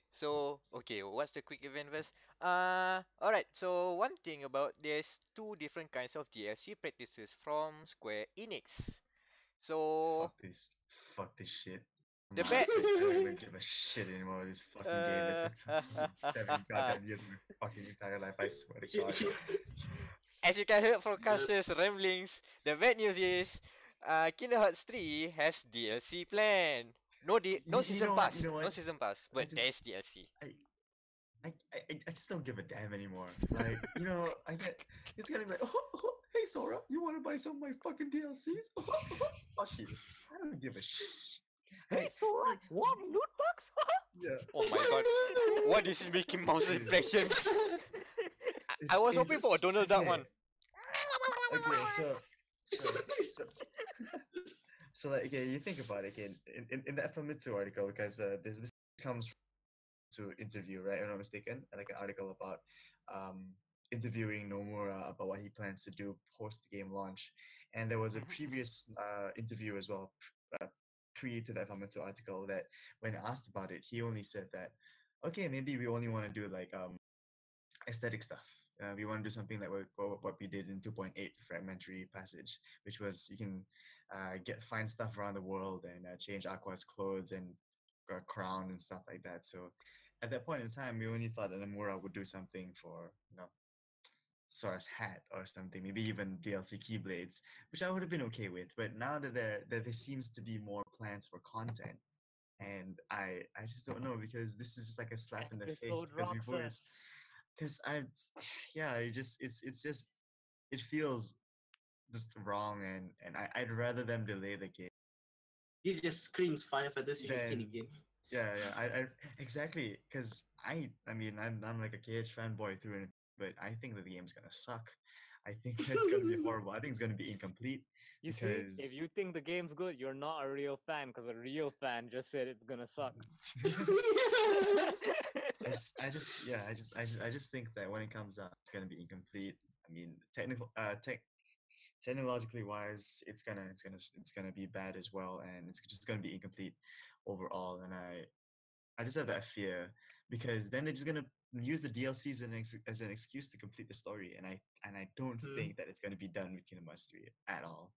what's the quick event first? Alright, so one thing about there's two different kinds of DLC practices from Square Enix. So Fuck this shit. The I'm bad- not- I don't even give a shit anymore with this fucking game. It's like seven goddamn years of my fucking entire life. I swear to God. as you can hear from Kash's ramblings, the bad news is Kingdom Hearts 3 has DLC planned. No You season know what, pass. you know No what? season pass, but just- there's DLC. I just don't give a damn anymore. Like, you know, it's gonna be like, oh, hey Sora, you wanna buy some of my fucking DLCs? Fuck you. I don't give a shit. hey Sora, what loot box? Yeah. Oh my god. What is Mickey Mouse impressions? I was hoping for a Donald Duck one. Okay, so so like okay, you think about it again in that Famitsu article because this comes to interview, right? If I'm not mistaken, like an article about interviewing Nomura about what he plans to do post the game launch, and there was a previous interview as well pre to that Famitsu article that when asked about it, he only said that okay, maybe we only want to do like aesthetic stuff. We want to do something like what we did in 2.8 Fragmentary Passage, which was you can find stuff around the world and change Aqua's clothes and crown and stuff like that. So at that point in time, we only thought that Nomura would do something for Sora's hat or something, maybe even DLC Keyblades, which I would have been okay with. But now that there seems to be more plans for content, and I just don't know because this is just like a slap in the face Episode because we've always Roxas. because I yeah it's just it feels just wrong and I'd rather them delay the game He just screams Final Fantasy 15 than again. yeah I exactly because I mean I'm like a KH fanboy through and but I think that the game's gonna suck. I think it's gonna be horrible. I think it's gonna be incomplete You see, if because you think the game's good, you're not a real fan because a real fan just said it's gonna suck. I just think that when it comes out, it's gonna be incomplete. I mean, technologically wise, it's gonna be bad as well, and it's just gonna be incomplete overall. And I just have that fear because then they're just gonna use the DLCs as an excuse to complete the story, and I don't Hmm. think that it's gonna be done with Kingdom Hearts 3 at all.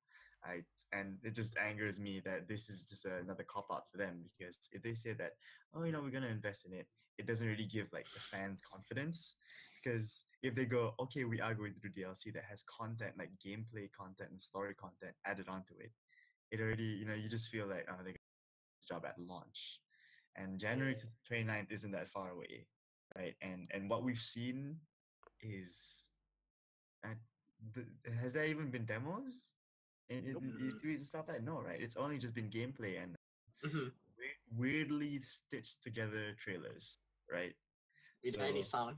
And it just angers me that this is just another cop out for them because if they say that, oh, you know, we're gonna invest in it, it doesn't really give like the fans confidence. Because if they go, okay, we are going to do DLC that has content like gameplay content and story content added onto it, it already, you know, you just feel like, oh, they got this job at launch. And January Yeah. 29th isn't that far away, right? And what we've seen is, uh, has there even been demos Nope. in E3 and stuff like that? No, right? It's only just been gameplay and Hmm. weirdly stitched together trailers, right? Without any So sound.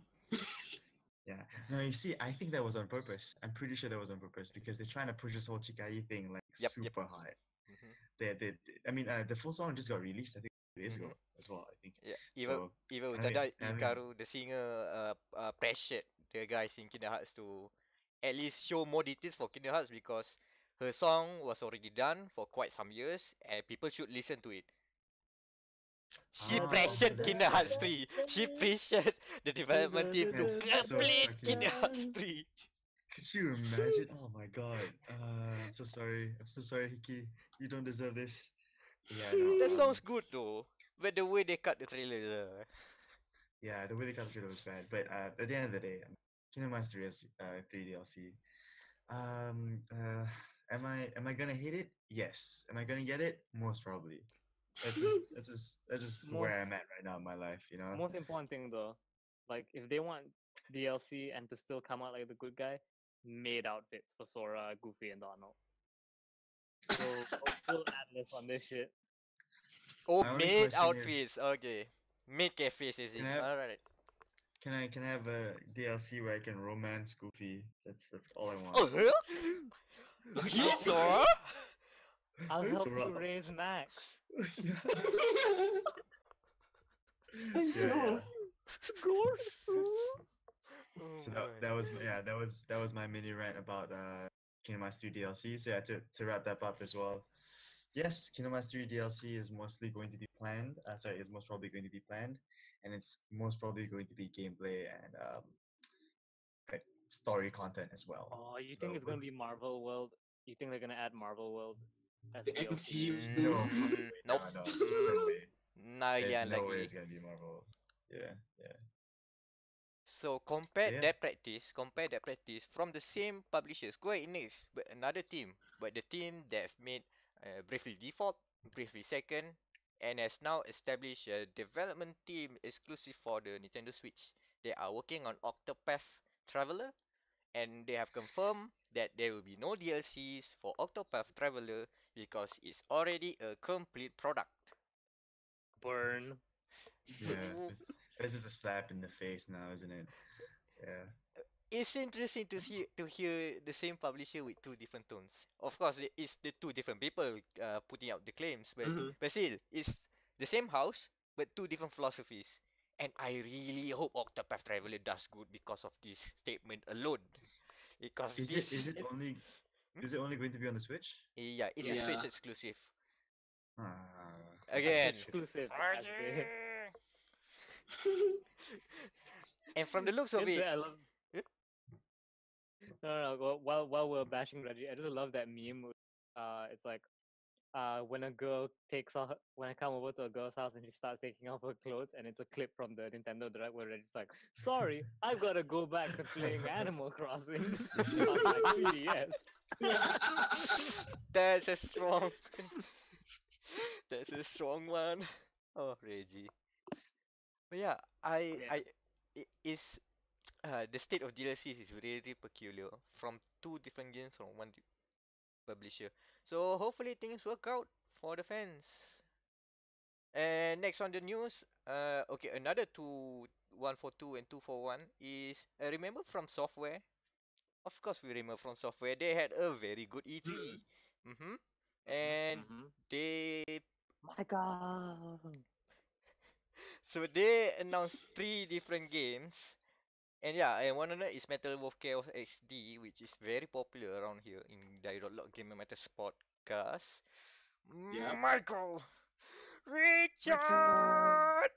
yeah, no, you see, I think that was on purpose. I'm pretty sure that was on purpose because they're trying to push this whole Chikai thing like Yep. super hard. Mhm. I mean, the full song just got released I think 2 days ago Mhm. as well. I think Yeah. so. Even Having Utada having Ikaru, the singer, pressured the guys in Kingdom Hearts to at least show more details for Kingdom Hearts because her song was already done for quite some years and people should listen to it. She so pressured that's Kingdom Hearts why. 3. She pressured the development team to That's so complete Kingdom fucking. Hearts 3. Could you imagine? Oh my god. I'm so sorry. I'm so sorry, Hiki. You don't deserve this. Yeah, no. That sounds good though. But the way they cut the trailer. Yeah, the way they cut the trailer was bad. But at the end of the day, Kingdom Hearts 3 3 DLC. Um, uh, am I gonna hate it? Yes. Am I gonna get it? Most probably. That's just Most where I'm at right now in my life. You know. most important thing though, like if they want DLC and to still come out like the good guy, made outfits for Sora, Goofy, and Donald. Go full Atlas on this shit. Oh, My only maid question is, outfits. Okay. Maid cafes is can it? I have Alright. can I have a DLC where I can romance Goofy? That's all I want. Oh, huh? Okay, Sora? I'll Hey, help Sora. you raise Max. Yeah. I Yeah, know. yeah. Gosh. Oh So my. that was yeah that was my mini rant about Kingdom Hearts 3 DLC. So yeah, to wrap that up as well. Yes, Kingdom Hearts 3 DLC is mostly going to be planned. Sorry, is most probably going to be planned, and it's most probably going to be gameplay and like story content as well. Oh, you think So it's gonna be Marvel World? You think they're gonna add Marvel World as The DLC? MCU. no, Nope. no, no way. Highly There's no way unlikely. it's gonna be Marvel. Yeah, yeah. So So yeah, compare that practice from the same publishers, Square Enix, but another team, but the team that have made Bravely Default, Bravely Second, and has now established a development team exclusive for the Nintendo Switch. They are working on Octopath Traveler, and they have confirmed that there will be no DLCs for Octopath Traveler because it's already a complete product. Burn. yeah. This is a slap in the face now, isn't it? Yeah. It's interesting to hear the same publisher with two different tones. Of course, it's the two different people putting out the claims, Mhm. but still, it's the same house but two different philosophies. And I really hope Octopath Traveler does good because of this statement alone. Because this, It's Is it only going to be on the Switch? yeah, it's a Yeah. Switch Yeah. exclusive. Ah, Again, exclusive. As they... and from the looks of It's, it, I love. No, no. While we're bashing Reggie, I just love that meme. It's like, when a girl takes off, when I come over to a girl's house and she starts taking off her clothes, and it's a clip from the Nintendo Direct where Reggie's like, "Sorry, I've got to go back to playing Animal Crossing on my 3DS." that's a strong, that's a strong one. Oh, Reggie. But yeah, is the state of DLCs is really peculiar from two different games from one publisher. So hopefully things work out for the fans. And next on the news, okay, another 142 and 241 is remember from software. Of course, we remember from software. They had a very good E3. Mm-hmm. And they My God. so they announced three different games. And yeah, and one of them is Metal Wolf Chaos XD, which is very popular around here in dia.log Game Matters podcast. Yep. Michael! Richard! Richard!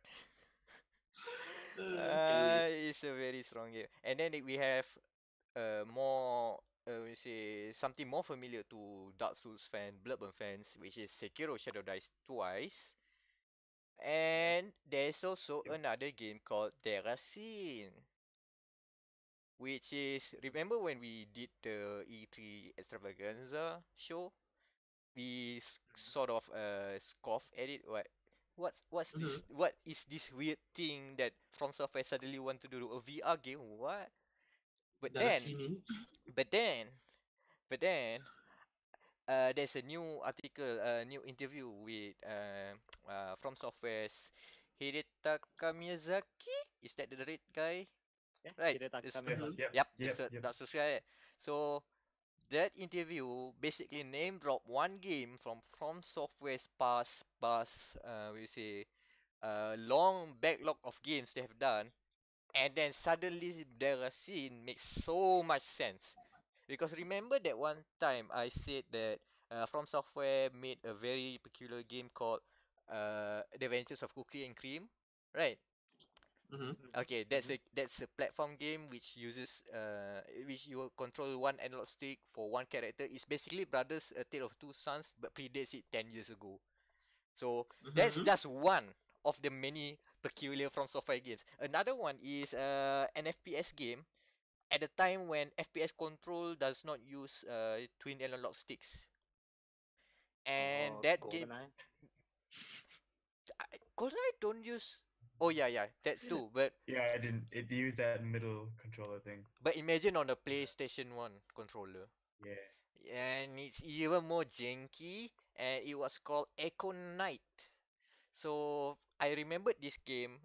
Can't wait. It's a very strong game. And then we have more, we say something more familiar to Dark Souls fan, Bloodborne fans, which is Sekiro Shadow Dice Twice. And there's also another game called Deracine, which is remember when we did the E3 extravaganza show, we sort of scoffed at it. What's this? What is this weird thing that From Software suddenly want to do a VR game? What? But then, Darasini. but then, but then, there's a new article, a new interview with From Software's Hidetaka Miyazaki. Is that the red guy? Yeah, Right. Hidetaka This- Miyazaki. Yep. Yep. That's right. So that interview basically name drop one game from Software's past we say long backlog of games they have done, and then suddenly Deracine makes so much sense. Because remember that one time I said that From Software made a very peculiar game called The Adventures of Cookie and Cream, right? Okay, that's a platform game which uses which you will control one analog stick for one character. It's basically Brothers A Tale of Two Sons but predates it 10 years ago. So that's just one of the many peculiar From Software games. Another one is an FPS game at the time when FPS control does not use twin analog sticks. And that game GoldenEye. GoldenEye don't use. Oh yeah, that too. But Yeah, I didn't. It used that middle controller thing. but imagine on a PlayStation 1 controller. Yeah. And it's even more janky, and it was called Echo Knight. So I remembered this game,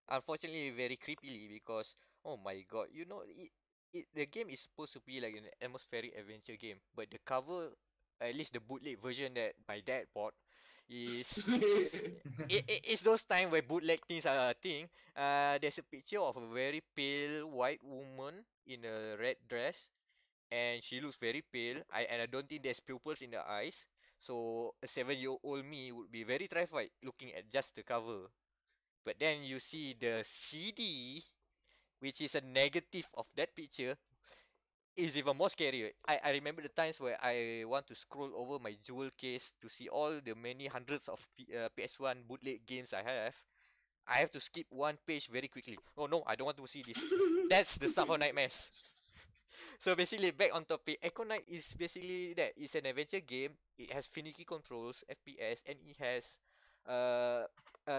unfortunately very creepily because oh my god, the game is supposed to be like an atmospheric adventure game, but the cover, at least the bootleg version that my dad bought, is it's those time where bootleg things are a thing. There's a picture of a very pale white woman in a red dress, and she looks very pale. I don't think there's pupils in the eyes. So a 7-year-old me would be very terrified looking at just the cover. But then you see the CD, which is a negative of that picture, is even more scary. I remember the times where I want to scroll over my jewel case to see all the many hundreds of PS1 bootleg games I have. I have to skip one page very quickly. Oh no, I don't want to see this. That's the stuff of nightmares. So basically, back on topic, Echo Knight is basically that. It's an adventure game. It has finicky controls, FPS, and it has a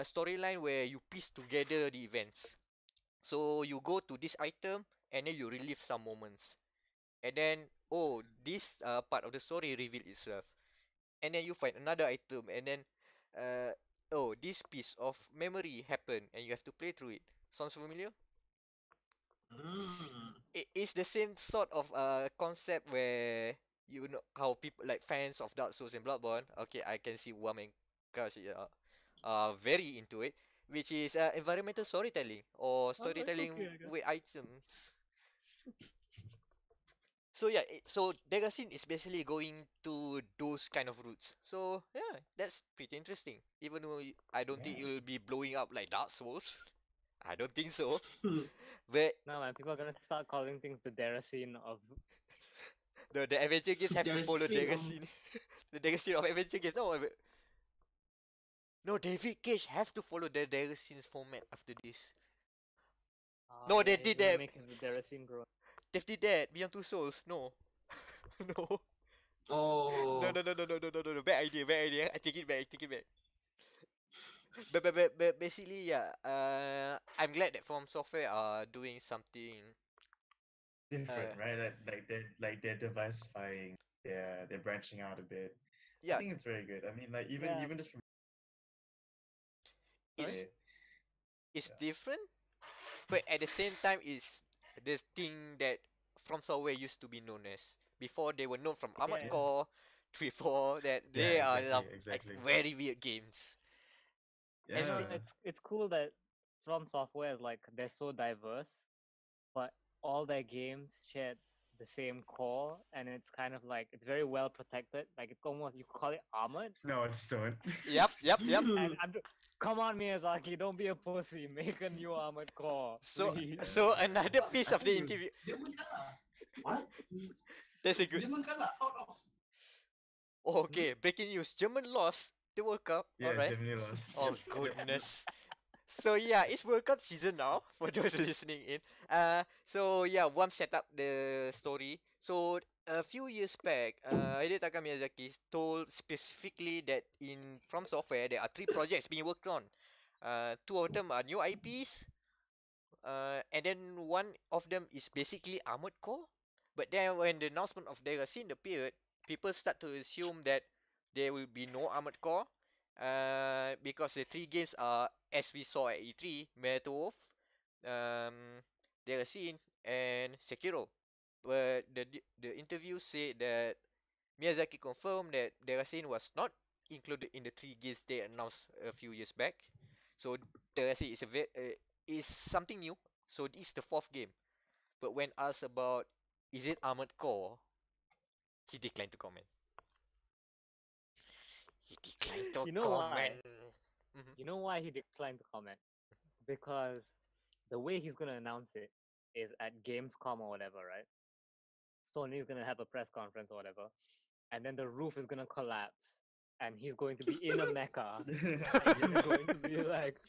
storyline where you piece together the events. So you go to this item, and then you relive some moments. And then, oh, this part of the story reveal itself. And then you find another item, and then, oh, this piece of memory happened, and you have to play through it. Sounds familiar? It's the same sort of concept where you know how people like fans of Dark Souls and Bloodborne. Okay, I can see Wam and Kash are very into it, which is environmental storytelling or storytelling with items. So yeah, so Deracine is basically going to those kind of routes. So yeah, that's pretty interesting. Even though I don't think it will be blowing up like Dark Souls. I don't think so. But No man, people are gonna start calling things the Deracine of. the adventure games have to follow Deracine of- Deracine. The Deracine of adventure games. No, David Cage have to follow the Deracine's format after this. No, they did that. Making the Deracine grow. They did that. Beyond Two Souls. No. No. Oh. No. Bad idea. I take it back. but basically, yeah. I'm glad that From Software are doing something. Different, right? They're diversifying. They're branching out a bit. I Yeah, think it's very good. I mean, like Yeah. even just from it's Sorry? it's Yeah. different, but at the same time, it's the thing that From Software used to be known as. Before they were known from Armored Yeah. Core. Before that, Yeah, they are exactly, like exactly. very weird games. And No, Yeah. it's cool that From Software is like they're so diverse, but all their games share the same core, and it's kind of like it's very well protected. Like it's almost you call it armored. No, it's don't. Yep. And come on, Miyazaki, don't be a pussy. Make a new armored core, So please. so another piece I of the think interview. German kalah. What? That's a good. German kalah out of. Oh, okay, breaking news. German lost the World Cup. Yeah, Alright. Germany lost. Oh Yep, yep. goodness. So yeah, it's World Cup season now for those listening in. So yeah, Wam set up the story. So a few years back, Hidetaka Miyazaki told specifically that in From Software there are three projects being worked on. Two of them are new IPs. And then one of them is basically Armored Core. But then when the announcement of Deracine appeared, people start to assume that there will be no Armored Core. Because the three games are, as we saw at E3, Metal Wolf, Deracine, and Sekiro. But the interview said that Miyazaki confirmed that Deracine was not included in the three games they announced a few years back. So Deracine is something new. So this is the fourth game. But when asked about is it Armored Core, he declined to comment. He declined to You know why? comment. Mhm. You know why he declined to comment? Because the way he's gonna announce it is at Gamescom or whatever, right? Sony's gonna have a press conference or whatever, and then the roof is gonna collapse, and he's going to be in a mecha, and he's going to be like,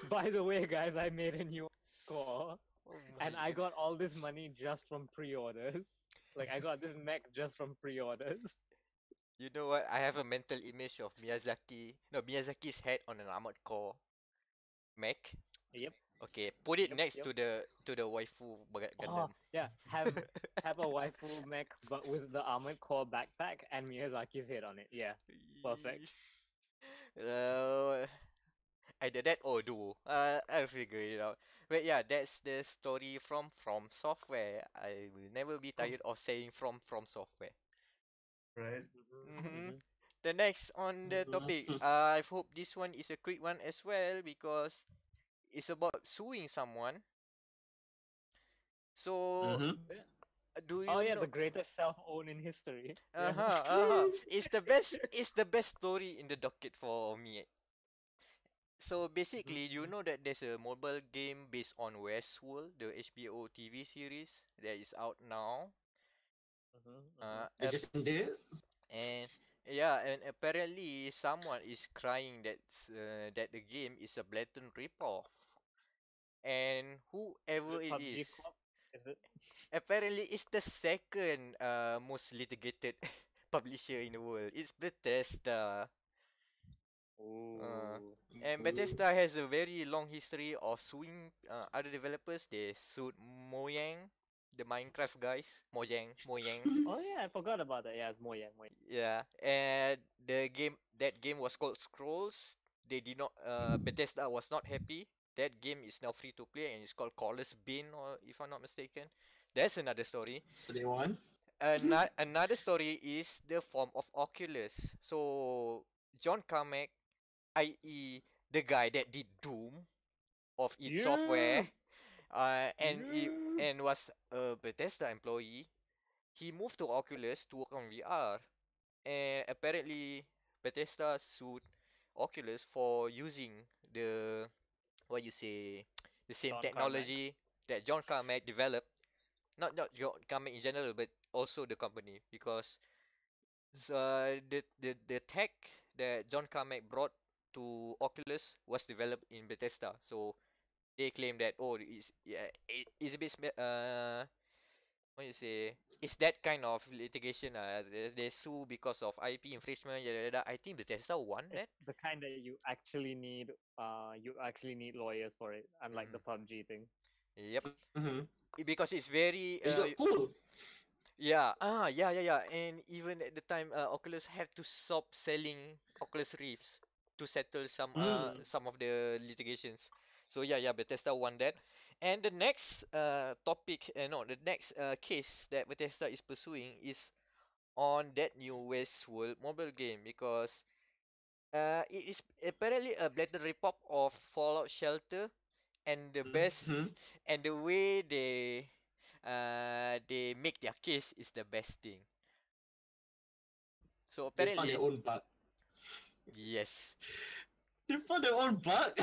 "By the way, guys, I made a new core, Oh and my I got all this money just from pre-orders. Like I got this mech just from pre-orders." You know what? I have a mental image of Miyazaki. No, Miyazaki's head on an Armored Core mech. Yep. Okay, put it Yep, next yep. to the waifu Gundam. Oh yeah, have a waifu mech, but with the armored core backpack and Miyazaki's head on it. Yeah, perfect. Uh, either that or duo. I'll figure it out. But yeah, that's the story from Software. I will never be tired of saying from Software. Right? Mm-hmm. The next on the topic, I hope this one is a quick one as well because it's about suing someone. So, Mhm. do Oh you yeah, know? the greatest self-own in history. Yeah. It's the best. It's the best story in the docket for me. So basically, you know that there's a mobile game based on Westworld, the HBO TV series that is out now. It's just in there. And yeah, and apparently someone is crying that the game is a blatant ripoff. And Is whoever it it is, PUBG Corp? Is it? apparently it's the second most litigated publisher in the world. It's Bethesda. Uh, Ooh. and Bethesda has a very long history of suing other developers. They sued Mojang, the Minecraft guys. Mojang. Oh yeah, I forgot about that. Yeah, it's Moyang. Yeah, and that game was called Scrolls. They did not. Bethesda was not happy. That game is now free to play and it's called Caller's Bin, or if I'm not mistaken. That's another story. So they won. Another story is the form of Oculus. So John Carmack, i.e., the guy that did Doom of id Software, and was a Bethesda employee. He moved to Oculus to work on VR, and apparently Bethesda sued Oculus for using the what you say the same John Carmack. technology that John Carmack developed. Not John Carmack in general, but also the company because the tech that John Carmack brought to Oculus was developed in Bethesda. So they claim that it's a bit what you say, it's that kind of litigation. They sue because of IP infringement. Yada, yada. I think Bethesda won that. It's the kind that you actually need. You actually need lawyers for it, unlike the PUBG thing. Yep. Mhm. Because it's very It's got pool. yeah, yeah. And even at the time, Oculus had to stop selling Oculus Rifts to settle some of the litigations. So yeah, Bethesda won that. And the next topic, no, the next case that Bethesda is pursuing is on that new Westworld mobile game because it is apparently a blatant rip-off of Fallout Shelter, and the best Mhm. and the way they make their case is the best thing. So They found their apparently, own bug. yes. They found their own bug.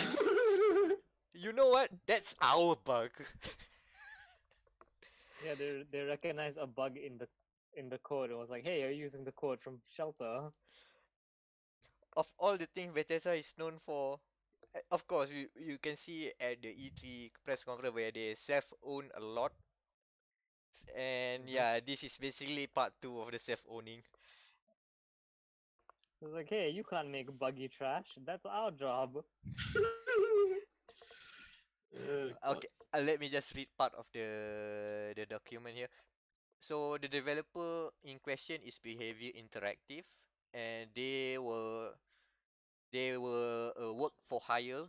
You know what? That's our bug. Yeah, they recognized a bug in the code. It was like, hey, you're using the code from Shelter. Of all the things Bethesda is known for, of course, you can see at the E3 press conference where they self-own a lot. And yeah, this is basically part 2 of the self-owning. It was like, hey, you can't make buggy trash. That's our job. Okay, let me just read part of the document here. So the developer in question is Behavior Interactive, and they were work for hire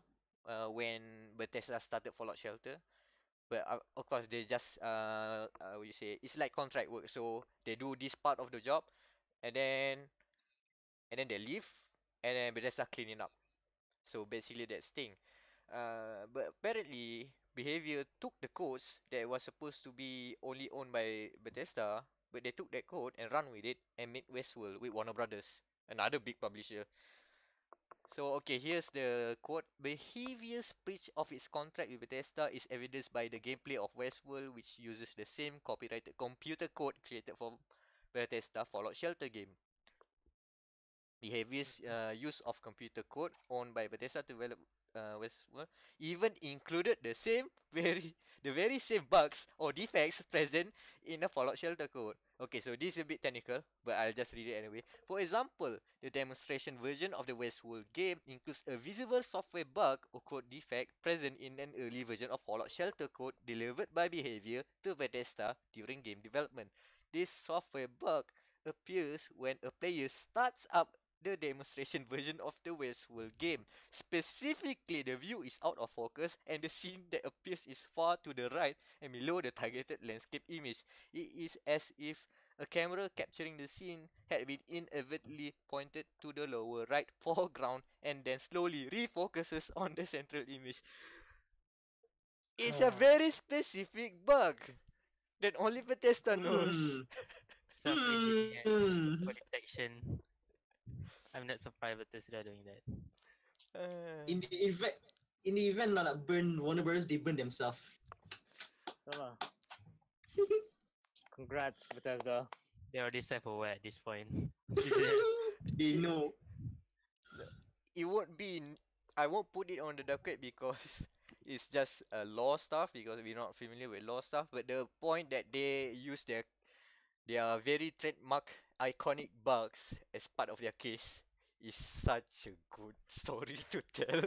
when Bethesda started Fallout Shelter. But of course, they just what you say, it's like contract work. So they do this part of the job, and then they leave, and then Bethesda cleaning up. So basically that's thing. But apparently Behavior took the codes that was supposed to be only owned by Bethesda, but they took that code and run with it and made Westworld with Warner Brothers, another big publisher. So okay, here's the quote. Behavior's breach of its contract with Bethesda is evidenced by the gameplay of Westworld, which uses the same copyrighted computer code created for Bethesda Fallout Shelter game. Behavior's use of computer code owned by Bethesda to develop Westworld even included the very same bugs or defects present in the Fallout Shelter code. Okay, so this is a bit technical, but I'll just read it anyway. For example, the demonstration version of the Westworld game includes a visible software bug or code defect present in an early version of Fallout Shelter code delivered by Behavior to Bethesda during game development. This software bug appears when a player starts up the demonstration version of the Westworld game. Specifically, the view is out of focus and the scene that appears is far to the right and below the targeted landscape image. It is as if a camera capturing the scene had been inadvertently pointed to the lower right foreground and then slowly refocuses on the central image. It's a very specific bug that only Bethesda knows. Self-engineered for detection. I'm not surprised Bethesda doing that. in the event, not like burn Warner Bros, they burn themselves. So, congrats, Bethesda. They already self-aware at this point. They know. It won't be. I won't put it on the docket because it's just law stuff because we're not familiar with law stuff. But the point that they use their very trademark iconic bugs as part of their case is such a good story to tell.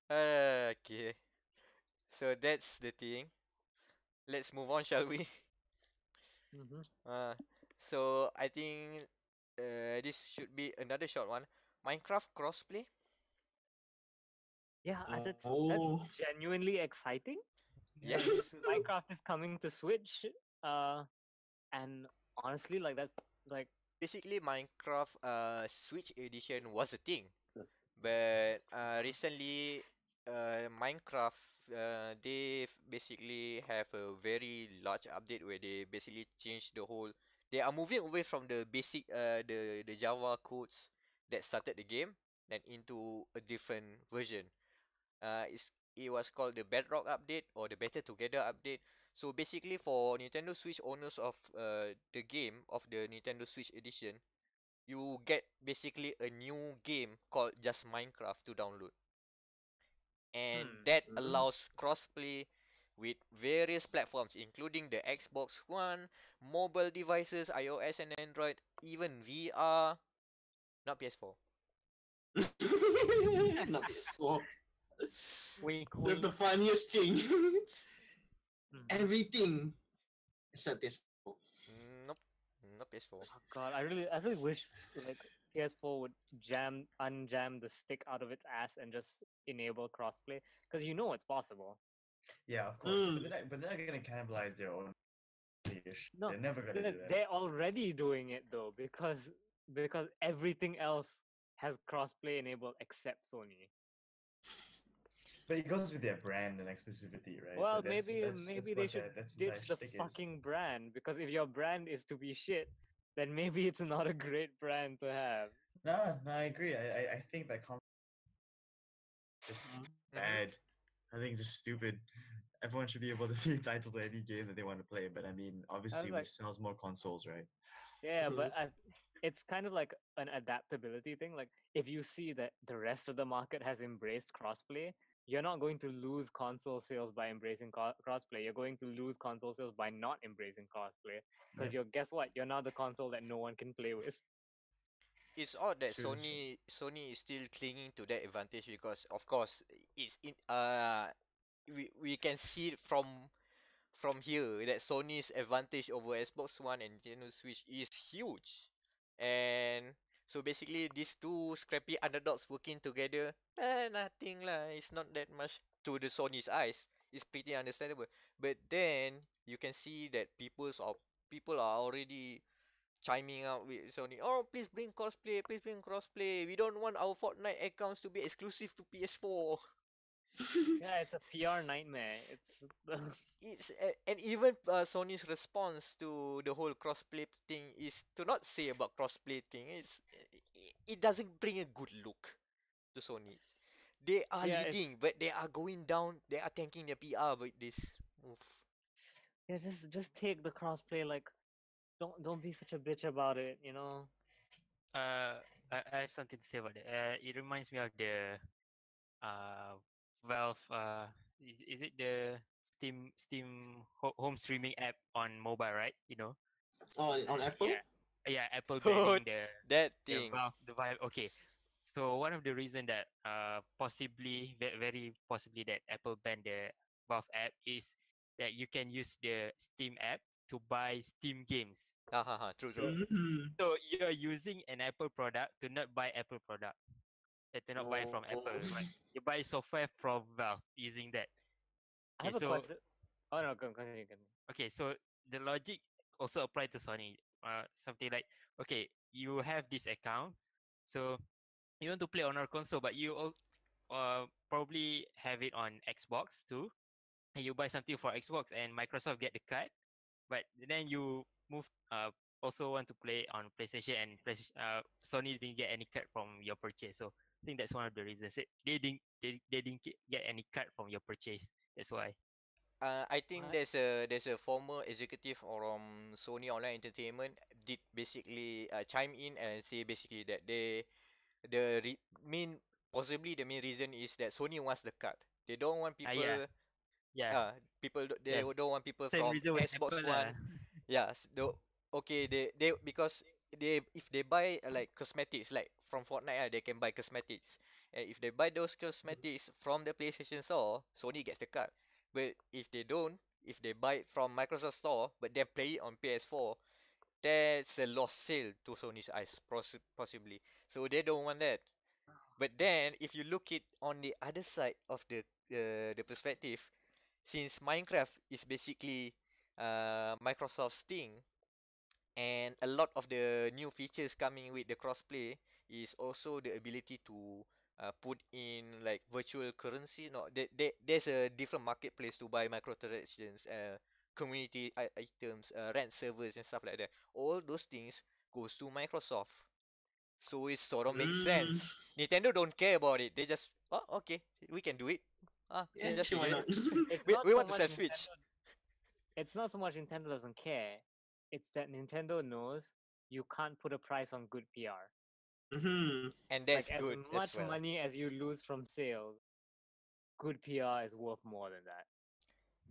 Okay, so that's the thing. Let's move on, shall we? Uh, so I think this should be another short one. Minecraft crossplay. Yeah, that's Oh. genuinely exciting. Yes. Minecraft is coming to Switch. And honestly, like that's like Basically Minecraft Switch edition was a thing, but recently Minecraft they basically have a very large update where they basically change the whole. They are moving away from the basic the Java codes that started the game and into a different version. It was called the Bedrock update or the Better Together update. So basically, for Nintendo Switch owners of the game of the Nintendo Switch edition, you get basically a new game called just Minecraft to download, and that allows crossplay with various platforms, including the Xbox One, mobile devices, iOS and Android, even VR, not PS4. Not PS4. Wink, That's the wink. funniest thing. Mhm. Everything except PS4. Nope, not PS4. Oh God, I really wish like PS4 would unjam the stick out of its ass and just enable crossplay, because you know it's possible. Yeah, of course. Mm. But they're not gonna cannibalize their own niche. No, They're never gonna do that. they're already doing it though, because everything else has crossplay enabled except Sony. But it goes with their brand and exclusivity, right? Well, So that's maybe they what should that's ditch entire the shtick is. fucking brand, because if your brand is to be shit, then maybe it's not a great brand to have. No, I agree. I think that is bad. I think it's just stupid. Everyone should be able to be entitled to any game that they want to play. But I mean, I obviously, was which like, sells more consoles, right? yeah, but Mhm. it's kind of like an adaptability thing. Like, if you see that the rest of the market has embraced crossplay, you're not going to lose console sales by embracing crossplay. You're going to lose console sales by not embracing crossplay, because Yeah. guess what? You're not the console that no one can play with. It's odd that True, that's true. Sony is still clinging to that advantage because of course it's in we can see it from here that Sony's advantage over Xbox One and Nintendo Switch is huge. And so basically these two scrappy underdogs working together, nothing lah. It's not that much to the Sony's eyes. It's pretty understandable. But then you can see that people are already chiming out with Sony. Oh, please bring crossplay. Please bring crossplay. We don't want our Fortnite accounts to be exclusive to PS4. Yeah, it's a PR nightmare. It's And even Sony's response to the whole crossplay thing is to not say about crossplay thing. It doesn't bring a good look to Sony. They are yeah, it's leading, but they are going down. They are tanking their PR with this move. yeah. Just take the crossplay. Like, don't be such a bitch about it. You know. Uh, I have something to say about it. It reminds me of the uh Valve. Is it the home streaming app on mobile, right? You know. On Apple? Yeah. Yeah, Apple Oh, banning that the thing. Vive. Okay. So one of the reason that possibly very possibly that Apple banned the Valve app is that you can use the Steam app to buy Steam games. True, true. So Mm. so you're using an Apple product to not buy Apple product. To not buy from Oh. Apple, right? You buy software from Valve using that. I Okay, have a so question. Oh no, continue. okay, so the logic also apply to Sony. Something like, okay, you have this account, so you want to play on our console, but you probably have it on Xbox too, and you buy something for Xbox, and Microsoft get the cut, but then you move also want to play on PlayStation, and Sony didn't get any cut from your purchase. So I think that's one of the reasons. They didn't get any cut from your purchase. That's why. I think What? there's a former executive from Sony Online Entertainment did basically chime in and say basically that the re- main possibly the main reason is that Sony wants the cut. They don't want Yeah, people yeah, they yes. don't want people Same from reason with Xbox Apple One. lah. Yes, okay they because they if they buy like cosmetics like from Fortnite, they can buy cosmetics. And if they buy those cosmetics from the PlayStation Store, Sony gets the cut. But if they don't, if they buy it from Microsoft Store but then play it on PS4, that's a lost sale to Sony's eyes, possibly. So they don't want that. But then, if you look it on the other side of the perspective, since Minecraft is basically Microsoft's thing, and a lot of the new features coming with the crossplay is also the ability to put in like virtual currency. No, there's a different marketplace to buy microtransactions, community items, rent servers and stuff like that. All those things goes to Microsoft. So it sort of makes Mm. sense. Nintendo don't care about it. They just, oh, okay, we can do it. Yeah, Just sure, why figure it. not? It's We not we so want to much sell Switch. It's not so much Nintendo doesn't care. It's that Nintendo knows you can't put a price on good PR. Mhm. And Like, that's as good as much well. money as you lose from sales, good PR is worth more than that.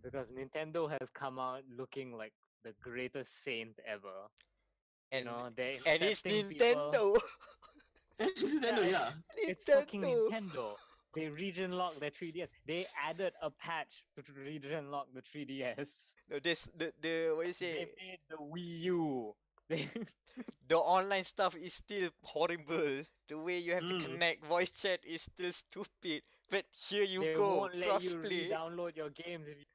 because Nintendo has come out looking like the greatest saint ever. You And know, they're and it's incepting people. Nintendo. Nintendo, yeah. It's fucking Nintendo. Nintendo. They region locked their 3DS. They added a patch to region lock the 3DS. No, this the what you They say? made the Wii U. They The online stuff is still horrible. The way you have to Mm. connect voice chat is still stupid. But here you they go, won't let you crossplay. re-download your games if you.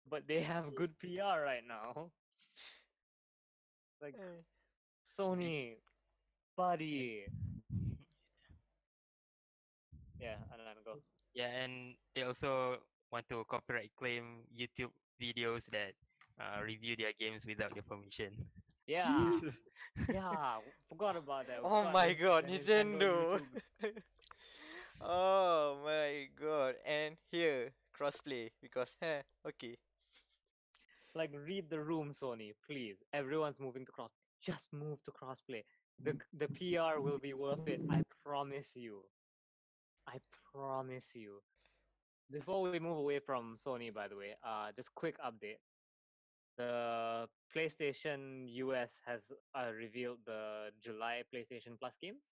But they have good PR right now. Like Sony, buddy. Yeah, Anan, go. Yeah, and they also want to copyright claim YouTube videos that review their games without your permission. Yeah, yeah. Forgot about that. Oh Forgot my that god, the Nintendo. YouTube. Oh my god. And here, crossplay because okay. Like, read the room, Sony, please. Everyone's moving to cross. Just move to crossplay. The PR will be worth it. I promise you. I promise you. Before we move away from Sony, by the way, just quick update. The PlayStation US has revealed the July PlayStation Plus games.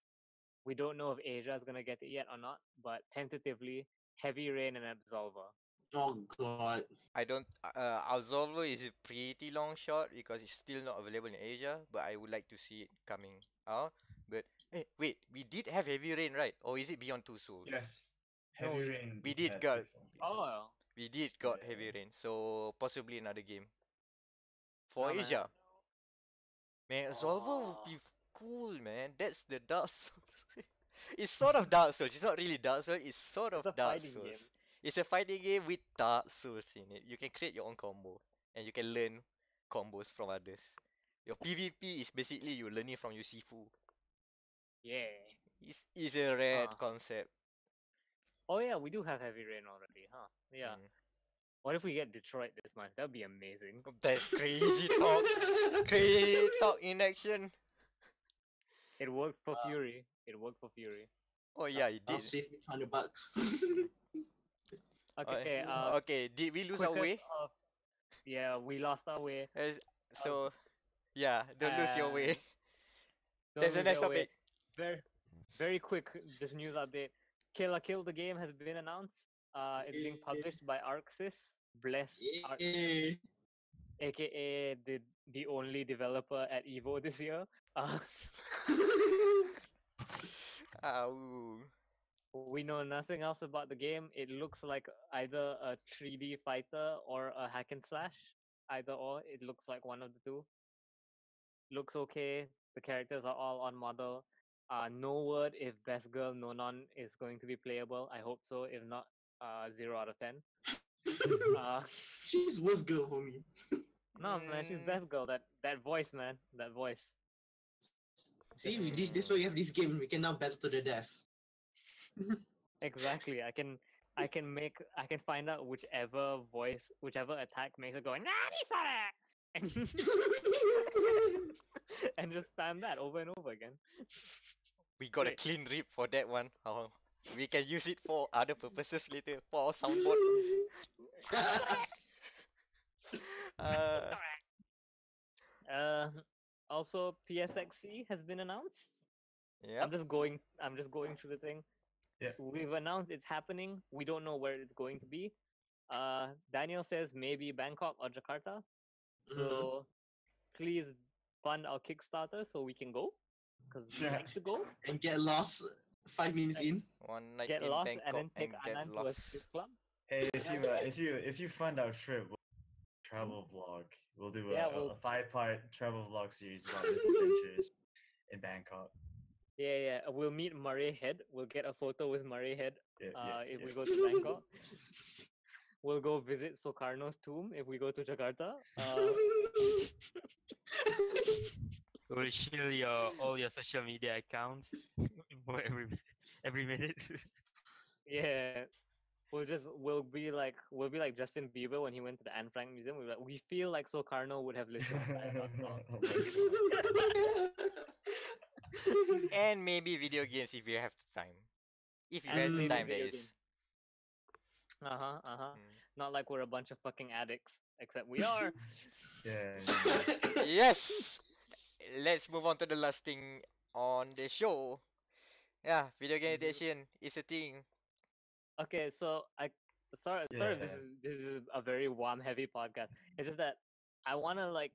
We don't know if Asia is gonna get it yet or not, but tentatively, Heavy Rain and Absolver. Oh god. I don't Absolver is a pretty long shot because it's still not available in Asia, but I would like to see it coming out. But wait, we did have Heavy Rain, right? Or is it Beyond Two Souls? Yes. No, Heavy Rain. we did had got- before. Oh, We did got Yeah. Heavy Rain, so possibly another game for Oh, man. Asia. Man, Absolver would Oh. be cool, man. That's the Dark Souls. It's sort of Dark Souls. It's not really Dark Souls. It's sort of It's a Dark fighting Souls. game. It's a fighting game with Dark Souls in it. You can create your own combo, and you can learn combos from others. Your PvP is basically you learning from your Sifu. Yeah. It's a rad Huh. concept. Oh yeah, we do have Heavy Rain already, huh? Yeah. Mm. What if we get Detroit this month? That'd be amazing. That's crazy talk. Crazy talk in action. It worked for Fury. It worked for Fury. Oh yeah, it I'll did. save me $100. Okay. Okay, did we lose our way? Yeah, we lost our way. So, yeah, don't lose your way. Don't There's a lose next your way. topic. Very quick. This news update. Kill la Kill the game has been announced. It's being published by Arxis. Bless Yay. aka the only developer at Evo this year. Ow. We know nothing else about the game. It looks like either a 3D fighter or a hack and slash. Either or. It looks like one of the two. Looks okay. The characters are all on model. No word if Best Girl Nonon is going to be playable. I hope so. If not, 0 out of 10. She's worst girl for me. No, man, she's Best Girl. That voice, man. That voice. See, this way we have this game. We can now battle to the death. Exactly. I can find out whichever attack makes it go "Nani and and just spam that over and over again. We got a Great. clean rip for that one. Oh, we can use it for other purposes later for our soundboard. Also PSX SEA has been announced. Yeah. I'm just going through the thing. Yeah. We've announced it's happening. We don't know where it's going to be. Daniel says maybe Bangkok or Jakarta. So please fund our Kickstarter so we can go. Because we like to go. And get lost 5 minutes in. One night Get in lost Bangkok and then take get Anan to a lost. strip club. Hey, if you fund our trip, we'll travel vlog. We'll do Yeah, a 5-part travel vlog series about his adventures in Bangkok. Yeah. We'll meet Murray Head. We'll get a photo with Murray Head if we Yeah. go to Bangkok. We'll go visit Soekarno's tomb if we go to Jakarta. We'll shield all your social media accounts for every minute. Yeah. We'll be like Justin Bieber when he went to the Anne Frank Museum. We feel like Soekarno would have listened to that. Oh my God. And maybe video games if you have the time. If you And have the maybe time, video that is. games. Not like we're a bunch of fucking addicts, except we are. Yeah. Yes. Let's move on to the last thing on the show. Yeah, video game Mhm. addiction is a thing. Okay, so sorry if this is a very warm heavy podcast. It's just that I wanna like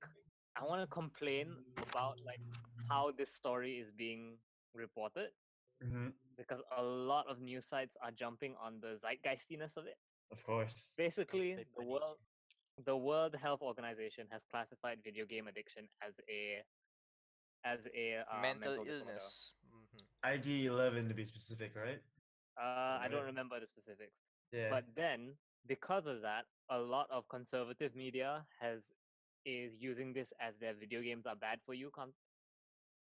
I wanna complain about like how this story is being reported Hmm. because a lot of news sites are jumping on the zeitgeistiness of it. Of course. Basically, Newspaper niche. the World Health Organization has classified video game addiction as a Mental mental disorder. illness. Mhm. IG-11 to be specific, right? I don't Right. remember the specifics. Yeah. But then, because of that, a lot of conservative media is using this as their video games are bad for you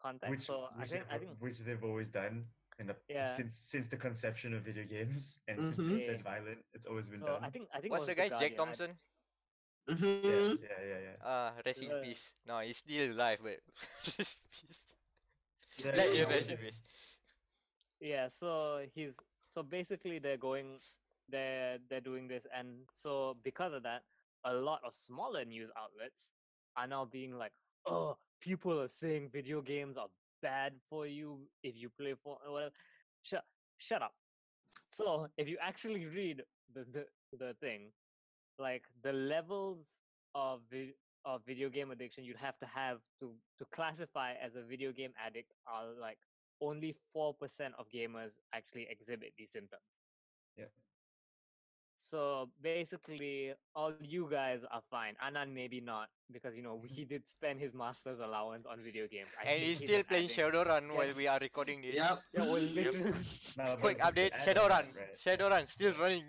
context. which So I think which they've always done in the yeah since the conception of video games and since Mm-hmm. it's yeah. that violent, it's always been So done. I think it What's was the the guy? Jack Guardian. Thompson? Yeah, Mm-hmm. yeah. Rest in The- peace. No, he's still alive, but rest in peace. Yeah, Let yeah, him rest in yeah. peace. yeah. So basically they're doing this, and so because of that, a lot of smaller news outlets are now being like, oh, people are saying video games are bad for you if you play for whatever. Shut up. So if you actually read the thing, like the levels of video game addiction you'd have to classify as a video game addict are like only 4% of gamers actually exhibit these symptoms. Yeah. So basically, all you guys are fine. Anan maybe not because he did spend his master's allowance on video games. I And think he's he's still an playing addict. Shadowrun Yeah. while we are recording this. Yep. Yeah, well, Yep. literally. Now, Quick but to update: add on Shadowrun. that, right? Shadowrun still running.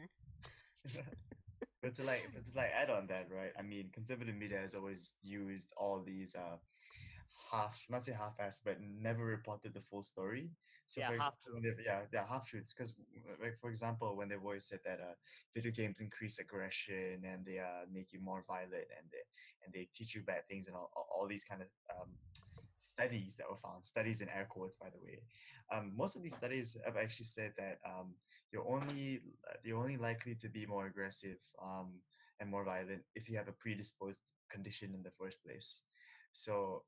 But to add on that, right? I mean, conservative media has always used all these not say half-assed, but never reported the full story. So Yeah, for half example, truths. they're half truths because, like for example, when they've always said that video games increase aggression and they make you more violent and they teach you bad things and all these kind of studies that were found, studies in air quotes, by the way. Most of these studies have actually said that you're only likely to be more aggressive and more violent if you have a predisposed condition in the first place. So,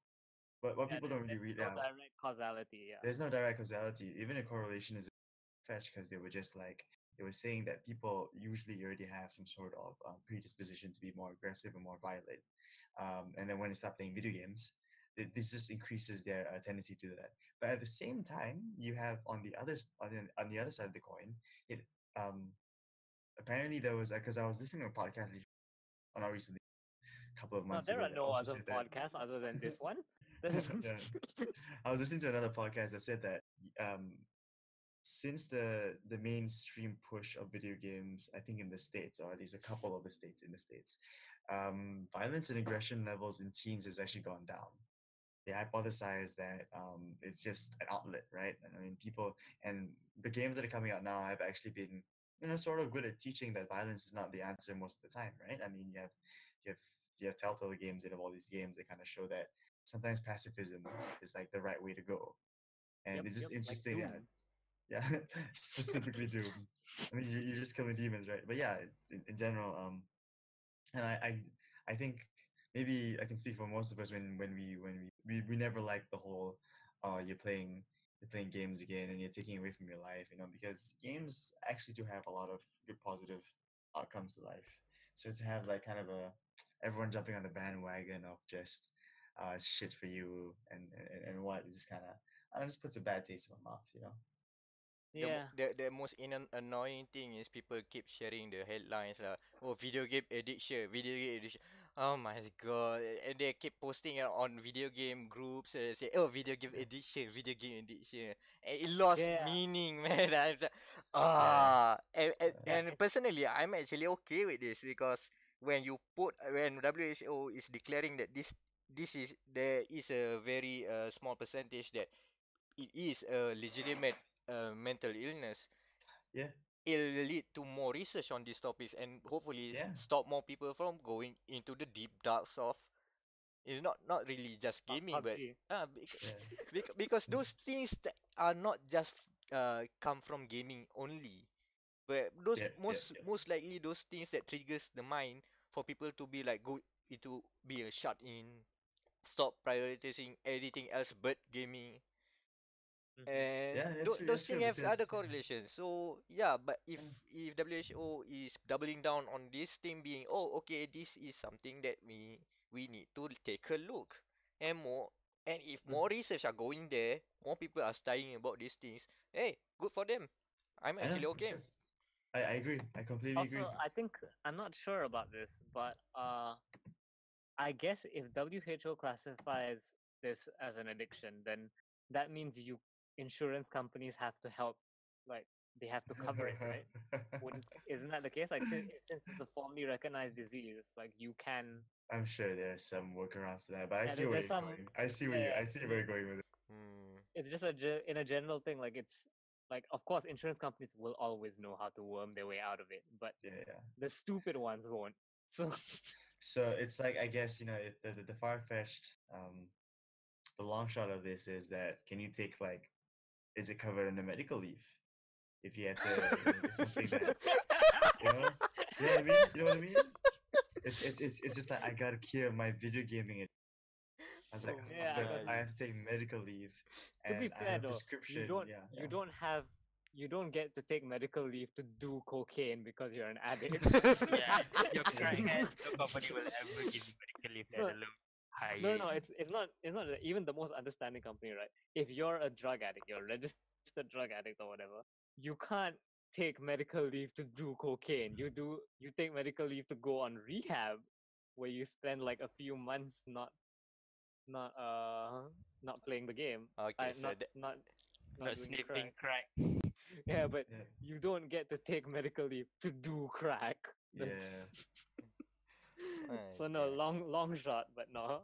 but what Yeah, people don't really there's read no out, direct causality. Yeah. there's no direct causality. Even a correlation is fetch because they were just like they were saying that people usually already have some sort of predisposition to be more aggressive and more violent, and then when they start playing video games, this just increases their tendency to do that. But at the same time, you have on the other side of the coin, it um, apparently there was because I was listening to a podcast not recently, a couple of No, months there ago are that no also other said that. podcasts other than this one. Yeah, I was listening to another podcast that said that um, since the mainstream push of video games, I think in the states, or at least a couple of the states in the states, violence and aggression levels in teens has actually gone down. They hypothesize that it's just an outlet, right? I mean, people and the games that are coming out now have actually been, sort of good at teaching that violence is not the answer most of the time, right? I mean, you have you have Telltale games that have all these games that kind of show that sometimes pacifism is like the right way to go, and Yep, it's just like interesting. Doom. Yeah, specifically Doom. I mean, you're just killing demons, right? But yeah, in general, and I think maybe I can speak for most of us when we never liked the whole you're playing games again and you're taking away from your life, because games actually do have a lot of good positive outcomes to life. So to have like kind of a everyone jumping on the bandwagon of just shit for you and what, it just kind of I don't know, just puts a bad taste in my mouth. Yeah. The most annoying thing is people keep sharing the headlines like, oh, video game addiction, video game addiction. Oh my god! And they keep posting it on video game groups. Say, oh, video game addiction, video game addiction. And it lost Yeah. meaning, man. I was like, Yeah, and personally, I'm actually okay with this because when WHO is declaring that there is a very small percentage that it is a legitimate mental illness, Yeah, it'll lead to more research on these topics and hopefully yeah, stop more people from going into the deep darks of it's not really just gaming, but PUBG. yeah. because those things that are not just come from gaming only. But those Yeah, yeah, yeah. most likely those things that triggers the mind for people to be like go into be a shut in, stop prioritizing anything else but gaming. Mhm. And Yeah, that's true. those That's true things have because other correlations. So yeah, but if WHO is doubling down on this thing being, oh okay, this is something that we need to take a look and more. And if more research are going there, more people are studying about these things. Hey, good for them. I'm I know actually for okay. sure. I agree. I completely agree. Also, I think I'm not sure about this, but I guess if WHO classifies this as an addiction, then that means you insurance companies have to help, like they have to cover it, right? Wouldn't isn't that the case? Like since it's a formally recognized disease, like you can. I'm sure there's some workarounds to that, but I Yeah, see where there's you're some. going. I see where Yeah, I see where you're going with it. Hmm. it's just in a general thing. Like it's like of course insurance companies will always know how to worm their way out of it, but Yeah, yeah. the stupid ones won't. So So it's like I guess the far-fetched the long shot of this is that can you take like is it covered under medical leave if you had to do something that you know you know what I mean you know what I mean it's just like I gotta cure my video gaming I was like Oh yeah, but I my. have to take medical leave to be and I fair have a though, prescription yeah you don't have you don't get to take medical leave to do cocaine because you're an addict. Yeah, you're yeah crackhead. No company will ever give you medical leave, let No, alone hire no, you. it's not even the most understanding company, right? If you're a drug addict, you're a registered drug addict or whatever, you can't take medical leave to do cocaine. You take medical leave to go on rehab, where you spend like a few months not not playing the game. Okay, so Not Not doing the sniffing crack. crack. Yeah, but yeah you don't get to take medical leave to do crack. That's yeah my so no God. long shot, but no.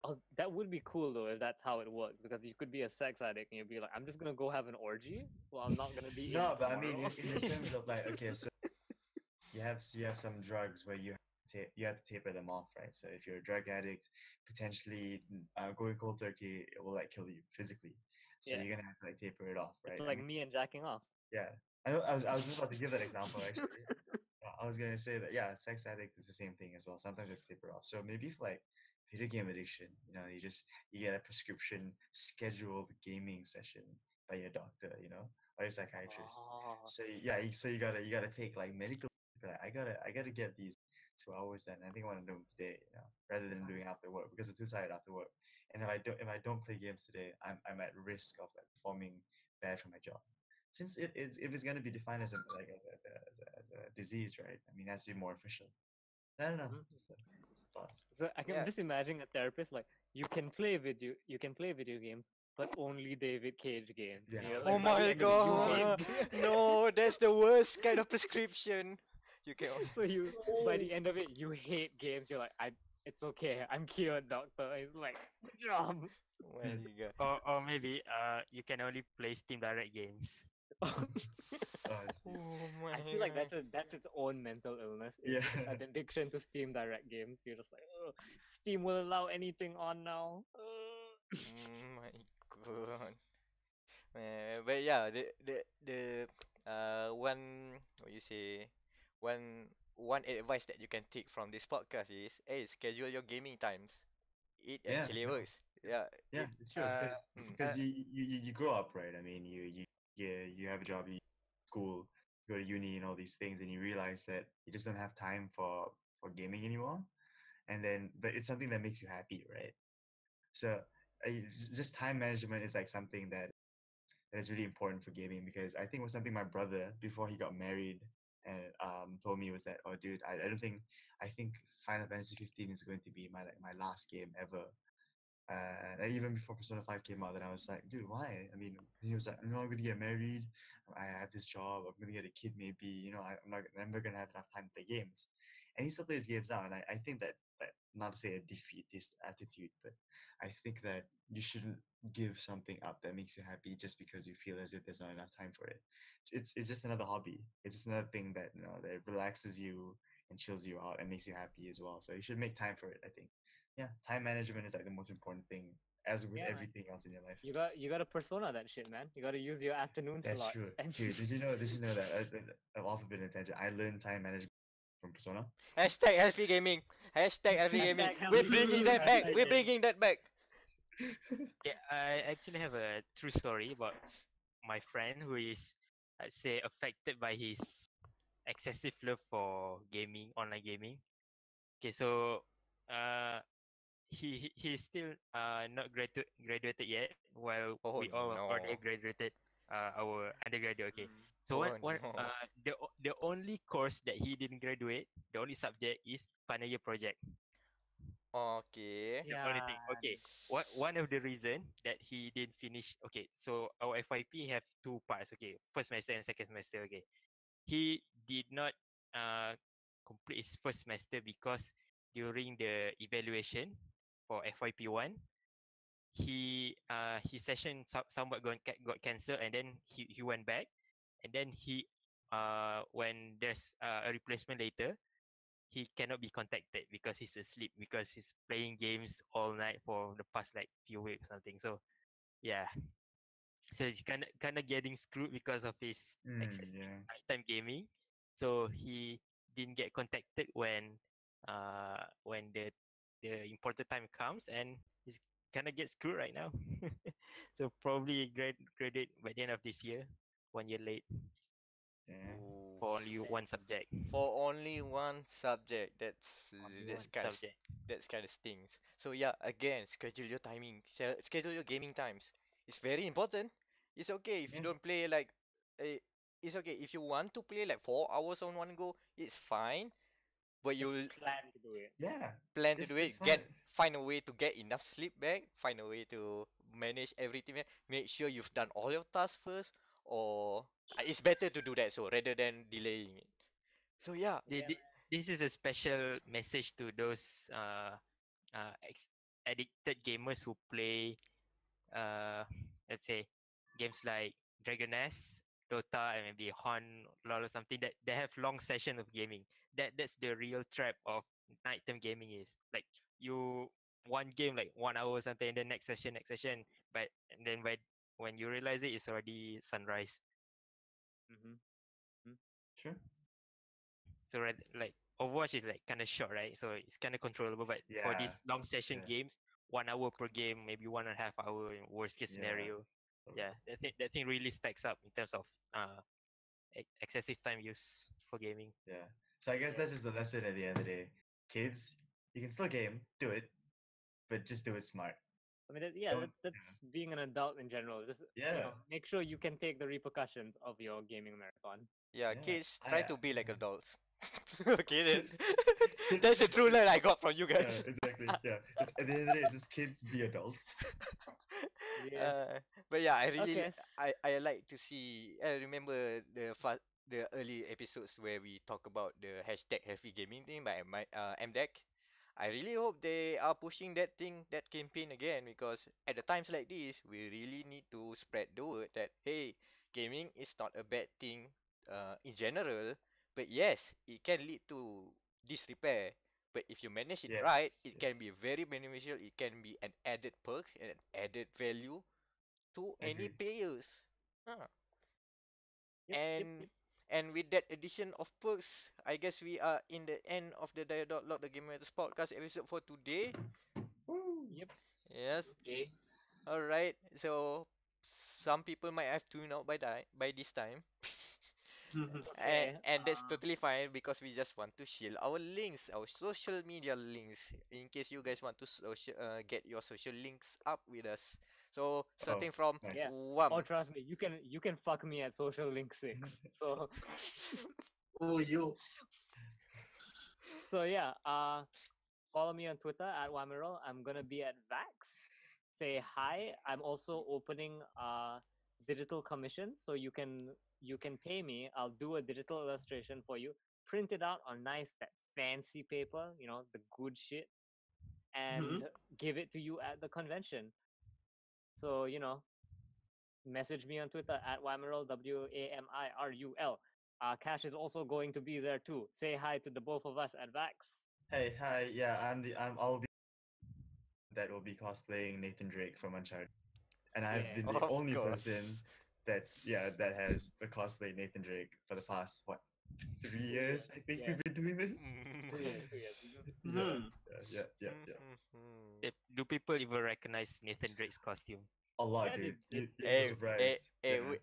Oh, that would be cool though if that's how it works because you could be a sex addict and you'd be like, I'm just gonna go have an orgy, so I'm not gonna be in no but I mean tomorrow. in the terms of like okay so you have some drugs where you have to taper them off, right? So if you're a drug addict, potentially going cold turkey it will like kill you physically. So Yeah, you're gonna have to like taper it off, it's right? I like mean, me and jacking off. yeah. I was just about to give that example actually. I was gonna say that yeah, sex addict is the same thing as well. Sometimes you have to taper off. So maybe for like video game addiction, you get a prescription scheduled gaming session by your doctor, or your psychiatrist. Oh, So yeah, so you gotta take like medical. Like, I gotta get these 2 hours done. I think I want to do them today, rather than doing after work because I'm too tired after work. And if I don't play games today, I'm at risk of like performing bad for my job since it is if it's gonna be defined as a like as a disease, right? I mean, that's even more official. I don't know. mhm. Just thoughts. So I can Yeah. just imagine a therapist like you can play video games, but only David Cage games. Yeah, And I you're was Oh like, gonna by say, the my end of it, you hate. God. No, that's the worst kind of prescription. You can only. So you by the end of it, you hate games. You're like, it's okay. I'm cured, doctor. It's like, good job. Oh my God. Or maybe you can only play Steam Direct games. Oh my I feel like God. that's its own mental illness. Is yeah. an addiction to Steam Direct games. You're just like, oh, Steam will allow anything on now. Oh my God. But yeah, the one what you say one advice that you can take from this podcast is hey schedule your gaming times. It Yeah, actually no, works. Yeah, yeah, it it's true because mm, because you grow up, right? I mean, you have a job, you school, you go to uni and all these things, and you realize that you just don't have time for gaming anymore. And then, but it's something that makes you happy, right? So just time management is like something that is really important for gaming because I think it was something my brother before he got married and told me was that oh dude I think Final Fantasy 15 is going to be my last game ever and even before Persona 5 came out, then I was like, dude, why? I mean, he was like, I'm not gonna get married. I have this job. I'm gonna get a kid, maybe. I'm never gonna have enough time to play games. And he still plays games now. And I think that not to say a defeatist attitude, but I think that you shouldn't give something up that makes you happy just because you feel as if there's not enough time for it. It's just another hobby. It's just another thing that that relaxes you and chills you out and makes you happy as well. So you should make time for it. I think yeah, time management is like the most important thing as with Yeah, man. everything else in your life. You got to persona that shit, man. You got to use your afternoon That's slot. true. And Dude, did you know that off a bit of tangent, I learned time management from Persona. Hashtag healthy gaming. Hashtag healthy gaming. Hashtag We're healthy bringing gaming. that back. Hashtag We're gaming. bringing that back. Yeah, I actually have a true story about my friend who is, I'd say, affected by his excessive love for gaming, online gaming. Okay, so uh, he's still not graduated yet, while Oh we all have already no. graduated our undergraduate. Okay, Mm. so Oh what no. the only course that he didn't graduate, the only subject is final year project. Okay. The only Yeah. thing. Okay, one of the reason that he didn't finish. Okay, so our FYP have two parts. Okay, first semester and second semester. Okay, he did not uh complete his first semester because during the evaluation for FYP one, his session somewhat got cancelled, and then he went back, and then he when there's a replacement later, he cannot be contacted because he's asleep because he's playing games all night for the past like few weeks or something. So yeah, so he's kind of getting screwed because of his excessive Yeah. nighttime gaming. So he didn't get contacted when the important time comes, and he's kind of get screwed right now. So probably graduate by the end of this year, 1 year late Yeah. Ooh. for only one subject. For only one subject, Only that's one kind of subject. that's kind of stings. So yeah, again, schedule your timing. Schedule your gaming times. It's very important. It's okay if you Yeah. don't play like. It's okay if you want to play like 4 hours on one go. It's fine, but Just you'll plan to do it. Yeah. plan to do Just it. fun. Find a way to get enough sleep back. Find a way to manage everything back. Make sure you've done all your tasks first, or it's better to do that so rather than delaying it. So yeah, The, Yeah, the, this is a special message to those addicted gamers who play uh let's say games like Dragon S, Dota, and maybe Hon, LoL or something that have long session of gaming. That's the real trap of nighttime gaming is like you one game like 1 hour or something, and then next session, but and then when you realize it, it's already sunrise. man. Mm-hmm. Sure. So like Overwatch is like kind of short, right? So it's kind of controllable. But for Yeah. these long session Yeah. games, 1 hour per game, maybe 1.5 hour in worst case Yeah. scenario. Yeah, that thing really stacks up in terms of excessive time use for gaming. Yeah. So I guess that's just the lesson at the end of the day. Kids, you can still game, do it, but just do it smart. I mean, yeah, Don't. that's being an adult in general. Just Yeah. make sure you can take the repercussions of your gaming marathon. yeah, Yeah. kids try to be like Yeah. adults. Okay then. Kids- That's a true line I got from you Yeah, guys. exactly. Yeah. It's, at the end of the day, it's just kids be adults. Yeah. But yeah, I really Okay. I like to see. I remember the early episodes where we talk about the hashtag healthy gaming thing by MDEC. I really hope they are pushing that campaign again because at the times like this, we really need to spread the word that hey, gaming is not a bad thing in general, but yes, it can lead to disrepair. But if you manage it right, Yes. it Yes. can be very beneficial. It can be an added perk and an added value to any Agree. players. Huh. Yep. And and with that addition of perks, I guess we are in the end of the dia.log the Game Matters podcast episode for today. Woo. Yep. Yes. Okay. All right. So some people might have tuned out by this time. Okay. And that's totally fine because we just want to shield our links, our social media links, in case you guys want to get your social links up with us. So Oh, starting from nice. Yeah. Wam. Oh, trust me, you can fuck me at social link 6. So Oh, yo. so yeah. Follow me on Twitter at Wamiro. I'm gonna be at Vax. Say hi. I'm also opening digital commissions, so you can pay me. I'll do a digital illustration for you, print it out on nice that fancy paper, the good shit, and give it to you at the convention. So message me on Twitter at Wamirul, Wamirul. Cash is also going to be there too. Say hi to the both of us at Vax. Hey, hi. Yeah, I'll be that will be cosplaying Nathan Drake from Uncharted, and I've Yeah. been the Of only course. person that has the cosplay Nathan Drake for the past 3 years. I think Yeah. we've been doing this. Mm. 2 years, 2 years. Yeah. Do people even recognize Nathan Drake's costume? A lot, Yeah, dude. they- You'd be Hey, surprised. hey, Yeah.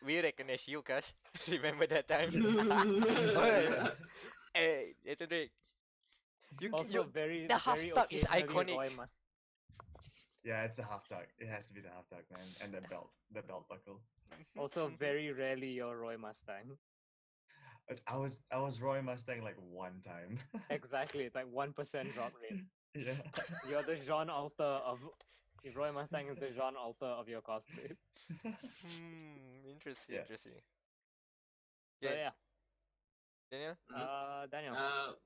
we recognize you, Kash. Remember that time? Yeah. Hey, Nathan Drake. Also, very, the half very tuck is occasionally iconic. Roy must. Yeah, it's the half tuck. It has to be the half tuck, man, and the belt buckle. Also, very rarely your Roy Mustang. But I was Roy Mustang like one time. Exactly, it's like 1% drop rate. Yeah. You're the Jean Alter of. Roy Mustang is the Jean Alter of your cosplays. Interesting, Yeah. interesting. So Okay. yeah, Daniel? Daniel.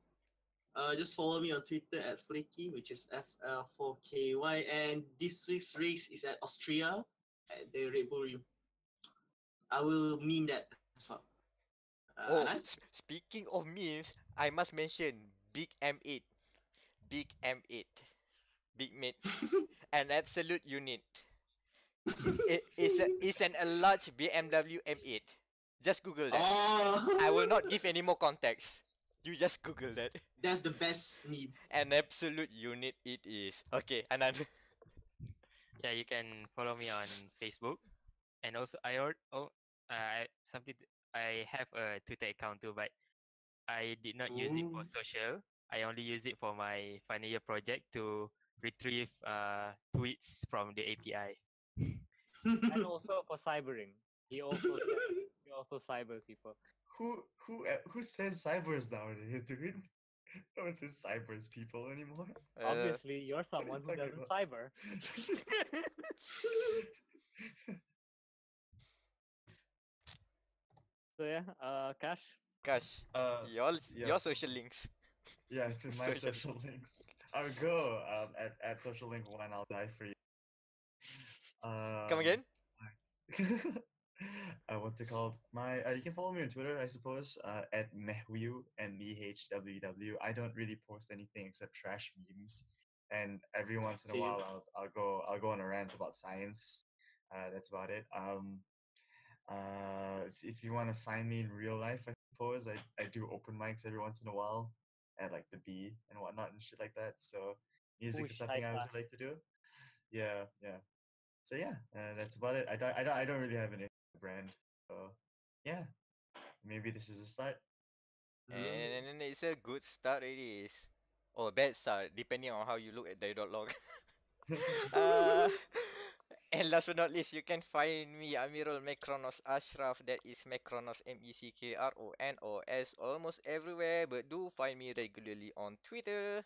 Just follow me on Twitter at Flicky, which is FL4KY, and this week's race is at Austria at the Red Bull Ring. I will meme that as well. Oh, Anan? speaking of memes, I must mention Big M8. Big M8. Big mate. An absolute unit. It's a large BMW M8. Just Google that. Oh, I will not give any more context. You just Google that. That's the best meme. An absolute unit it is. Okay, Anan. Yeah, you can follow me on Facebook, and also I have a Twitter account too, but I did not use it for Ooh. social. I only use it for my final year project to retrieve tweets from the API. And also for cybering. He also cybers people. Who says cybers nowadays, dude? No one says cybers people anymore. Obviously, you're What are someone you who talking doesn't about? cyber. So yeah, Cash. Kash, uh, your yeah, social links. yeah, it's in my Social. social links. I'll go at social link one. I'll die for you. Come again? What's it called? My you can follow me on Twitter, I suppose, at Mehwu MEHWW. I don't really post anything except trash memes, and every once in a Same. while I'll go on a rant about science. That's about it. If you want to find me in real life, I suppose I do open mics every once in a while at like the B and whatnot and shit like that. So music is Push high something I also class. like to do. Yeah. So yeah, that's about it. I don't really have an brand. So yeah, maybe this is a start. And then it's a good start it is. Or a bad start, depending on how you look at dia.log. And last but not least, you can find me, Amirul Mekronos Ashraf. That is Mekronos Mekronos almost everywhere. But do find me regularly on Twitter.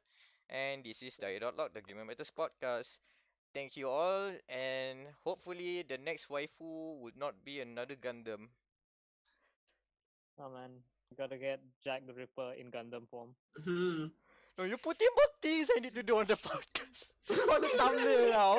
And this is dia.log, the Game Matters podcast. Thank you all, and hopefully the next waifu would not be another Gundam. Oh man, you gotta get Jack the Ripper in Gundam form. Hmm. No, you're putting more things I need to do on the podcast. On the thumbnail now.